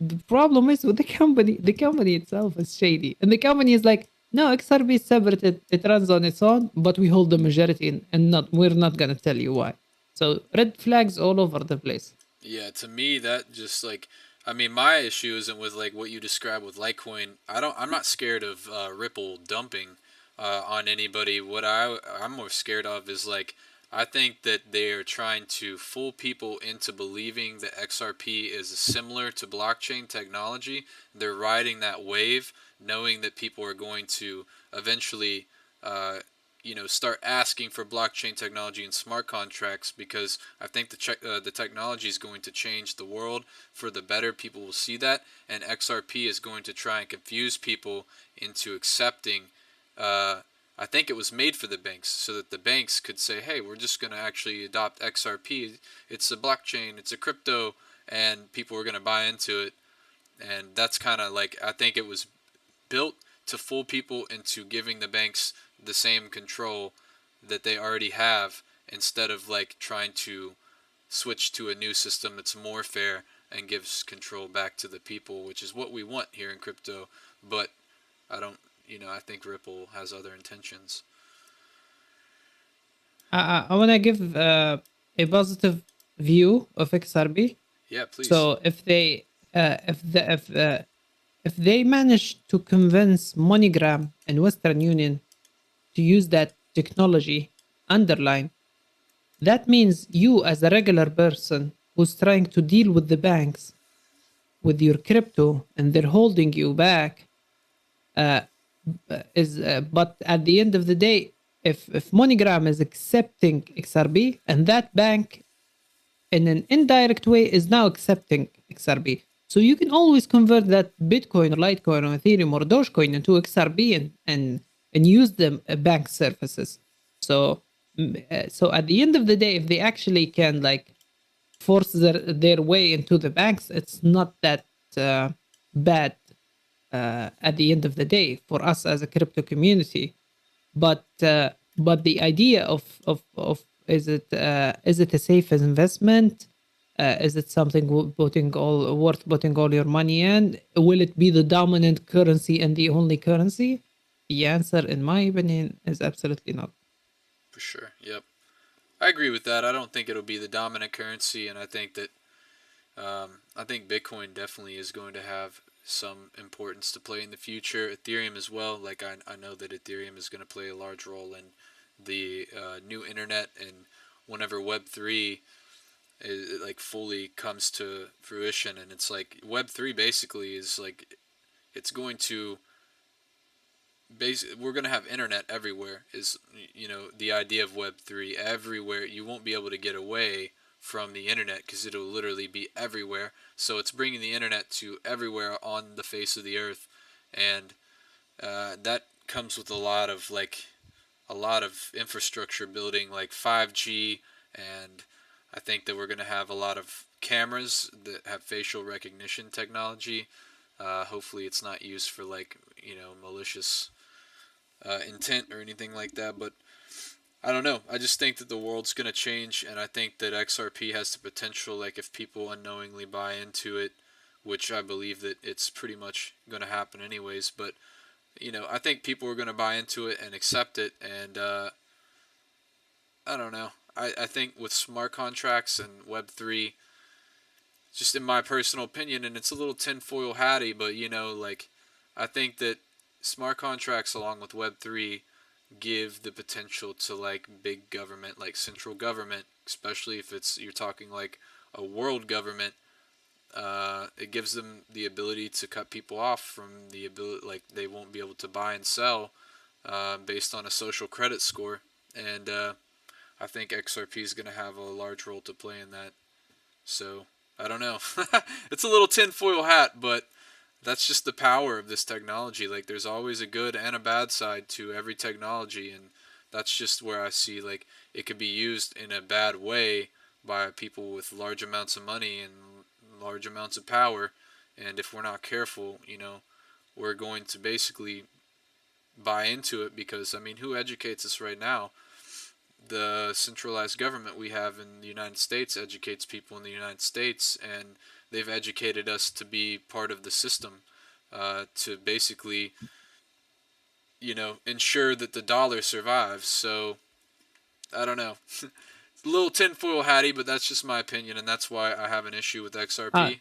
the problem is with the company. The company itself is shady, and the company is like, no, XRB is separate. It runs on its own, but we hold the majority, and we're not gonna tell you why. So red flags all over the place. Yeah, to me that just like, I mean, my issue isn't with like what you described with Litecoin. I'm not scared of Ripple dumping on anybody. What I'm more scared of is like, I think that they're trying to fool people into believing that XRP is similar to blockchain technology. They're riding that wave, knowing that people are going to eventually start asking for blockchain technology and smart contracts, because I think the technology is going to change the world for the better. People will see that, and XRP is going to try and confuse people into accepting. I think it was made for the banks, so that the banks could say, hey, we're just going to actually adopt XRP. It's a blockchain, it's a crypto, and people were going to buy into it. And that's kind of like, I think it was built to fool people into giving the banks the same control that they already have, instead of like trying to switch to a new system that's more fair and gives control back to the people, which is what we want here in crypto. But I don't, I think Ripple has other intentions. I want to give a positive view of XRP. Yeah, please. So if they if they manage to convince MoneyGram and Western Union to use that technology underline, that means you as a regular person who's trying to deal with the banks with your crypto and they're holding you back, but at the end of the day, if MoneyGram is accepting XRP, and that bank in an indirect way is now accepting XRP, so you can always convert that Bitcoin or Litecoin or Ethereum or Dogecoin into XRP and use them bank services. So at the end of the day, if they actually can like force their way into the banks, it's not that bad at the end of the day for us as a crypto community. But the idea of is it a safe investment? Is it something worth putting all your money in? Will it be the dominant currency and the only currency? The answer, in my opinion, is absolutely not. For sure. Yep. I agree with that. I don't think it'll be the dominant currency, and I think that I think Bitcoin definitely is going to have some importance to play in the future. Ethereum as well. Like I know that Ethereum is going to play a large role in the new internet, and whenever Web3 like fully comes to fruition, and it's like Web3 basically is like it's going to we're going to have internet everywhere, is the idea of Web3 everywhere. You won't be able to get away from the internet because it'll literally be everywhere. So it's bringing the internet to everywhere on the face of the earth, and that comes with a lot of infrastructure building, like 5G, and I think that we're going to have a lot of cameras that have facial recognition technology. Hopefully it's not used for malicious intent or anything like that, but I don't know. I just think that the world's going to change, and I think that XRP has the potential, like if people unknowingly buy into it, which I believe that it's pretty much going to happen anyways, but I think people are going to buy into it and accept it, and I don't know. I think with smart contracts and Web3, just in my personal opinion, and it's a little tinfoil hatty, but I think that smart contracts along with Web3 give the potential to like big government, like central government, especially if you're talking like a world government. It gives them the ability to cut people off from the ability, like they won't be able to buy and sell based on a social credit score, and I think XRP is going to have a large role to play in that. So I don't know. It's a little tinfoil hat, but that's just the power of this technology. Like there's always a good and a bad side to every technology, and that's just where I see like it could be used in a bad way by people with large amounts of money and large amounts of power, and if we're not careful, we're going to basically buy into it, because who educates us right now? The centralized government we have in the United States educates people in the United States, and they've educated us to be part of the system, to basically, ensure that the dollar survives. So, I don't know. It's a little tinfoil hatty, but that's just my opinion, and that's why I have an issue with XRP.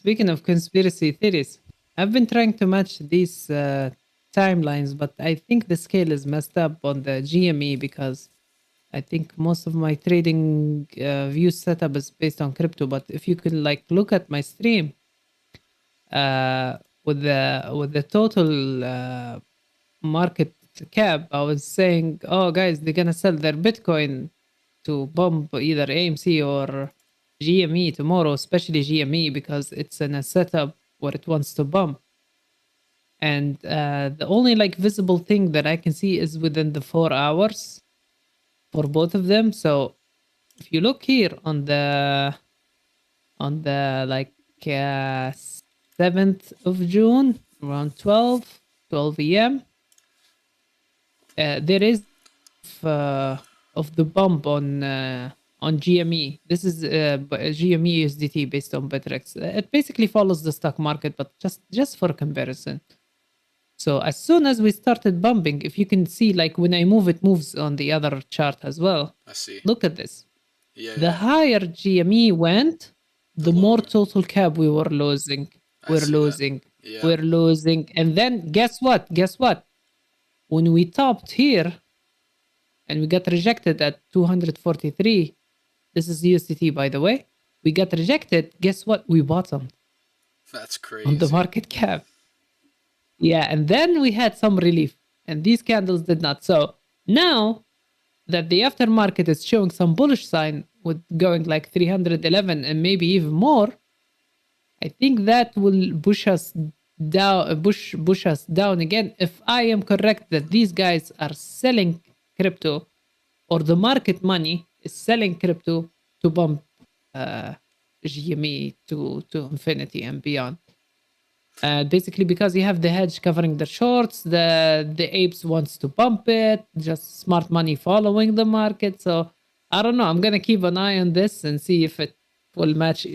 Speaking of conspiracy theories, I've been trying to match these timelines, but I think the scale is messed up on the GME, because I think most of my trading view setup is based on crypto. But if you could look at my stream, with the total market cap, I was saying, oh guys, they're gonna sell their Bitcoin to bump either AMC or GME tomorrow, especially GME because it's in a setup where it wants to bump. And the only like visible thing that I can see is within the 4 hours for both of them. So if you look here on the like 7th of June around 12 a.m. There is of the bump on GME. This is GME USDT based on Bittrex. It basically follows the stock market, but just for comparison. So as soon as we started bumping, if you can see, like when I move, it moves on the other chart as well. I see. Look at this. Yeah. The higher GME went, the more total cap we were losing. We're losing. Yeah. We're losing. And then guess what? Guess what? When we topped here and we got rejected at 243, this is USDT, by the way. We got rejected. Guess what? We bottomed. That's crazy. On the market cap. Yeah, and then we had some relief, and these candles did not. So now that the aftermarket is showing some bullish sign with going like 311 and maybe even more, I think that will push us down, push us down again. If I am correct that these guys are selling crypto, or the market money is selling crypto to bump GME to infinity and beyond. Basically because you have the hedge covering the shorts, the apes wants to pump it, just smart money following the market. So I don't know, I'm gonna keep an eye on this and see if it will match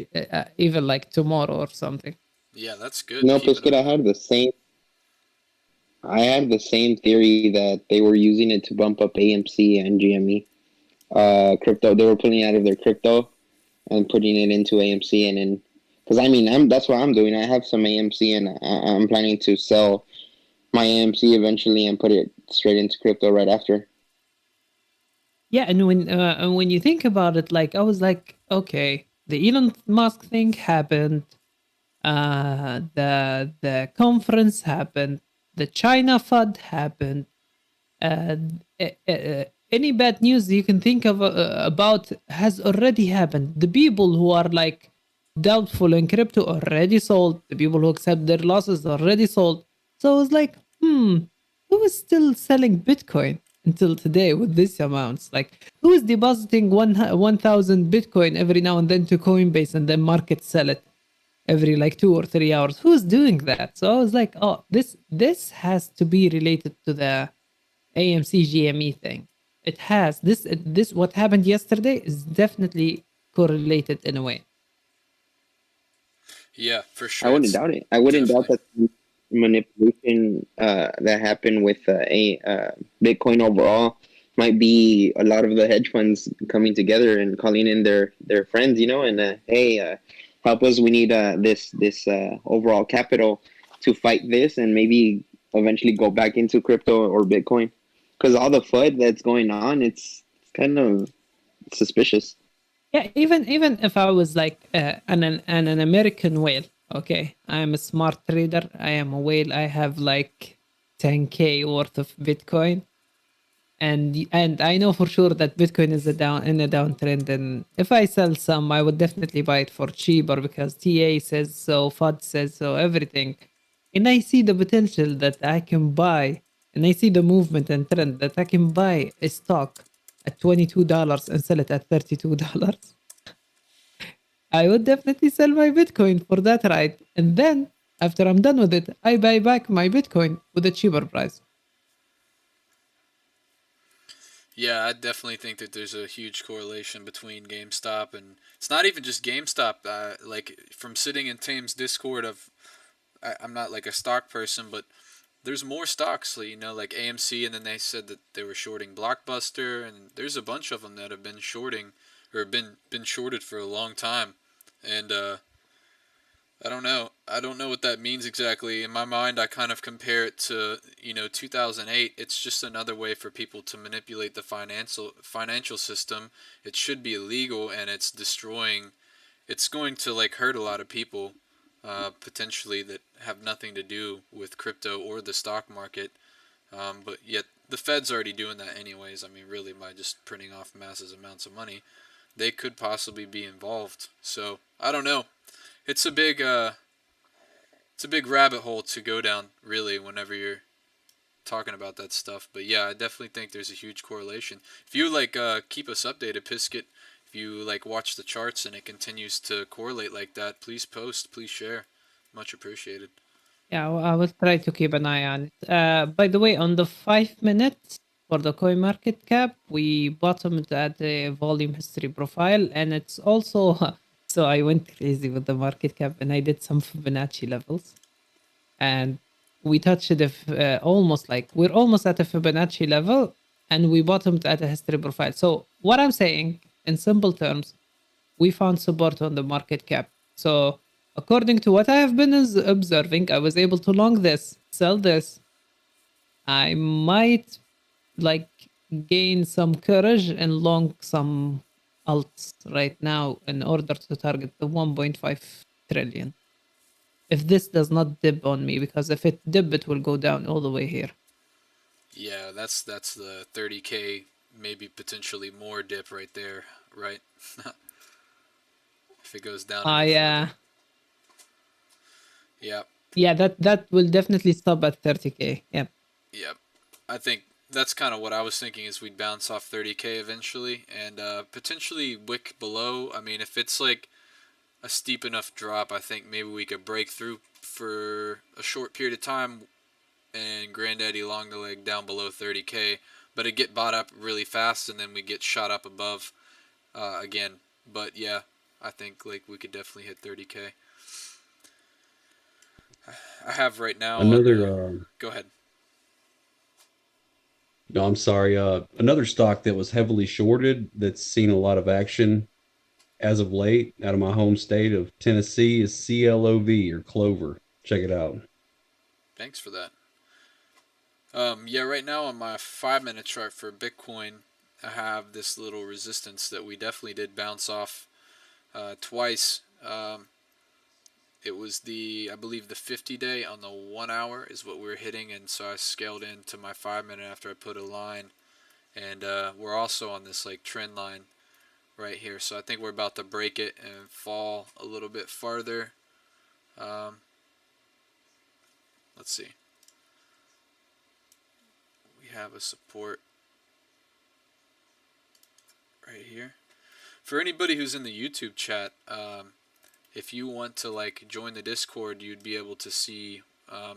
even like tomorrow or something. Yeah, that's good. No, pues good. I had the same theory that they were using it to bump up AMC and GME crypto. They were pulling out of their crypto and putting it into AMC, and then because I mean, that's what I'm doing. I have some AMC, and I'm planning to sell my AMC eventually and put it straight into crypto right after. Yeah, and when you think about it, like I was like, okay, the Elon Musk thing happened, the conference happened, the China FUD happened. Any bad news you can think of about has already happened. The people who are like doubtful in crypto already sold. The people who accept their losses already sold. So I was like, who is still selling Bitcoin until today with these amounts? Like, who is depositing 1,000 Bitcoin every now and then to Coinbase and then market sell it every like 2 or 3 hours? Who's doing that? So I was like, oh, this has to be related to the AMC GME thing. It has. This what happened yesterday is definitely correlated in a way. Yeah, for sure. I wouldn't doubt it. I wouldn't doubt that manipulation that happened with Bitcoin overall might be a lot of the hedge funds coming together and calling in their friends, and hey, help us. We need this overall capital to fight this, and maybe eventually go back into crypto or Bitcoin, because all the FUD that's going on, it's kind of suspicious. Yeah, even if I was like an American whale, okay, I am a smart trader. I am a whale. I have like 10K worth of Bitcoin, and I know for sure that Bitcoin is in a downtrend. And if I sell some, I would definitely buy it for cheaper because TA says so, FUD says so, everything. And I see the potential that I can buy, and I see the movement and trend that I can buy a stock at $22 and sell it at $32. I would definitely sell my Bitcoin for that ride. And then after I'm done with it, I buy back my Bitcoin with a cheaper price. Yeah, I definitely think that there's a huge correlation between GameStop and it's not even just GameStop. Like from sitting in Tame's Discord I'm not like a stock person, but there's more stocks, like AMC, and then they said that they were shorting Blockbuster, and there's a bunch of them that have been shorting or been shorted for a long time, and I don't know what that means exactly. In my mind, I kind of compare it to 2008. It's just another way for people to manipulate the financial system. It should be illegal, and it's going to like hurt a lot of people. Potentially that have nothing to do with crypto or the stock market. But yet the Fed's already doing that anyways. I mean, really, by just printing off massive amounts of money, they could possibly be involved. So I don't know. It's a big rabbit hole to go down, really, whenever you're talking about that stuff. But yeah, I definitely think there's a huge correlation. If you keep us updated, Pisket, if you watch the charts and it continues to correlate like that, please post, please share. Much appreciated. Yeah, I will try to keep an eye on it. By the way, on the 5 minutes for the coin market cap, we bottomed at the volume history profile, and it's also so I went crazy with the market cap and I did some Fibonacci levels, and we touched we're almost at a Fibonacci level, and we bottomed at a history profile. So what I'm saying in simple terms, we found support on the market cap. So according to what I have been observing, I was able to long this, sell this. I might gain some courage and long some alts right now in order to target the 1.5 trillion. If this does not dip on me, because if it dip, it will go down all the way here. Yeah, that's the 30K, maybe potentially more dip right there, right? If it goes down. Yeah. Yeah. Yeah, that will definitely stop at 30K. Yep. Yep. I think that's kind of what I was thinking, is we'd bounce off 30K eventually and potentially wick below. I mean, if it's like a steep enough drop, I think maybe we could break through for a short period of time and Granddaddy long the leg down below 30K, but it get bought up really fast and then we get shot up above again. But yeah, I think we could definitely hit 30K. I have right now another go ahead. No, I'm sorry. Another stock that was heavily shorted that's seen a lot of action as of late out of my home state of Tennessee is CLOV, or Clover. Check it out. Thanks for that. Yeah, right now on my 5-minute chart for Bitcoin, I have this little resistance that we definitely did bounce off twice. It was I believe the 50-day on the 1 hour is what we were hitting, and so I scaled into my 5-minute after I put a line, and we're also on this trend line right here, so I think we're about to break it and fall a little bit farther. Let's see. We have a support right here. For anybody who's in the YouTube chat, if you want to join the Discord, you'd be able to see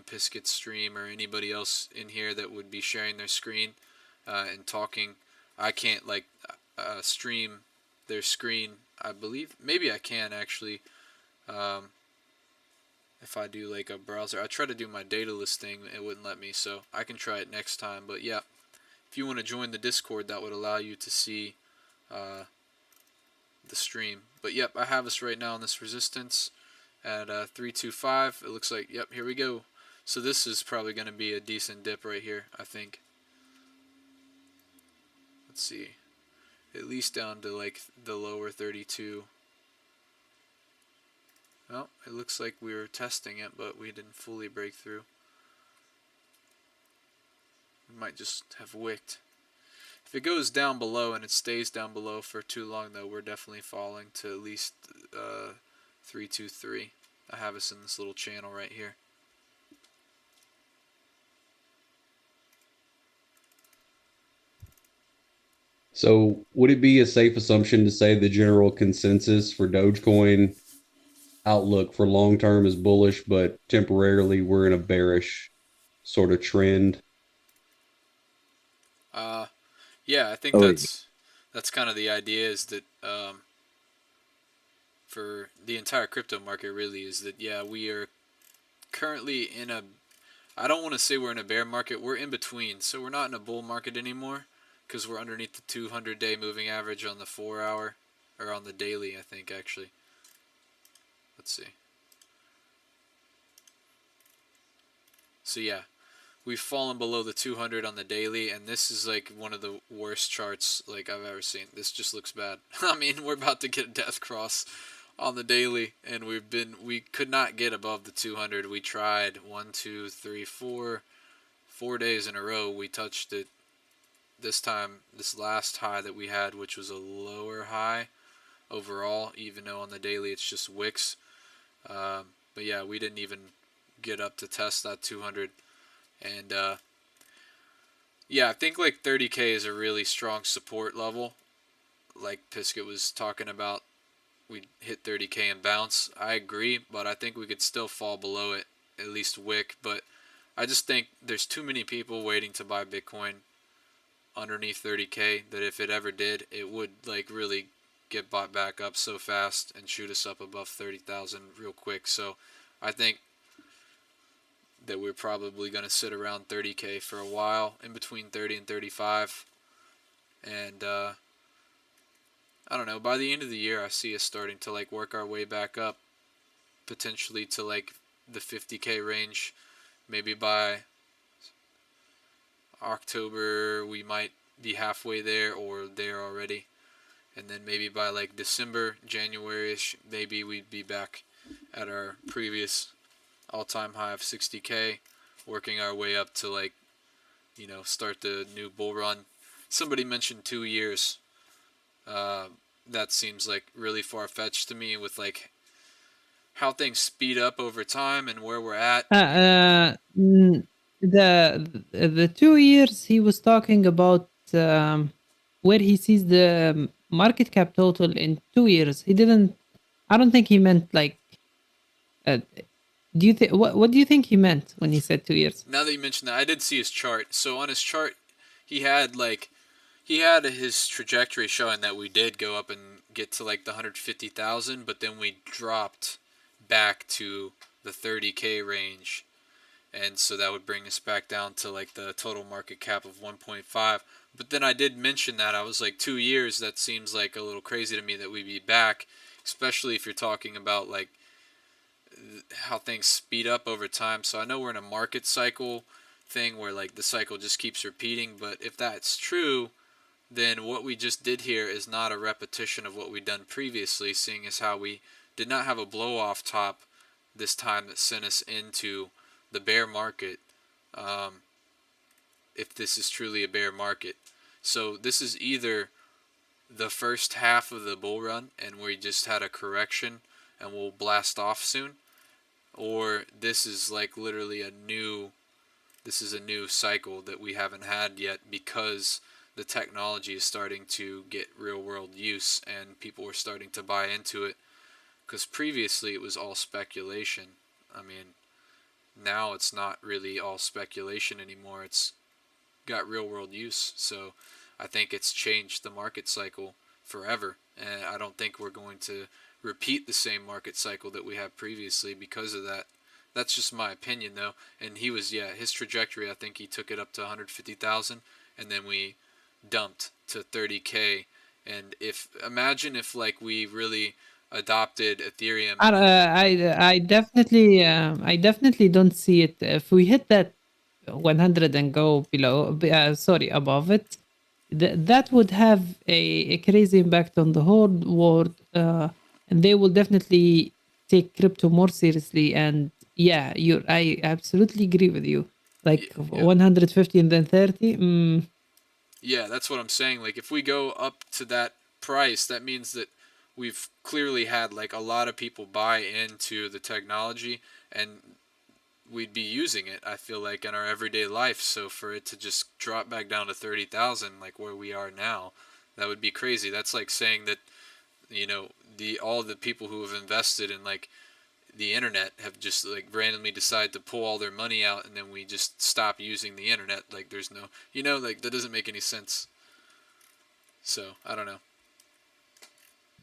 Pisket's stream or anybody else in here that would be sharing their screen and talking. I can't stream their screen, I believe. Maybe I can actually. If I do a browser, I tried to do my data list thing, it wouldn't let me, so I can try it next time. But yeah, if you want to join the Discord, that would allow you to see the stream. But yep, I have us right now on this resistance at 325. It looks like, yep, here we go. So this is probably going to be a decent dip right here, I think. Let's see, at least down to the lower 32. Well, it looks like we were testing it, but we didn't fully break through. We might just have wicked. If it goes down below and it stays down below for too long, though, we're definitely falling to at least 323. I have us in this little channel right here. So would it be a safe assumption to say the general consensus for Dogecoin outlook for long term is bullish, but temporarily we're in a bearish sort of trend? Yeah, I think that's kind of the idea, is that for the entire crypto market really, is that yeah, we are currently in a, I don't want to say we're in a bear market, we're in between. So we're not in a bull market anymore because we're underneath the 200-day moving average on the 4-hour, or on the daily, I think actually. Let's see. So yeah, we've fallen below the 200 on the daily, and this is one of the worst charts I've ever seen. This just looks bad. I mean, we're about to get a death cross on the daily, and we could not get above the 200. We tried 1, 2, 3, 4, 4 days in a row we touched it. This time, this last high that we had, which was a lower high overall, even though on the daily it's just wicks. But yeah, we didn't even get up to test that 200. And yeah, I think like 30K is a really strong support level. Like Pisket was talking about, we hit 30K and bounce. I agree, but I think we could still fall below it, at least wick. But I just think there's too many people waiting to buy Bitcoin underneath 30K that if it ever did, it would like really get bought back up so fast and shoot us up above 30,000 real quick. So I think that we're probably going to sit around 30K for a while, in between 30 and 35. And I don't know, by the end of the year I see us starting to like work our way back up, potentially to like the 50K range. Maybe by October we might be halfway there or there already. And then maybe by like December, January-ish, maybe we'd be back at our previous all-time high of 60K, working our way up to like, you know, start the new bull run. Somebody mentioned 2 years. That seems like really far-fetched to me with like how things speed up over time and where we're at. The 2 years he was talking about, where he sees the market cap total in 2 years. He didn't. I don't think he meant like. Do you think what do you think he meant when he said 2 years? Now that you mention that, I did see his chart. So on his chart, he had his trajectory showing that we did go up and get to like the 150,000, but then we dropped back to the 30K range. And so that would bring us back down to like the total market cap of 1.5. But then I did mention that I was like 2 years, that seems like a little crazy to me that we'd be back, especially if you're talking about like how things speed up over time. So I know we're in a market cycle thing where like the cycle just keeps repeating, but if that's true, then what we just did here is not a repetition of what we've done previously, seeing as how we did not have a blow off top this time that sent us into the bear market, if this is truly a bear market. So this is either the first half of the bull run and we just had a correction and we'll blast off soon, or this is like literally a new cycle that we haven't had yet, because the technology is starting to get real world use and people were starting to buy into it, because previously it was all speculation. I mean, now it's not really all speculation anymore, it's got real world use. So I think it's changed the market cycle forever, and I don't think we're going to repeat the same market cycle that we had previously because of that. That's just my opinion though. And he was, his trajectory, I think he took it up to 150,000 and then we dumped to 30K. And imagine if like we really adopted Ethereum. I definitely don't see it. If we hit that 100 and go below, above it, that would have a crazy impact on the whole world, and they will definitely take crypto more seriously. And I absolutely agree with you. Like 150 and then 30. Yeah, that's what I'm saying. Like if we go up to that price, that means that we've clearly had like a lot of people buy into the technology and we'd be using it, I feel like, in our everyday life. So for it to just drop back down to 30,000 like where we are now, that would be crazy. That's like saying that, you know, all the people who have invested in like the internet have just like randomly decided to pull all their money out and then we just stop using the internet. Like there's no, you know, like that doesn't make any sense. So I don't know.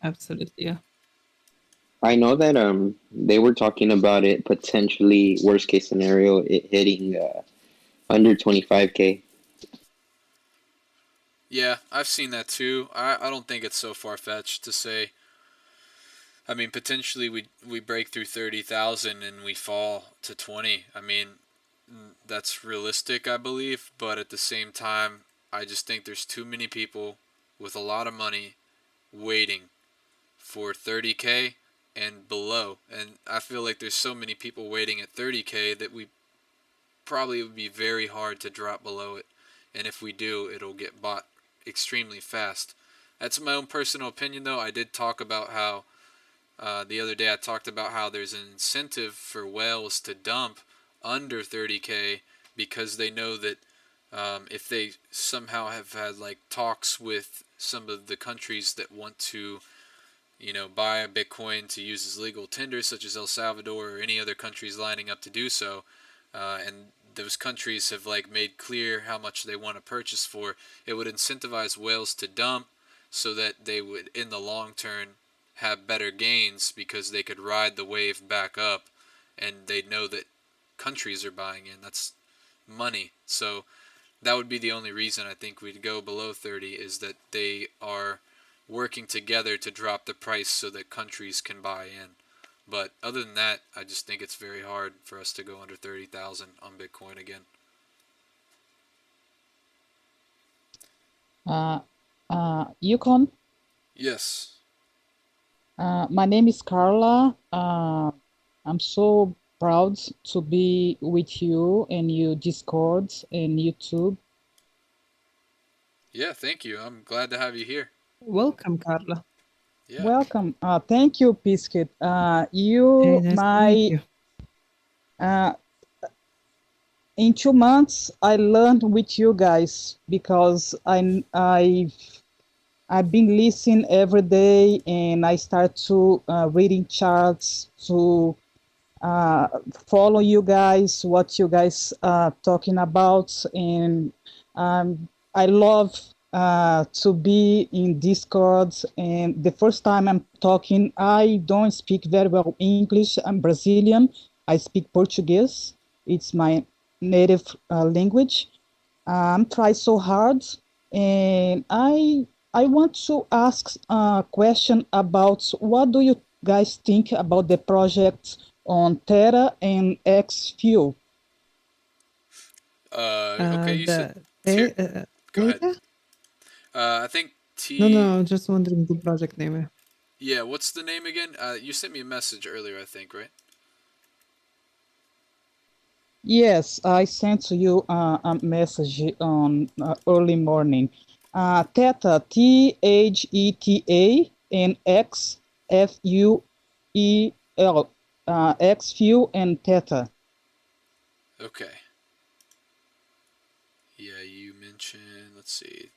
Absolutely, yeah. I know that they were talking about it potentially, worst case scenario, it hitting under 25K. Yeah, I've seen that too. I don't think it's so far-fetched to say. I mean, potentially we break through 30,000 and we fall to 20. I mean, that's realistic, I believe, but at the same time, I just think there's too many people with a lot of money waiting for 30K and below. And I feel like there's so many people waiting at 30K that we probably would be very hard to drop below it. And if we do, it'll get bought extremely fast. That's my own personal opinion, though. I did talk about how the other day I talked about how there's an incentive for whales to dump under 30K because they know that if they somehow have had like talks with some of the countries that want to, you know, buy a Bitcoin to use as legal tender, such as El Salvador or any other countries lining up to do so, and those countries have like made clear how much they want to purchase for, it would incentivize whales to dump so that they would, in the long term, have better gains because they could ride the wave back up, and they know that countries are buying in. That's money. So that would be the only reason I think we'd go below 30, is that they are working together to drop the price so that countries can buy in. But other than that, I just think it's very hard for us to go under 30,000 on Bitcoin again. Yukon, Yes. my name is Carla. I'm so proud to be with you and your Discord and YouTube. Yeah, thank you. I'm glad to have you here. Welcome, Carla. Yeah. Welcome. Thank you, Biscuit. Hey, You, nice to my, meet you. in 2 months, I learned with you guys because I've been listening every day, and I start to reading charts to follow you guys, what you guys talking about, and I love to be in Discord. And the first time I'm talking, I don't speak very well English. I'm Brazilian. I speak Portuguese. It's my native language. I'm trying so hard, and I want to ask a question about what do you guys think about the project on Theta and X Fuel? Okay, you said go ahead. Theta? I think No, just wondering the project name. Yeah, what's the name again? You sent me a message earlier, I think, right? Yes, I sent to you a message on early morning. Theta, Theta, and X, Fuel, X Fuel and Theta. Okay. Yeah, you mentioned, let's see,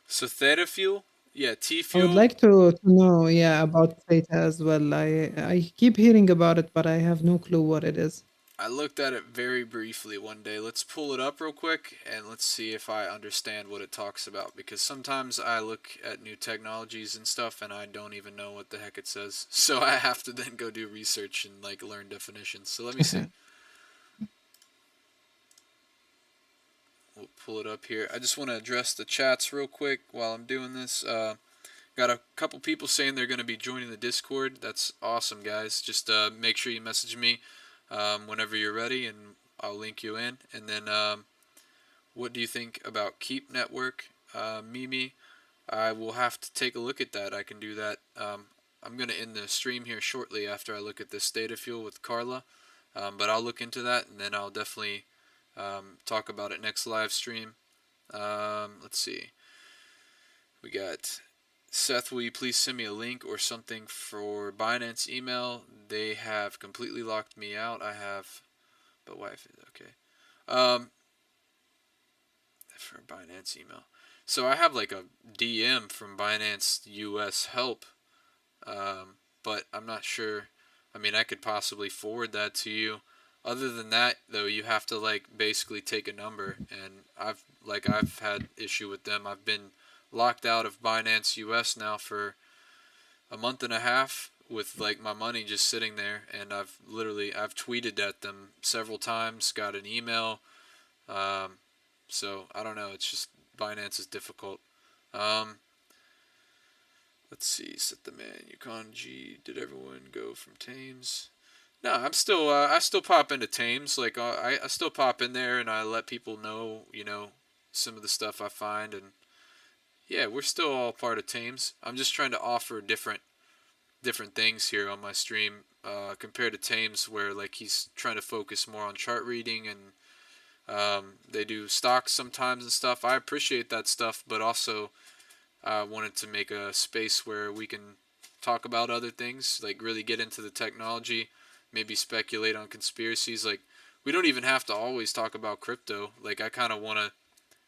so Theta Fuel? Yeah, T I Fuel. would like to know, yeah, about Theta as well. I keep hearing about it, but I have no clue what it is. I looked at it very briefly one day. Let's pull it up real quick and let's see if I understand what it talks about, because sometimes I look at new technologies and stuff and I don't even know what the heck it says. So I have to then go do research and like learn definitions. So let me see. We'll pull it up here. I just want to address the chats real quick while I'm doing this. Got a couple people saying they're going to be joining the Discord. That's awesome, guys. Just make sure you message me whenever you're ready, and I'll link you in. And then, what do you think about Keep Network, Mimi? I will have to take a look at that. I can do that. I'm going to end the stream here shortly after I look at this Theta Fuel with Carla. But I'll look into that, and then I'll definitely talk about it next live stream. Let's see. We got Seth, will you please send me a link or something for Binance email? They have completely locked me out. I have, but wife is okay. For Binance email. So I have like a DM from Binance US help, but I'm not sure. I mean, I could possibly forward that to you. Other than that, though, you have to like basically take a number, and I've had issue with them. I've been locked out of Binance US now for a month and a half with like my money just sitting there, and I've tweeted at them several times, got an email. So I don't know, it's just Binance is difficult. Let's see, set the man, Yukon G, did everyone go from Thames? No, I'm still I still pop into Thames, like I still pop in there and I let people know, you know, some of the stuff I find, and yeah, we're still all part of Thames. I'm just trying to offer different different things here on my stream compared to Tames, where like he's trying to focus more on chart reading and they do stocks sometimes and stuff. I appreciate that stuff, but also I wanted to make a space where we can talk about other things, like really get into the technology, maybe speculate on conspiracies. Like, we don't even have to always talk about crypto. Like, I kind of want to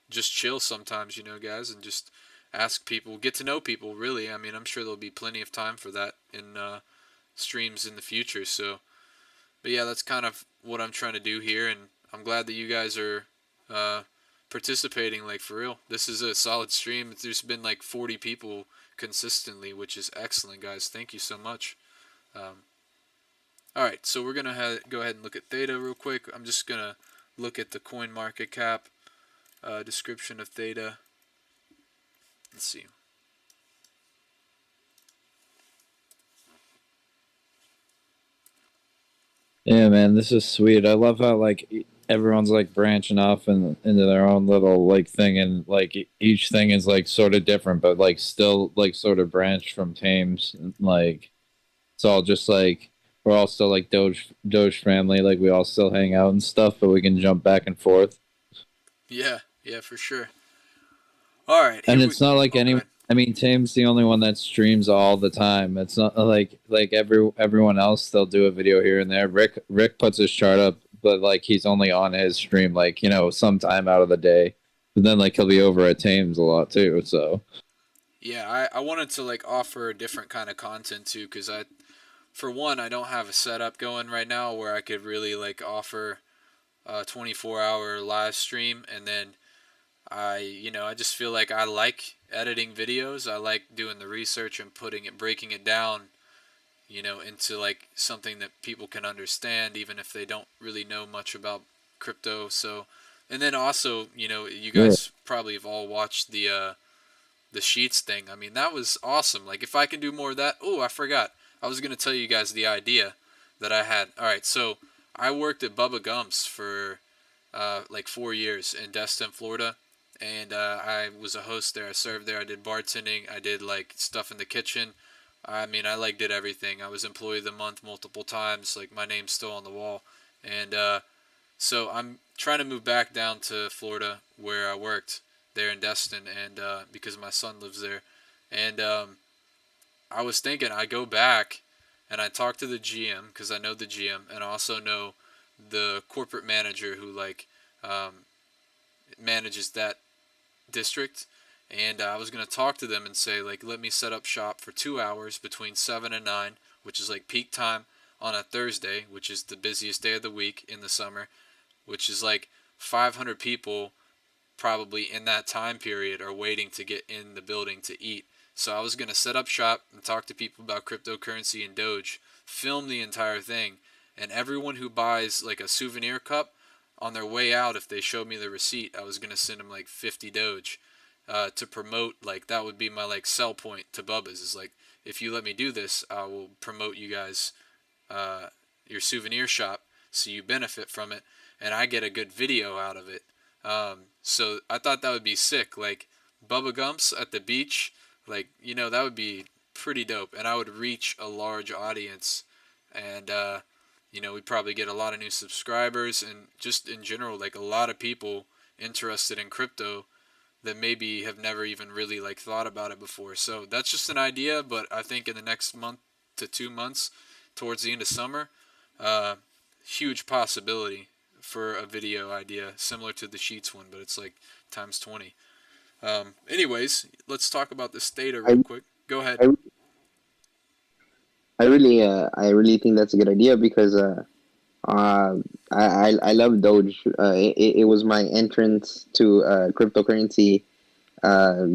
just chill sometimes, you know, guys, and just ask people, get to know people, really. I mean, I'm sure there'll be plenty of time for that in streams in the future. So, but yeah, that's kind of what I'm trying to do here, and I'm glad that you guys are participating, like, for real. This is a solid stream. There's been like 40 people consistently, which is excellent, guys. Thank you so much. All right, so we're gonna go ahead and look at Theta real quick. I'm just gonna look at the coin market cap description of Theta. Let's see. Yeah, man, this is sweet. I love how like everyone's like branching off into their own little like thing, and like each thing is like sort of different, but like still like sort of branched from Tames. Like it's all just like we're all still like Doge family. Like we all still hang out and stuff, but we can jump back and forth. Yeah, yeah, for sure. All right, And it's not like anyone. I mean, Tame's the only one that streams all the time. It's not like everyone else. They'll do a video here and there. Rick puts his chart up, but like he's only on his stream like sometime out of the day. But then like he'll be over at Tame's a lot too. So yeah, I wanted to like offer a different kind of content too, because for one, I don't have a setup going right now where I could really like offer a 24-hour live stream, and then I just feel like I like editing videos. I like doing the research and breaking it down, into like something that people can understand, even if they don't really know much about crypto. So, and then also, you guys probably have all watched the Sheets thing. I mean, that was awesome. Like, if I can do more of that. Oh, I forgot. I was gonna tell you guys the idea that I had. All right, so I worked at Bubba Gump's for like 4 years in Destin, Florida. And I was a host there. I served there. I did bartending. I did like stuff in the kitchen. I mean, I like did everything. I was employee of the month multiple times. Like, my name's still on the wall. And so I'm trying to move back down to Florida where I worked there in Destin, and because my son lives there. And I was thinking I go back and I talk to the GM, because I know the GM, and I also know the corporate manager who like manages that district, and I was going to talk to them and say, like, let me set up shop for 2 hours between 7 and 9, which is like peak time on a Thursday, which is the busiest day of the week in the summer, which is like 500 people probably in that time period are waiting to get in the building to eat. So I was going to set up shop and talk to people about cryptocurrency and Doge, film the entire thing, and everyone who buys like a souvenir cup, on their way out, if they showed me the receipt, I was going to send them like 50 Doge to promote. Like, that would be my like sell point to Bubba's, is like, if you let me do this, I will promote you guys your souvenir shop so you benefit from it, and I get a good video out of it. So I thought that would be sick. Like, Bubba Gump's at the beach, like, that would be pretty dope, and I would reach a large audience, and we'd probably get a lot of new subscribers, and just in general, like, a lot of people interested in crypto that maybe have never even really like thought about it before. So that's just an idea, but I think in the next month to 2 months, towards the end of summer, huge possibility for a video idea similar to the Sheets one, but it's like times 20. Anyways, let's talk about this Theta real quick. Go ahead. I really think that's a good idea, because I love Doge. It was my entrance to cryptocurrency.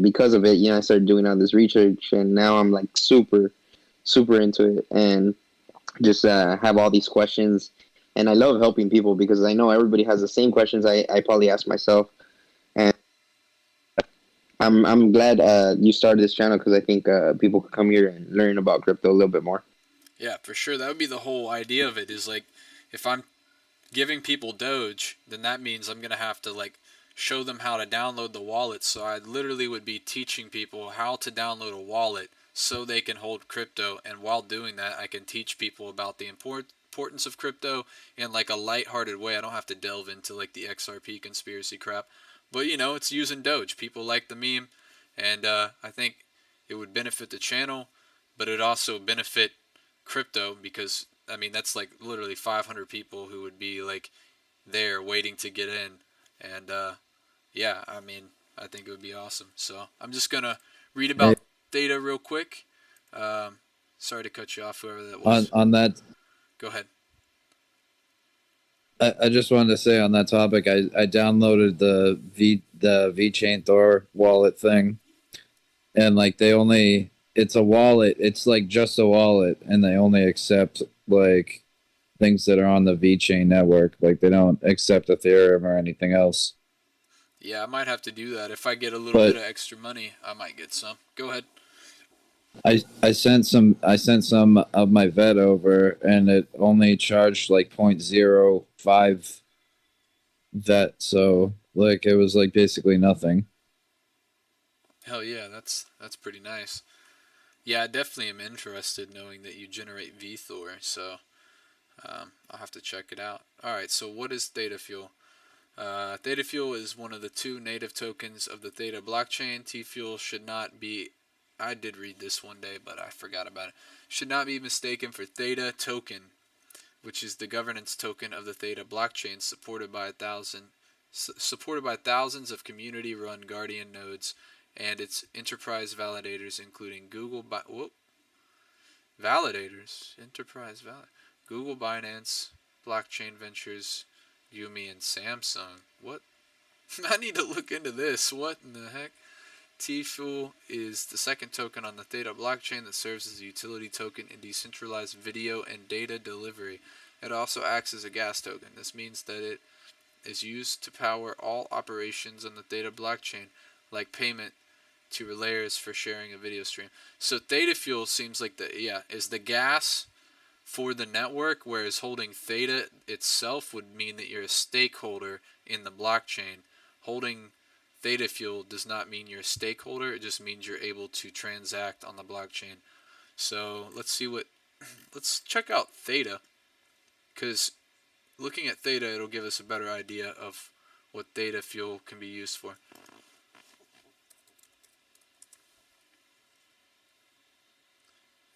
Because of it, I started doing all this research, and now I'm like super into it, and just have all these questions. And I love helping people, because I know everybody has the same questions I probably ask myself. And I'm glad you started this channel, because I think people could come here and learn about crypto a little bit more. Yeah, for sure. That would be the whole idea of it, is like, if I'm giving people Doge, then that means I'm going to have to like show them how to download the wallet. So I literally would be teaching people how to download a wallet so they can hold crypto, and while doing that I can teach people about the importance of crypto in like a lighthearted way. I don't have to delve into like the XRP conspiracy crap, but you know, it's using Doge. People like the meme, and I think it would benefit the channel, but it also benefit crypto, because I mean that's like literally 500 people who would be like there waiting to get in, and yeah, I mean I think it would be awesome. So I'm just gonna read about Theta real quick. Sorry to cut you off, whoever that was. On that, Go ahead. I just wanted to say on that topic, I downloaded the VeChain Thor wallet thing, and like it's a wallet. It's like just a wallet, and they only accept like things that are on the VeChain network. Like they don't accept Ethereum or anything else. Yeah, I might have to do that. If I get a little bit of extra money, I might get some. Go ahead. I sent some of my vet over, and it only charged like 0.05 vet, so like it was like basically nothing. Hell yeah, that's pretty nice. Yeah, I definitely am interested knowing that you generate VThor, so I'll have to check it out. Alright, so what is Theta Fuel? Theta Fuel is one of the 2 native tokens of the Theta blockchain. T-Fuel should not be, I did read this one day, but I forgot about it. Should not be mistaken for Theta token, which is the governance token of the Theta blockchain, supported by thousands of community-run Guardian nodes and its enterprise validators, including Google, Google, Binance, Blockchain Ventures, Yumi, and Samsung. What? I need to look into this. What in the heck? T-Fuel is the second token on the Theta blockchain that serves as a utility token in decentralized video and data delivery. It also acts as a gas token. This means that it is used to power all operations on the Theta blockchain, like payment to relayers for sharing a video stream. So Theta Fuel seems like is the gas for the network, whereas holding Theta itself would mean that you're a stakeholder in the blockchain. Holding Theta Fuel does not mean you're a stakeholder, it just means you're able to transact on the blockchain. So let's check out Theta, because looking at Theta, it'll give us a better idea of what Theta Fuel can be used for.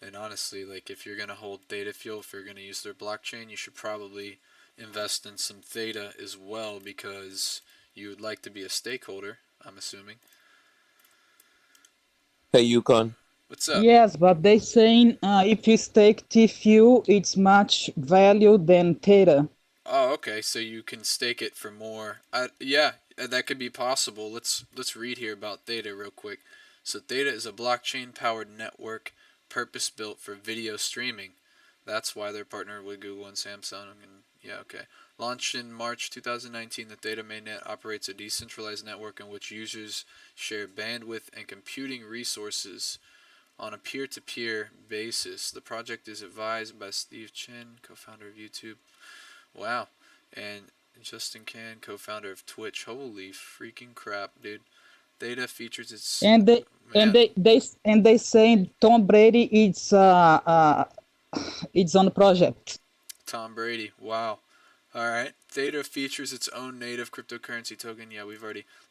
And honestly, like if you're going to hold Theta Fuel, if you're going to use their blockchain, you should probably invest in some Theta as well, because you would like to be a stakeholder, I'm assuming. Hey, Yukon. What's up? Yes, but they saying if you stake TFU, it's much value than Theta. Oh, okay. So you can stake it for more. Yeah, that could be possible. Let's read here about Theta real quick. So Theta is a blockchain-powered network purpose-built for video streaming. That's why they're partnered with Google and Samsung. And yeah, okay. Launched in March 2019, the Theta mainnet operates a decentralized network in which users share bandwidth and computing resources on a peer-to-peer basis. The project is advised by Steve Chen, co-founder of YouTube. Wow. And Justin Kan, co-founder of Twitch. Holy freaking crap, dude. Theta features its And they saying Tom Brady it's on the project. Tom Brady. Wow. All right. Theta features its own native cryptocurrency token. Yeah,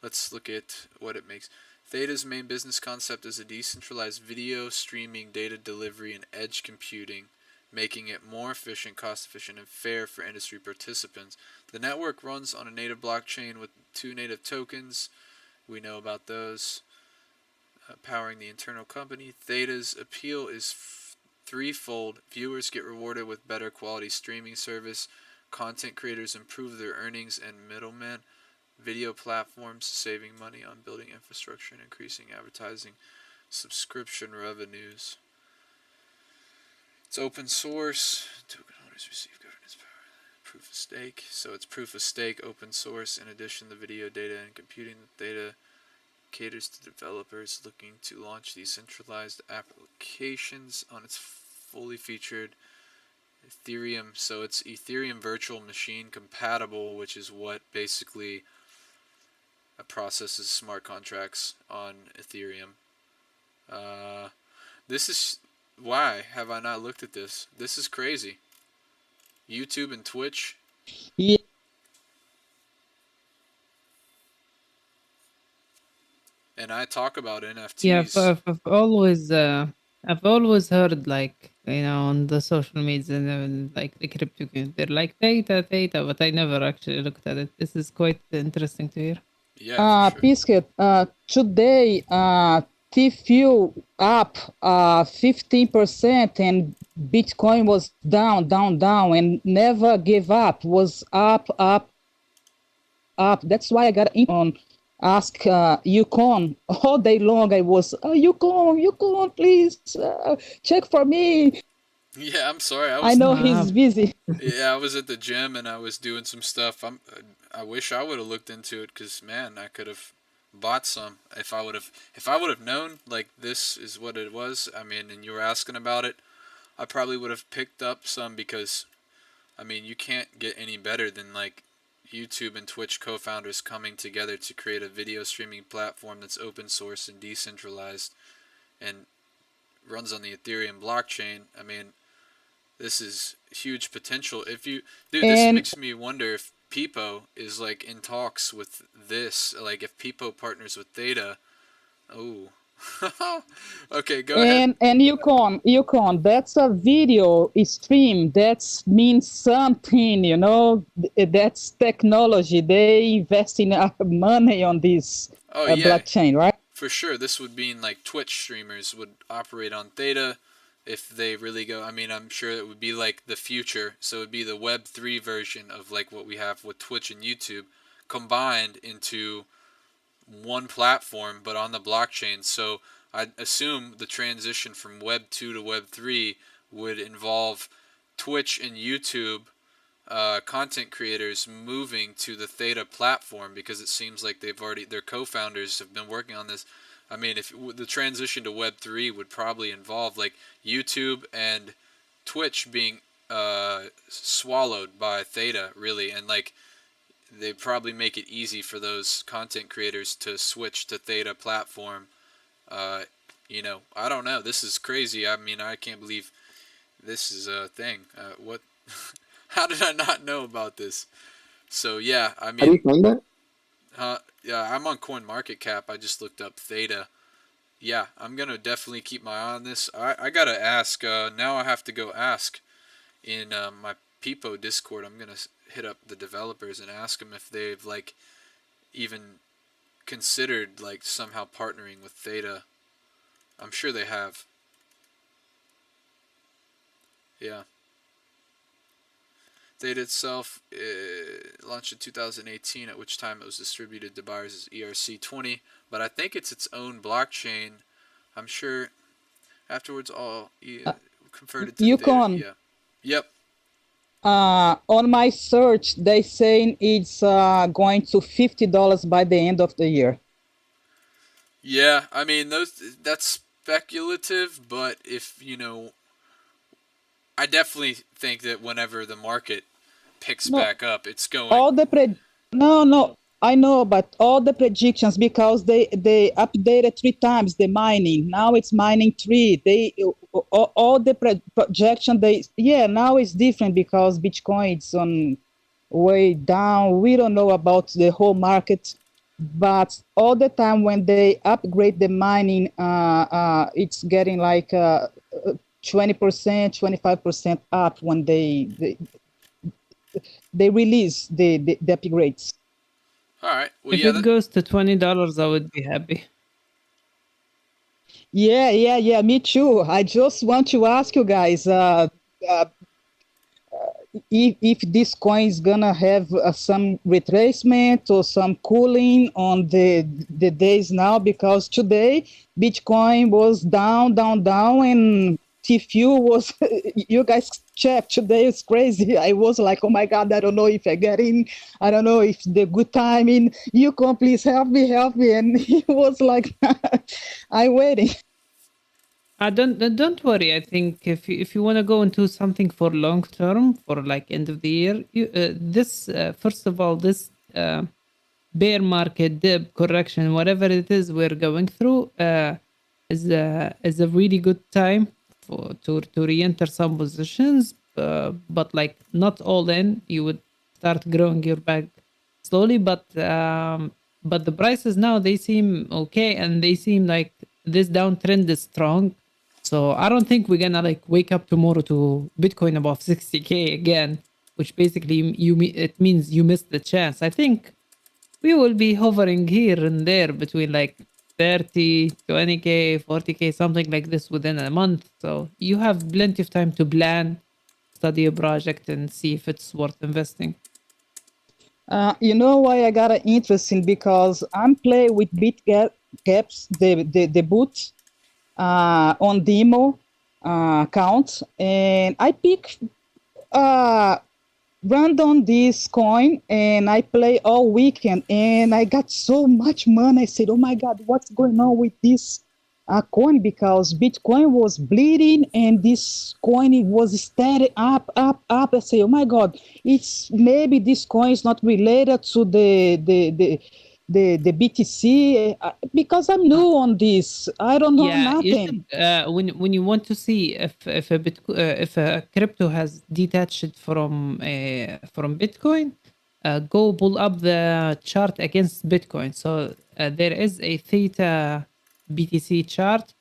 let's look at what it makes. Theta's main business concept is a decentralized video streaming, data delivery, and edge computing, making it more efficient, cost-efficient, and fair for industry participants. The network runs on a native blockchain with 2 native tokens. We know about those. Powering the internal company. Theta's appeal is threefold. Viewers get rewarded with better quality streaming service. Content creators improve their earnings, and middlemen, video platforms, saving money on building infrastructure and increasing advertising subscription revenues. It's open source. Token holders receive governance power. Proof of stake. So it's proof of stake, open source. In addition, the video data and computing data caters to developers looking to launch decentralized applications on its fully featured Ethereum. So it's Ethereum virtual machine compatible, which is what basically processes smart contracts on Ethereum. This is why have I not looked at this? This is crazy. YouTube and Twitch. Yeah. And I talk about NFTs. Yeah, I've always heard like on the social media and like the crypto community, they're like Theta, but I never actually looked at it. This is quite interesting to hear. Yeah, for sure. Biscuit, today, TFU up 15% and Bitcoin was down, and never gave up, was up. That's why I got on ask Yukon all day long. I was, Yukon, please check for me. Yeah, I'm sorry. I know he's busy. Yeah, I was at the gym and I was doing some stuff. I wish I would have looked into it because man, I could have bought some if I would have known like this is what it was. I mean, and you were asking about it, I probably would have picked up some because, I mean, you can't get any better than like YouTube and Twitch co-founders coming together to create a video streaming platform that's open source and decentralized and runs on the Ethereum blockchain. I mean, this is huge potential. If you, dude, this makes me wonder if Peepo is like in talks with this, like if Peepo partners with Theta. Oh, okay, go ahead. And Yukon, that's a video stream. That means something, that's technology. They invest in money on this blockchain, right? For sure, this would mean like Twitch streamers would operate on Theta if they really go. I mean, I'm sure it would be like the future. So it would be the Web3 version of like what we have with Twitch and YouTube combined into one platform, but on the blockchain. So I assume the transition from Web 2 to Web 3 would involve Twitch and YouTube content creators moving to the Theta platform because it seems like their co-founders have been working on this. I mean, if the transition to Web 3 would probably involve like YouTube and Twitch being swallowed by Theta, really, and like they probably make it easy for those content creators to switch to Theta platform. I don't know. This is crazy. I mean, I can't believe this is a thing. What? How did I not know about this? So yeah, I mean. How do you find that? Yeah, I'm on CoinMarketCap. I just looked up Theta. Yeah, I'm gonna definitely keep my eye on this. I gotta ask. Now I have to go ask in my Peepo Discord. I'm gonna hit up the developers and ask them if they've like even considered like somehow partnering with Theta. I'm sure they have. Yeah. Theta itself launched in 2018, at which time it was distributed to buyers as ERC20, but I think it's its own blockchain. I'm sure afterwards all converted to Yukon. Theta. Yeah. Yep. On my search, they saying it's going to $50 by the end of the year. Yeah, I mean that's speculative, but if I definitely think that whenever the market picks back up, it's going. I know, but all the predictions, because they updated 3 times the mining. Now it's mining 3. All the projection now it's different because Bitcoin is on way down. We don't know about the whole market, but all the time when they upgrade the mining, it's getting like 20%, 25% up when they release the upgrades. All right. Well, if it goes to $20, I would be happy. Yeah. Me too. I just want to ask you guys if this coin is gonna have some retracement or some cooling on the days now, because today Bitcoin was down, and TFU was, you guys check, today it's crazy. I was like, oh my God, I don't know if I get in. I don't know if the good timing. You can please help me. And he was like, I'm waiting. Don't worry. I think if you want to go into something for long term, for like end of the year, first of all, this bear market dip correction, whatever it is we're going through, is a really good time to re-enter some positions, but like not all in. You would start growing your bag slowly, but the prices now, they seem okay, and they seem like this downtrend is strong. So I don't think we're gonna like wake up tomorrow to Bitcoin above 60K again, which basically it means you missed the chance. I think we will be hovering here and there between like 30, 20K, 40K, something like this within a month. So you have plenty of time to plan, study a project, and see if it's worth investing. You know why I got it interesting? Because I'm playing with BitGaps, the boot on demo account, and I pick random this coin, and I play all weekend, and I got so much money. I said, "Oh my God, what's going on with this coin?" Because Bitcoin was bleeding, and this coin, it was steady up. I say, "Oh my God, it's maybe this coin is not related to the BTC because I'm new on this. I don't know nothing." When you want to see if a crypto has detached from Bitcoin, go pull up the chart against Bitcoin. So there is a Theta BTC chart,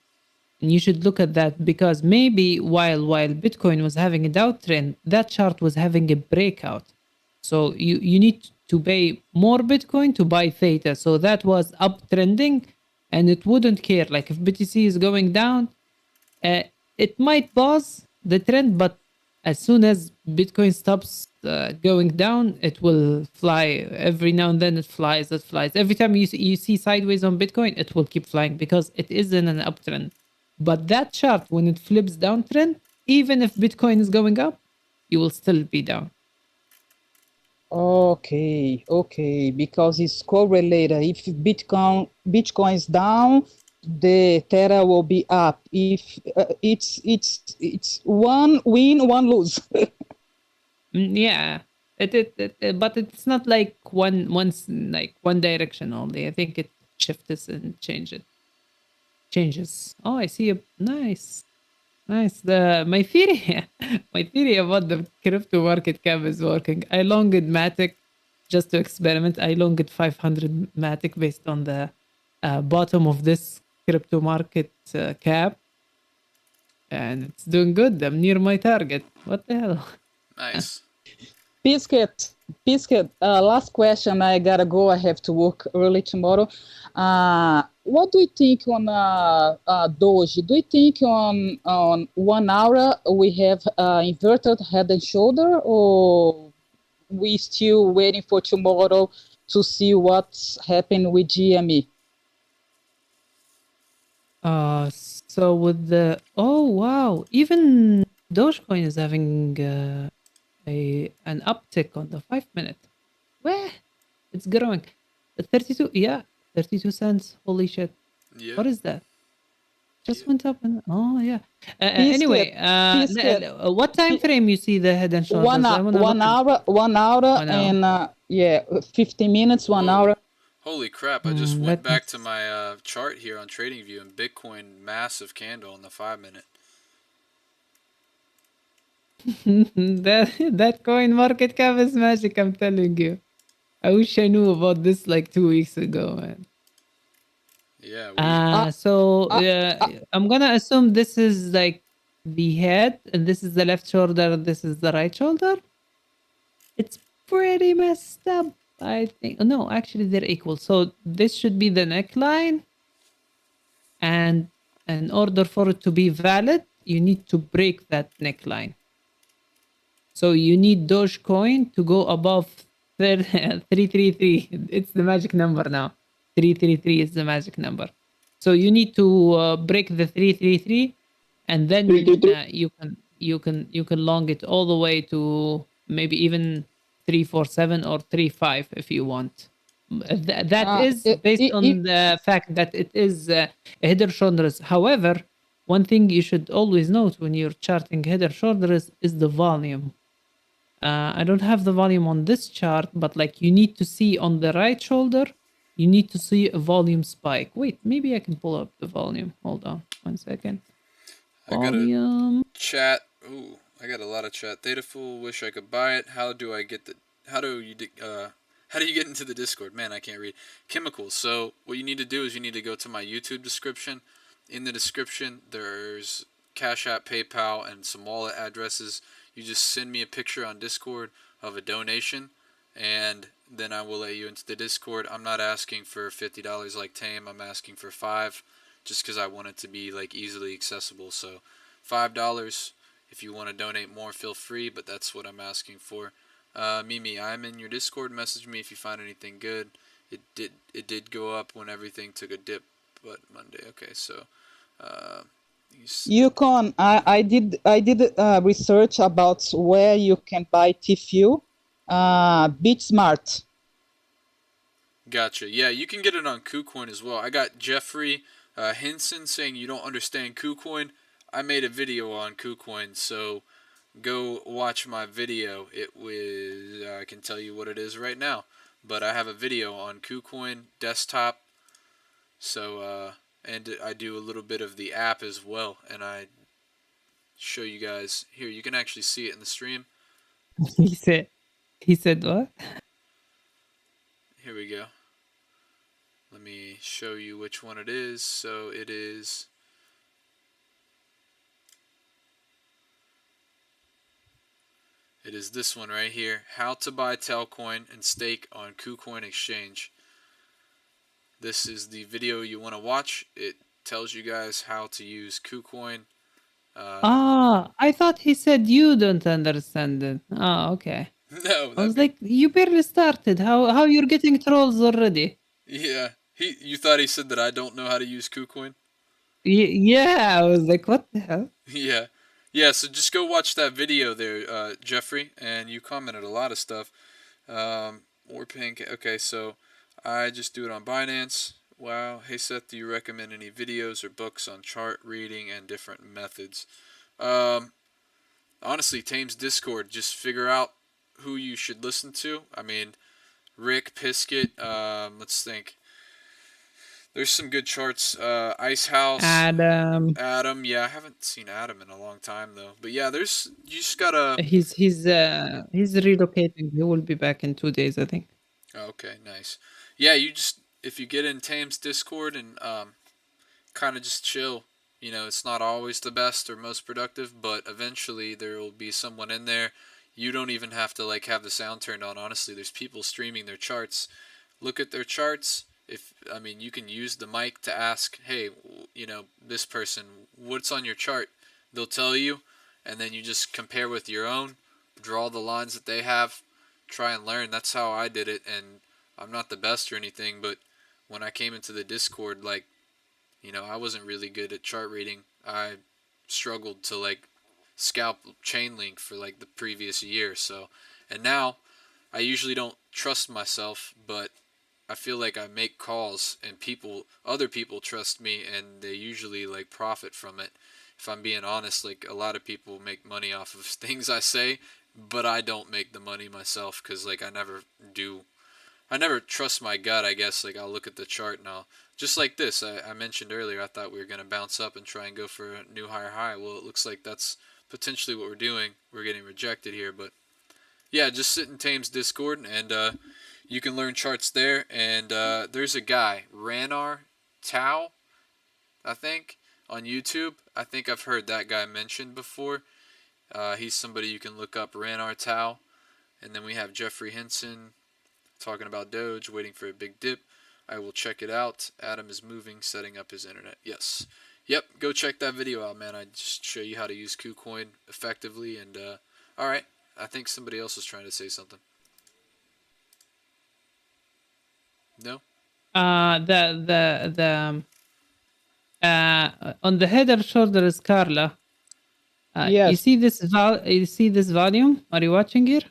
and you should look at that, because maybe while Bitcoin was having a downtrend, that chart was having a breakout. So you need to pay more Bitcoin to buy Theta. So that was uptrending, and it wouldn't care. Like if BTC is going down, it might pause the trend, but as soon as Bitcoin stops going down, it will fly. Every now and then it flies. Every time you see sideways on Bitcoin, it will keep flying because it is in an uptrend. But that chart, when it flips downtrend, even if Bitcoin is going up, you will still be down. Okay, because it's correlated. If Bitcoin is down, the Theta will be up. If it's one win, one lose. Yeah, but it's not like one direction only. I think it shifts and changes. Oh, I see. Nice. My theory about the crypto market cap is working. I longed Matic just to experiment. I longed 500 Matic based on the bottom of this crypto market cap, and it's doing good. I'm near my target. What the hell? Nice. Biscuit. Last question. I gotta go. I have to work early tomorrow. What do you think on DOGE? Do you think on 1 hour we have inverted head and shoulder, or we still waiting for tomorrow to see what's happened with GME? So with the wow, even Dogecoin is having an uptick on the 5-minute. Where it's growing, 32. Yeah, 32 cents. Holy shit! Yeah. What is that? Just went up and yeah. Biscuit. What time frame you see the head and shoulders? 1 hour, and 15 minutes, 1 hour. Holy crap, I just went back to my chart here on TradingView, and Bitcoin, massive candle on the 5-minute. that coin market cap is magic, I'm telling you. I wish I knew about this like 2 weeks ago, man. Yeah. I'm gonna assume this is like the head, and this is the left shoulder, and this is the right shoulder. It's pretty messed up, I think. No, actually they're equal. So this should be the neckline, and in order for it to be valid, you need to break that neckline. So you need Dogecoin to go above 333. It's the magic number now. 333 is the magic number. So you need to break the 333, and then you can long it all the way to maybe even 347 or 35 if you want. That is based on the fact that it is head and shoulders. However, one thing you should always note when you're charting head and shoulders is the volume. I don't have the volume on this chart, but like you need to see on the right shoulder You need to see a volume spike. Wait, maybe I can pull up the volume. Hold on 1 second. I got a Volume. chat. Ooh, I got a lot of chat. Theta Fool, wish I could buy it. How do I get the? How do you get into the Discord? Man, I can't read. Chemicals. So what you need to do is you need to go to my YouTube description. In the description, there's Cashapp, PayPal, and some wallet addresses. You just send me a picture on Discord of a donation, and then I will let you into the Discord. I'm not asking for $50 like Tame. I'm asking for $5, just because I want it to be like easily accessible. So $5. If you want to donate more, feel free, but that's what I'm asking for. Mimi, I'm in your Discord. Message me if you find anything good. It did go up when everything took a dip, but Monday. Okay, so Yukon, I did research about where you can buy TFU. BitSmart. Gotcha. Yeah, you can get it on KuCoin as well. I got Jeffrey Hinson saying you don't understand KuCoin. I made a video on KuCoin, so go watch my video. It was I can tell you what it is right now, but I have a video on KuCoin desktop. So and I do a little bit of the app as well, and I show you guys here. You can actually see it in the stream. He said what? Here we go. Let me show you which one it is. So it is this one right here. How to buy Telcoin and stake on KuCoin exchange. This is the video you want to watch. It tells you guys how to use KuCoin. I thought he said you don't understand it. Okay. No, I was like, you barely started. How you're getting trolls already? Yeah, you thought he said that I don't know how to use KuCoin? Yeah, I was like, what the hell? Yeah. Yeah, so just go watch that video there, Jeffrey, and you commented a lot of stuff. Or pink. Okay, so I just do it on Binance. Wow. Hey Seth, do you recommend any videos or books on chart reading and different methods? Honestly, Tame's Discord, just figure out who you should listen to. I mean, Rick, Piskett, let's think. There's some good charts. Icehouse. Adam. Yeah, I haven't seen Adam in a long time though. But yeah, you just gotta. He's relocating. He will be back in 2 days, I think. Okay, nice. Yeah, if you get in Tame's Discord and kind of just chill. You know, it's not always the best or most productive, but eventually there will be someone in there. You don't even have to like have the sound turned on. Honestly, there's people streaming their charts. Look at their charts. You can use the mic to ask, hey, this person, what's on your chart? They'll tell you, and then you just compare with your own, draw the lines that they have, try and learn. That's how I did it, and I'm not the best or anything, but when I came into the Discord, I wasn't really good at chart reading. I struggled to scalp Chainlink for the previous year. So, and now I usually don't trust myself, but I feel like I make calls and other people trust me, and they usually profit from it. If I'm being honest, a lot of people make money off of things I say, but I don't make the money myself because I never trust my gut, I guess. I'll look at the chart and just like this, I mentioned earlier, I thought we were going to bounce up and try and go for a new higher high. Well, it looks like that's potentially what we're doing. We're getting rejected here, but yeah, just sit in Tame's Discord and you can learn charts there. And there's a guy, Ranar Tao, I think, on YouTube. I think I've heard that guy mentioned before. He's somebody you can look up, Ranar Tao. And then we have Jeffrey Hinson talking about Doge, waiting for a big dip. I will check it out. Adam is moving, setting up his internet. Yes. Yep, go check that video out, man. I just show you how to use KuCoin effectively. And, alright. I think somebody else is trying to say something. No? On the header shoulder is Carla. Yes. You see this volume? Are you watching here?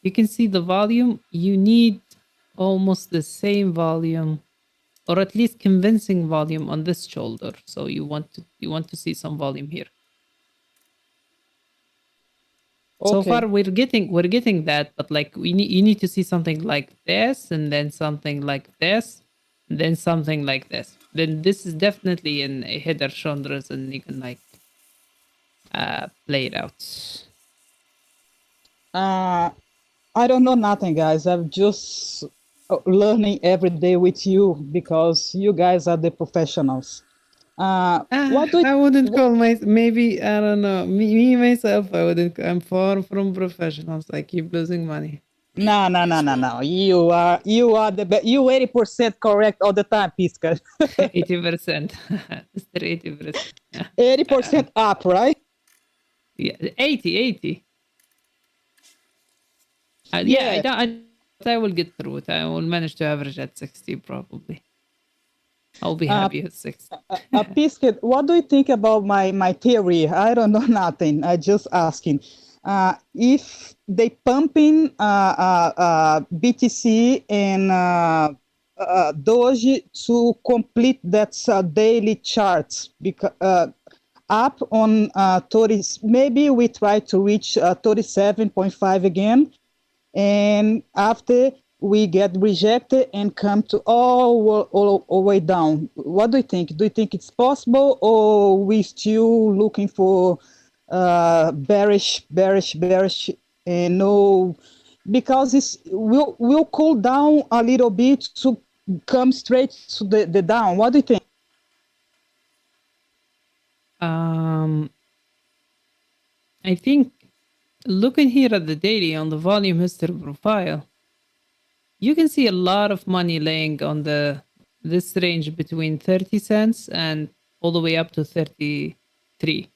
You can see the volume. You need almost the same volume, or at least convincing volume on this shoulder. So you want to see some volume here. So Okay. far, we're getting that, but like you need to see something like this, and then something like this, and then something like this. Then this is definitely in a header shoulders, and you can like play it out. I don't know nothing, guys. I'm just learning every day with you because you guys are the professionals. What do I wouldn't call maybe I don't know me myself. I wouldn't. I'm far from professionals. I keep losing money. No, no, no, no, no. You are the best. You 80% correct all the time, Pisca. 80%. Mr. 80%. 80% up, right? Yeah, 80. Yeah, Yeah. I will get through it. I will manage to average at 60 probably. I'll be Uh, happy at 60. Pisca, what do you think about my theory? I don't know nothing. I just asking. If they pumping BTC and Doge to complete that daily charts because up on 30, maybe we try to reach 37.5 again, and after we get rejected and come to all way down. What do you think? Do you think it's possible, or we still looking for bearish, and no, because it's will cool down a little bit to come straight to the down. What do you think? I think looking here at the daily on the volume history profile, you can see a lot of money laying on this range between 30 cents and all the way up to 33.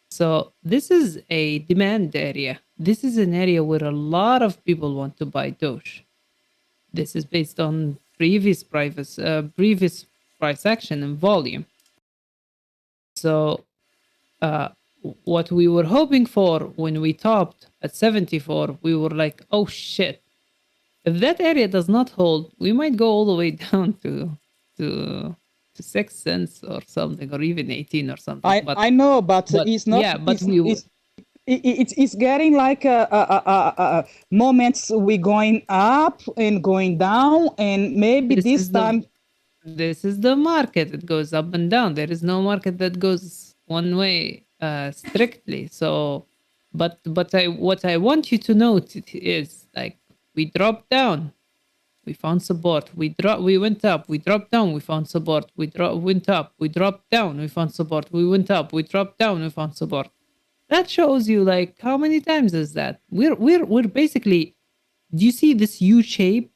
So this is a demand area. This is an area where a lot of people want to buy Doge. This is based on previous price action and volume. So what we were hoping for when we topped at 74, we were like, oh shit. If that area does not hold, we might go all the way down to 6 cents or something, or even 18 or something. I know, but it's not. Yeah, but it's getting like moments we going up and going down, and maybe this time. This is the market. It goes up and down. There is no market that goes one way strictly. So, but what I want you to note is like we dropped down, we found support. We went up, we dropped down, we found support. Went up, we dropped down, we found support. We went up, we dropped down, we found support. That shows you like how many times is that? We're basically. Do you see this U shape?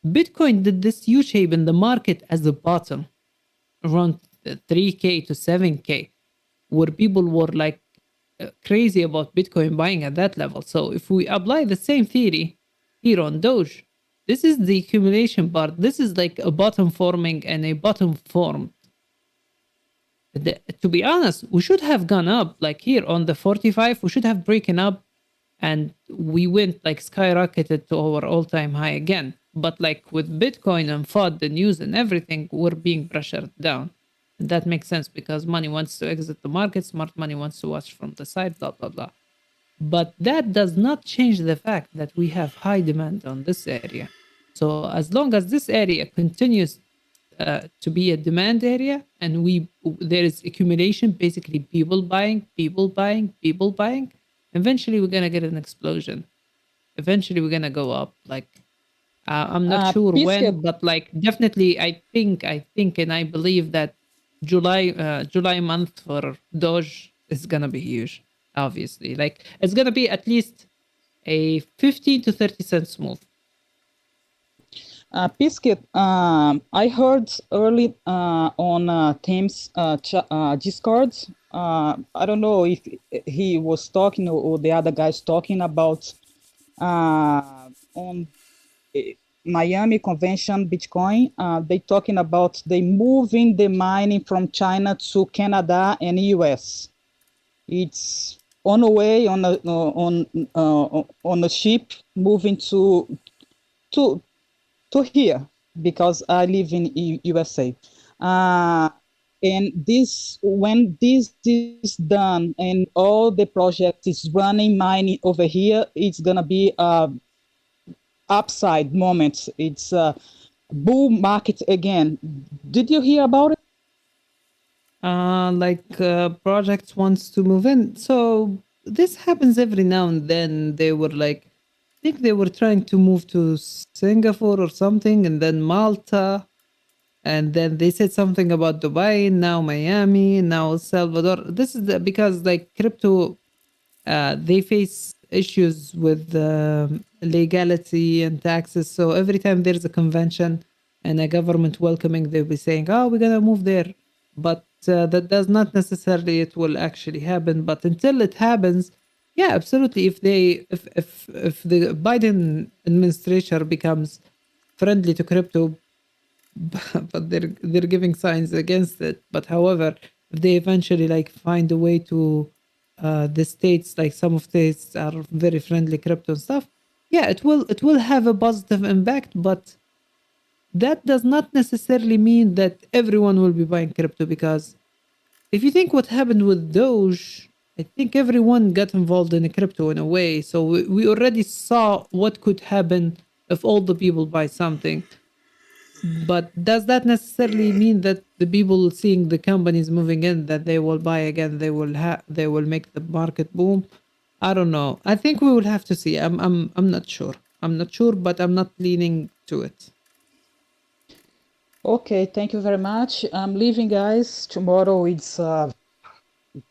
Bitcoin did this U shape in the market as the bottom, around 3K to 7K, where people were like crazy about Bitcoin buying at that level. So if we apply the same theory here on Doge, this is the accumulation part. This is like a bottom forming and a bottom formed. To be honest, we should have gone up like here on the 45. We should have broken up, and we went like skyrocketed to our all-time high again. But like with Bitcoin and FUD, the news and everything, we're being pressured down. And that makes sense because money wants to exit the market, smart money wants to watch from the side, blah, blah, blah. But that does not change the fact that we have high demand on this area. So as long as this area continues to be a demand area, and there is accumulation, basically people buying, eventually we're gonna get an explosion. Eventually we're gonna go up. Like I'm not sure when, but like definitely I think and I believe that July month for Doge is gonna be huge. Obviously, like it's gonna be at least a 15 to 30 cents move. Pisket, I heard early on Tim's Discord. I don't know if he was talking or the other guys talking about on Miami convention Bitcoin. They talking about they moving the mining from China to Canada and US. It's on the way on a ship moving to here because I live in USA. And this, when this is done and all the project is running mining over here, it's gonna be a upside moment. It's a bull market again. Did you hear about it? Projects wants to move in. So this happens every now and then. They were like, I think they were trying to move to Singapore or something, and then Malta, and then they said something about Dubai. Now Miami. Now El Salvador. This is because like crypto, they face issues with legality and taxes. So every time there's a convention and a government welcoming, they'll be saying, "Oh, we're gonna move there," but that does not necessarily it will actually happen. But until it happens, yeah, absolutely. If the Biden administration becomes friendly to crypto, but they're giving signs against it. But however, if they eventually like find a way to the states, like some of states are very friendly crypto and stuff, yeah, it will have a positive impact. But that does not necessarily mean that everyone will be buying crypto, because if you think what happened with Doge, I think everyone got involved in crypto in a way. So we already saw what could happen if all the people buy something. But does that necessarily mean that the people seeing the companies moving in, that they will buy again, they will make the market boom? I don't know. I think we will have to see. I'm not sure. I'm not sure, but I'm not leaning to it. Okay, thank you very much. I'm leaving, guys. Tomorrow it's a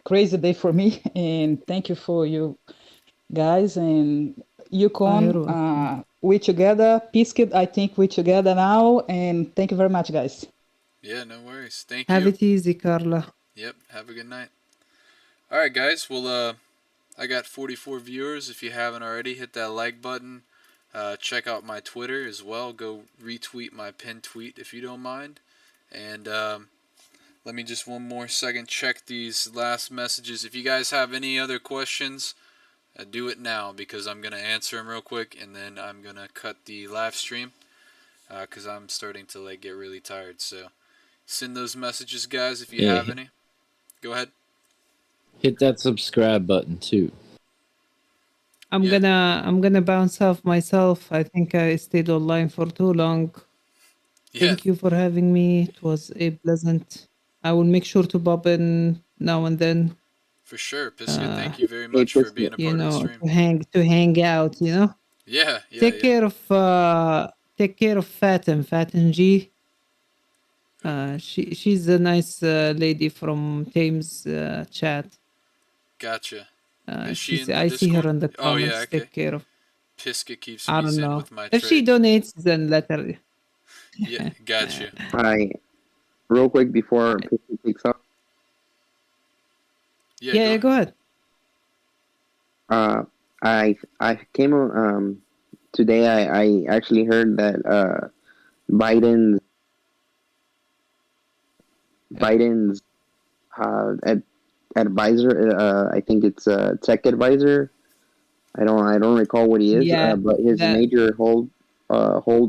crazy day for me, and thank you for you guys. And Yukon, we together. Peacekeep, I think we together now. And thank you very much, guys. Yeah, no worries. Thank Have you. it easy, Carla. Yep. Have a good night. All right, guys. Well, I got 44 viewers. If you haven't already, hit that like button. Check out my Twitter as well. Go retweet my pinned tweet if you don't mind. And let me just one more second check these last messages. If you guys have any other questions, do it now, because I'm going to answer them real quick, and then I'm going to cut the live stream because I'm starting to like get really tired. So send those messages, guys, if you have any. Go ahead. Hit that subscribe button too. I'm gonna bounce off myself. I think I stayed online for too long. Thank you for having me. It was a pleasant. I will make sure to pop in now and then. For sure, Pisca. Thank you very much for being a part of the stream. To hang out. Yeah. Take care of Fatin G. She's a nice lady from Thames chat. Gotcha. I see her in the comments. Oh, yeah, okay. Take care of. Pisca keeps I me don't in know. with my If she donates, then let her. Yeah, gotcha. Hi. Real quick before Pisca picks up. Yeah, go ahead. I came today. I actually heard that Biden's advisor. I think it's a tech advisor. I don't recall what he is. Yeah, but his major hold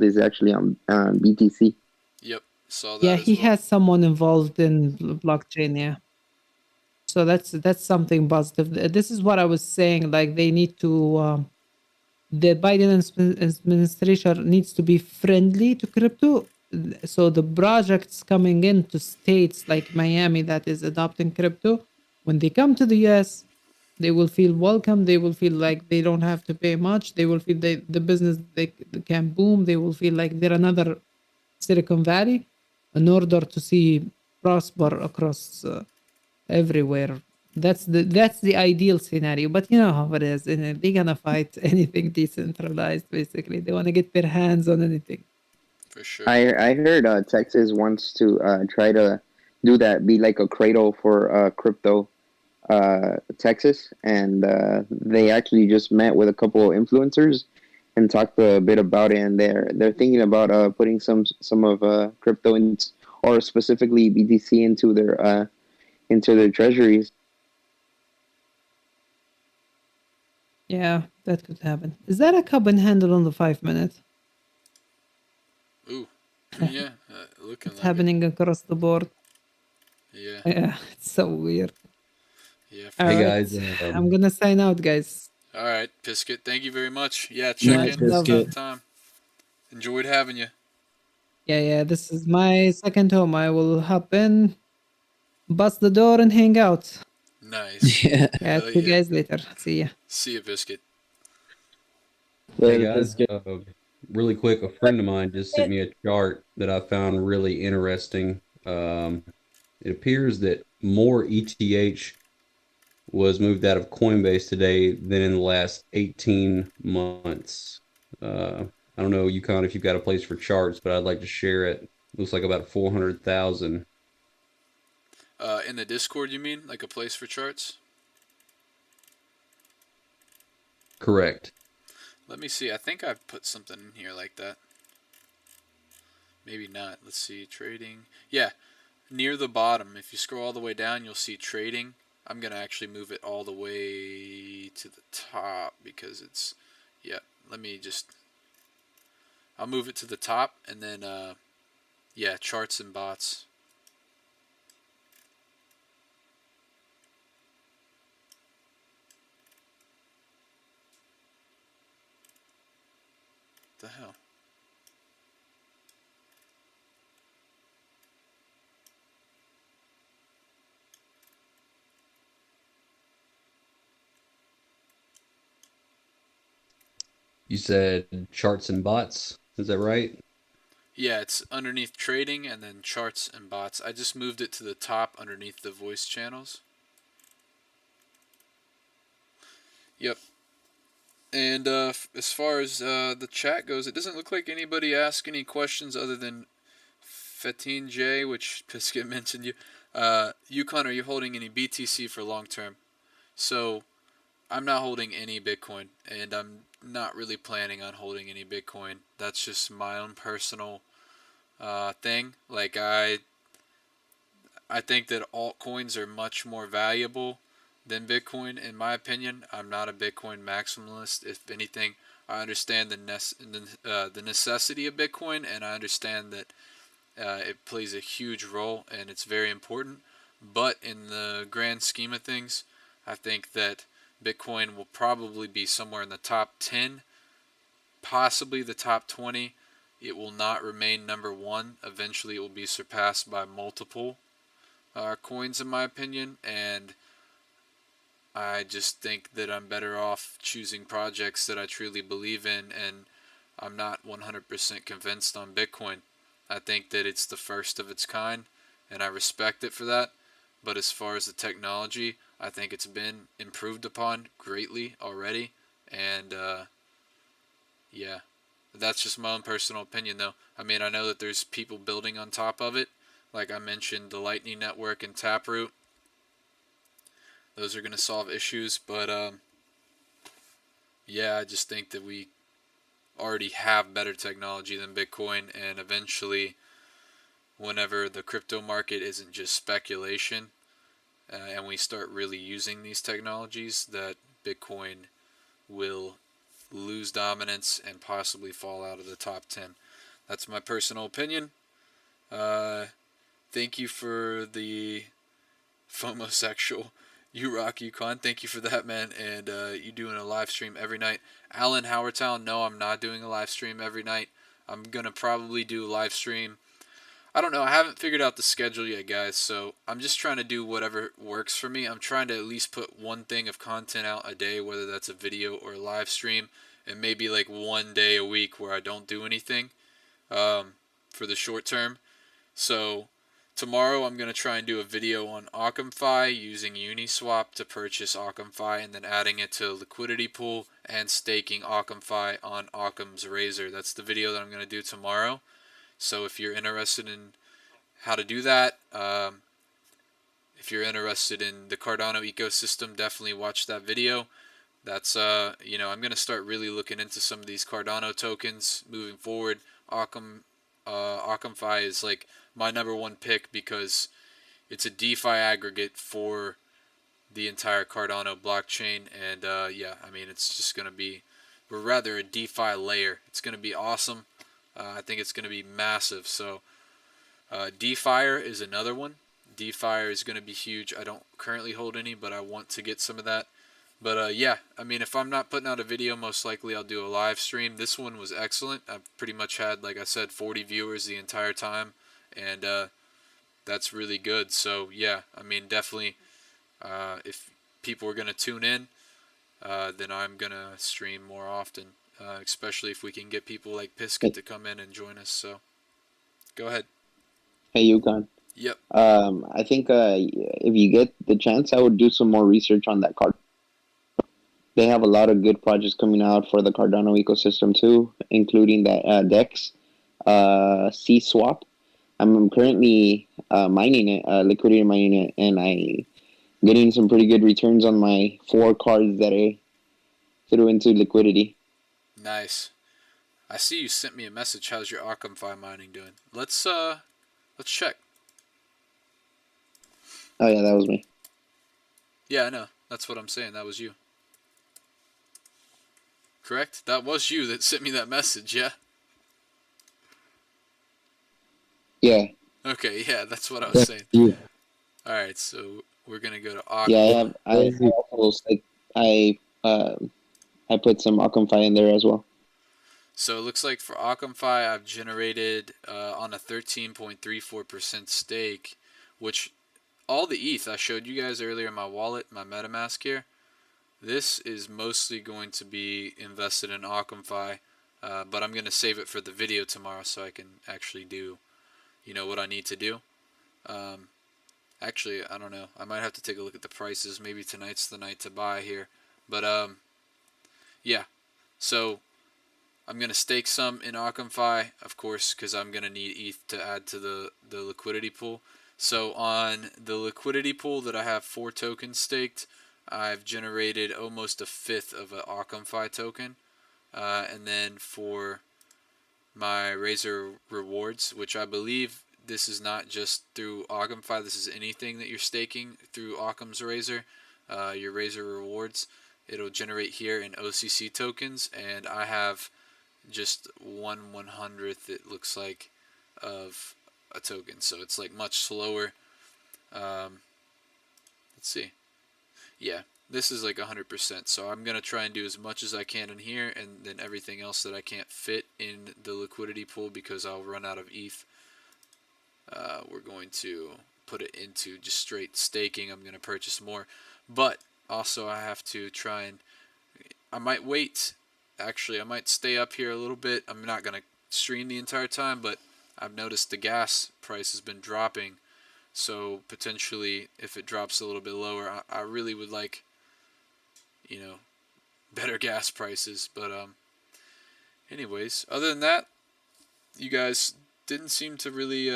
is actually on BTC. Yep, saw that. Yeah, he has someone involved in blockchain. Yeah. So that's something positive. This is what I was saying. Like they need to. The Biden administration needs to be friendly to crypto. So the projects coming into states like Miami that is adopting crypto, when they come to the US, they will feel welcome. They will feel like they don't have to pay much. They will feel the business they can boom. They will feel like they're another Silicon Valley, in order to see prosper across everywhere. That's the ideal scenario. But you know how it is. They're gonna fight anything decentralized. Basically, they want to get their hands on anything. For sure. I heard Texas wants to try to do that, be like a cradle for crypto, Texas, and they actually just met with a couple of influencers and talked a bit about it, and they're thinking about putting some of crypto in, or specifically BTC into their treasuries. Yeah, that could happen. Is that a cup and handle on the 5 minutes? Ooh, yeah, looking It's like happening across the board. Yeah. Yeah, it's so weird. Yeah. All Hey right, guys, I'm gonna sign out, guys. All right, Pisket. Thank you very much. Yeah, check Night, in from time Biscuit. to time. Enjoyed having you. Yeah, yeah, this is my second home. I will hop in, bust the door, and hang out. Nice. Yeah. Yeah, Hell see you yeah. guys later. See ya. See you, Biscuit. hey Later, guys, Biscuit. really quick, a friend of mine just sent me a chart that I found really interesting. It appears that more ETH was moved out of Coinbase today than in the last 18 months. I don't know, Yukon, if you've got a place for charts, but I'd like to share it. Looks like about 400,000. In the Discord, you mean? Like a place for charts? Correct. Let me see. I think I've put something in here like that. Maybe not. Let's see. Trading. Yeah. Near the bottom, if you scroll all the way down, you'll see trading. I'm going to actually move it all the way to the top because it's... Yeah. Let me just... I'll move it to the top and then... yeah, charts and bots. The hell? You said charts and bots, is that right? Yeah, it's underneath trading and then charts and bots. I just moved it to the top underneath the voice channels. Yep. And as far as the chat goes, it doesn't look like anybody asked any questions other than Fatin J, which Pisket mentioned you. Yukon, are you holding any BTC for long term? So I'm not holding any Bitcoin, and I'm not really planning on holding any Bitcoin. That's just my own personal thing. Like I think that altcoins are much more valuable than Bitcoin, in my opinion. I'm not a Bitcoin maximalist. If anything, I understand the necessity of Bitcoin, and I understand that it plays a huge role and it's very important. But in the grand scheme of things, I think that Bitcoin will probably be somewhere in the top 10, possibly the top 20. It will not remain number one. Eventually, it will be surpassed by multiple coins, in my opinion, and I just think that I'm better off choosing projects that I truly believe in, and I'm not 100% convinced on Bitcoin. I think that it's the first of its kind, and I respect it for that. But as far as the technology, I think it's been improved upon greatly already, and yeah, that's just my own personal opinion, though. I mean, I know that there's people building on top of it. Like I mentioned, the Lightning Network and Taproot. Those are going to solve issues, but yeah, I just think that we already have better technology than Bitcoin, and eventually, whenever the crypto market isn't just speculation, and we start really using these technologies, that Bitcoin will lose dominance and possibly fall out of the top 10. That's my personal opinion. Thank you for the FOMO-sexual. You rock, Yukon. Thank you for that, man. And you doing a live stream every night. Alan Howertown, no, I'm not doing a live stream every night. I'm going to probably do a live stream. I don't know. I haven't figured out the schedule yet, guys. So I'm just trying to do whatever works for me. I'm trying to at least put one thing of content out a day, whether that's a video or a live stream. And maybe like one day a week where I don't do anything for the short term. So tomorrow I'm going to try and do a video on OccamFi using Uniswap to purchase OccamFi and then adding it to a liquidity pool and staking OccamFi on Occam's Razor. That's the video that I'm going to do tomorrow. So if you're interested in how to do that, if you're interested in the Cardano ecosystem, definitely watch that video. That's, you know, I'm going to start really looking into some of these Cardano tokens moving forward. OccamFi is like my number one pick because it's a DeFi aggregate for the entire Cardano blockchain, and yeah, I mean it's just going to be, or rather a DeFi layer. It's going to be awesome. I think it's going to be massive. So DeFire is another one. DeFi is going to be huge. I don't currently hold any, but I want to get some of that. But yeah, I mean, if I'm not putting out a video, most likely I'll do a live stream. This one was excellent. I've pretty much had, like I said, 40 viewers the entire time, and that's really good. So yeah, I mean, definitely, if people are going to tune in, then I'm going to stream more often, especially if we can get people like Pisket to come in and join us. So go ahead. Hey, Yukon. Yep. I think if you get the chance, I would do some more research on that card. They have a lot of good projects coming out for the Cardano ecosystem too, including that DEX, C-Swap. I'm currently mining it, liquidity mining it, and I getting some pretty good returns on my 4 cards that I threw into liquidity. Nice. I see you sent me a message. How's your Akamfi mining doing? Let's check. Oh yeah, that was me. Yeah, I know. That's what I'm saying. That was you. Correct? That was you that sent me that message, yeah? Yeah. Okay, yeah, that's what I was saying. You. Alright, so we're gonna go to Akamfi. Yeah, I put some Akamfi in there as well. So it looks like for Akamfi, I've generated on a 13.34% stake, which all the ETH I showed you guys earlier in my wallet, my MetaMask here, this is mostly going to be invested in Akamfi, but I'm going to save it for the video tomorrow so I can actually do, you know, what I need to do. Actually, I don't know. I might have to take a look at the prices. Maybe tonight's the night to buy here. But, yeah. So I'm going to stake some in Akamfi, of course, because I'm going to need ETH to add to the liquidity pool. So on the liquidity pool that I have 4 tokens staked, I've generated almost a fifth of an Akamfi token. And then for my Razor rewards, which I believe this is not just through Akamfi, this is anything that you're staking through Occam's Razor, your Razor rewards, it'll generate here in OCC tokens, and I have just 1/100th, it looks like, of a token, so it's like much slower. Let's see. Yeah, this is like 100%, so I'm going to try and do as much as I can in here, and then everything else that I can't fit in the liquidity pool because I'll run out of ETH, we're going to put it into just straight staking. I'm going to purchase more, but also I have to try and, I might wait, actually I might stay up here a little bit. I'm not going to stream the entire time, but I've noticed the gas price has been dropping. So potentially, if it drops a little bit lower, I really would like, you know, better gas prices. But anyways, other than that, you guys didn't seem to really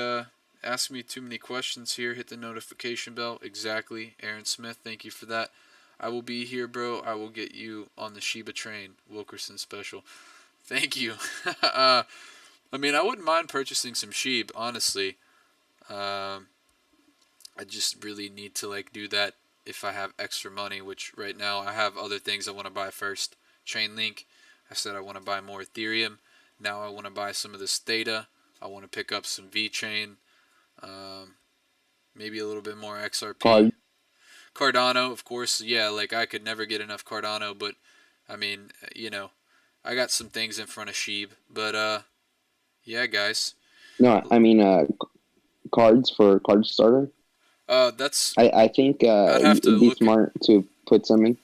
ask me too many questions here. Hit the notification bell. Exactly, Aaron Smith. Thank you for that. I will be here, bro. I will get you on the Shiba train, Wilkerson special. Thank you. I mean, I wouldn't mind purchasing some Sheeb, honestly. I just really need to like do that if I have extra money, which right now I have other things I want to buy first. Chainlink. I said I want to buy more Ethereum. Now I want to buy some of this Theta. I want to pick up some VeChain. Maybe a little bit more XRP. Cardano, of course. Yeah, like I could never get enough Cardano, but I mean, you know, I got some things in front of Sheeb. But yeah, guys. No, I mean cards for card starter. That's. I think it'd be smart to put some in.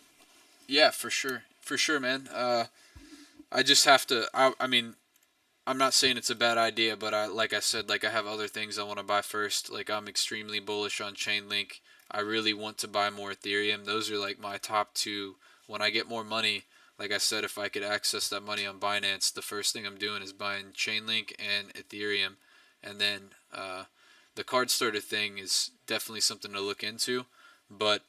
Yeah, for sure, man. I just have to. I mean, I'm not saying it's a bad idea, but like I said, like I have other things I want to buy first. Like I'm extremely bullish on Chainlink. I really want to buy more Ethereum. Those are like my top 2. When I get more money, like I said, if I could access that money on Binance, the first thing I'm doing is buying Chainlink and Ethereum, and then the card starter thing is definitely something to look into, but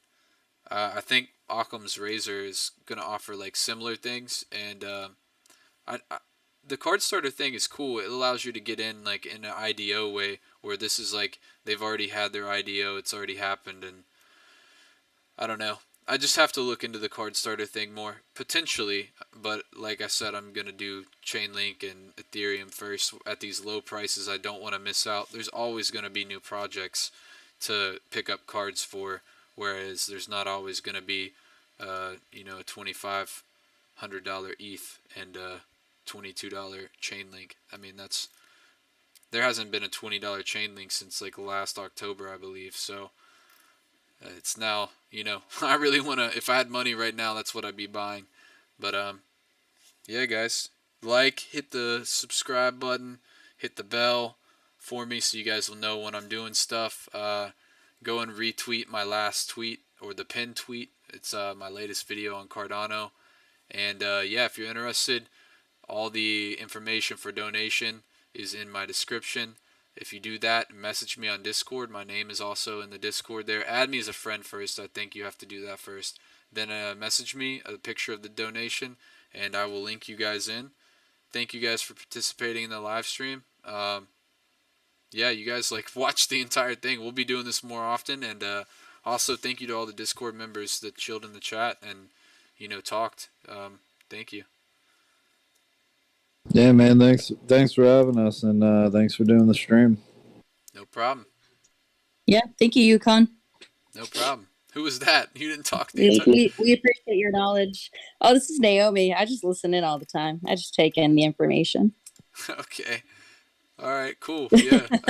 I think Occam's Razor is going to offer like similar things, and the card starter thing is cool. It allows you to get in like in an IDO way, where this is like they've already had their IDO, it's already happened, and I don't know. I just have to look into the card starter thing more, potentially, but like I said, I'm going to do Chainlink and Ethereum first at these low prices. I don't want to miss out. There's always going to be new projects, to pick up cards for, whereas there's not always going to be you know, a $2,500 ETH and a $22 chain link. I mean, there hasn't been a $20 chain link since like last October, I believe. So it's now, you know, I really want to, if I had money right now, that's what I'd be buying. But yeah, guys, hit the subscribe button, hit the bell for me so you guys will know when I'm doing stuff. Go and retweet my last tweet, or the pinned tweet. It's my latest video on Cardano. And yeah, if you're interested, all the information for donation is in my description. If you do that, message me on Discord. My name is also in the Discord there. Add me as a friend first. I think you have to do that first. Then message me a picture of the donation, and I will link you guys in. Thank you guys for participating in the live stream. Yeah, you guys watch the entire thing. We'll be doing this more often. And also, thank you to all the Discord members that chilled in the chat and, you know, talked. Thank you. Yeah, man. Thanks for having us, and thanks for doing the stream. No problem. Yeah, thank you, Yukon. No problem. Who was that? You didn't talk the entire We appreciate your knowledge. Oh, this is Naomi. I just listen in all the time. I just take in the information. Okay. All right, cool. Yeah.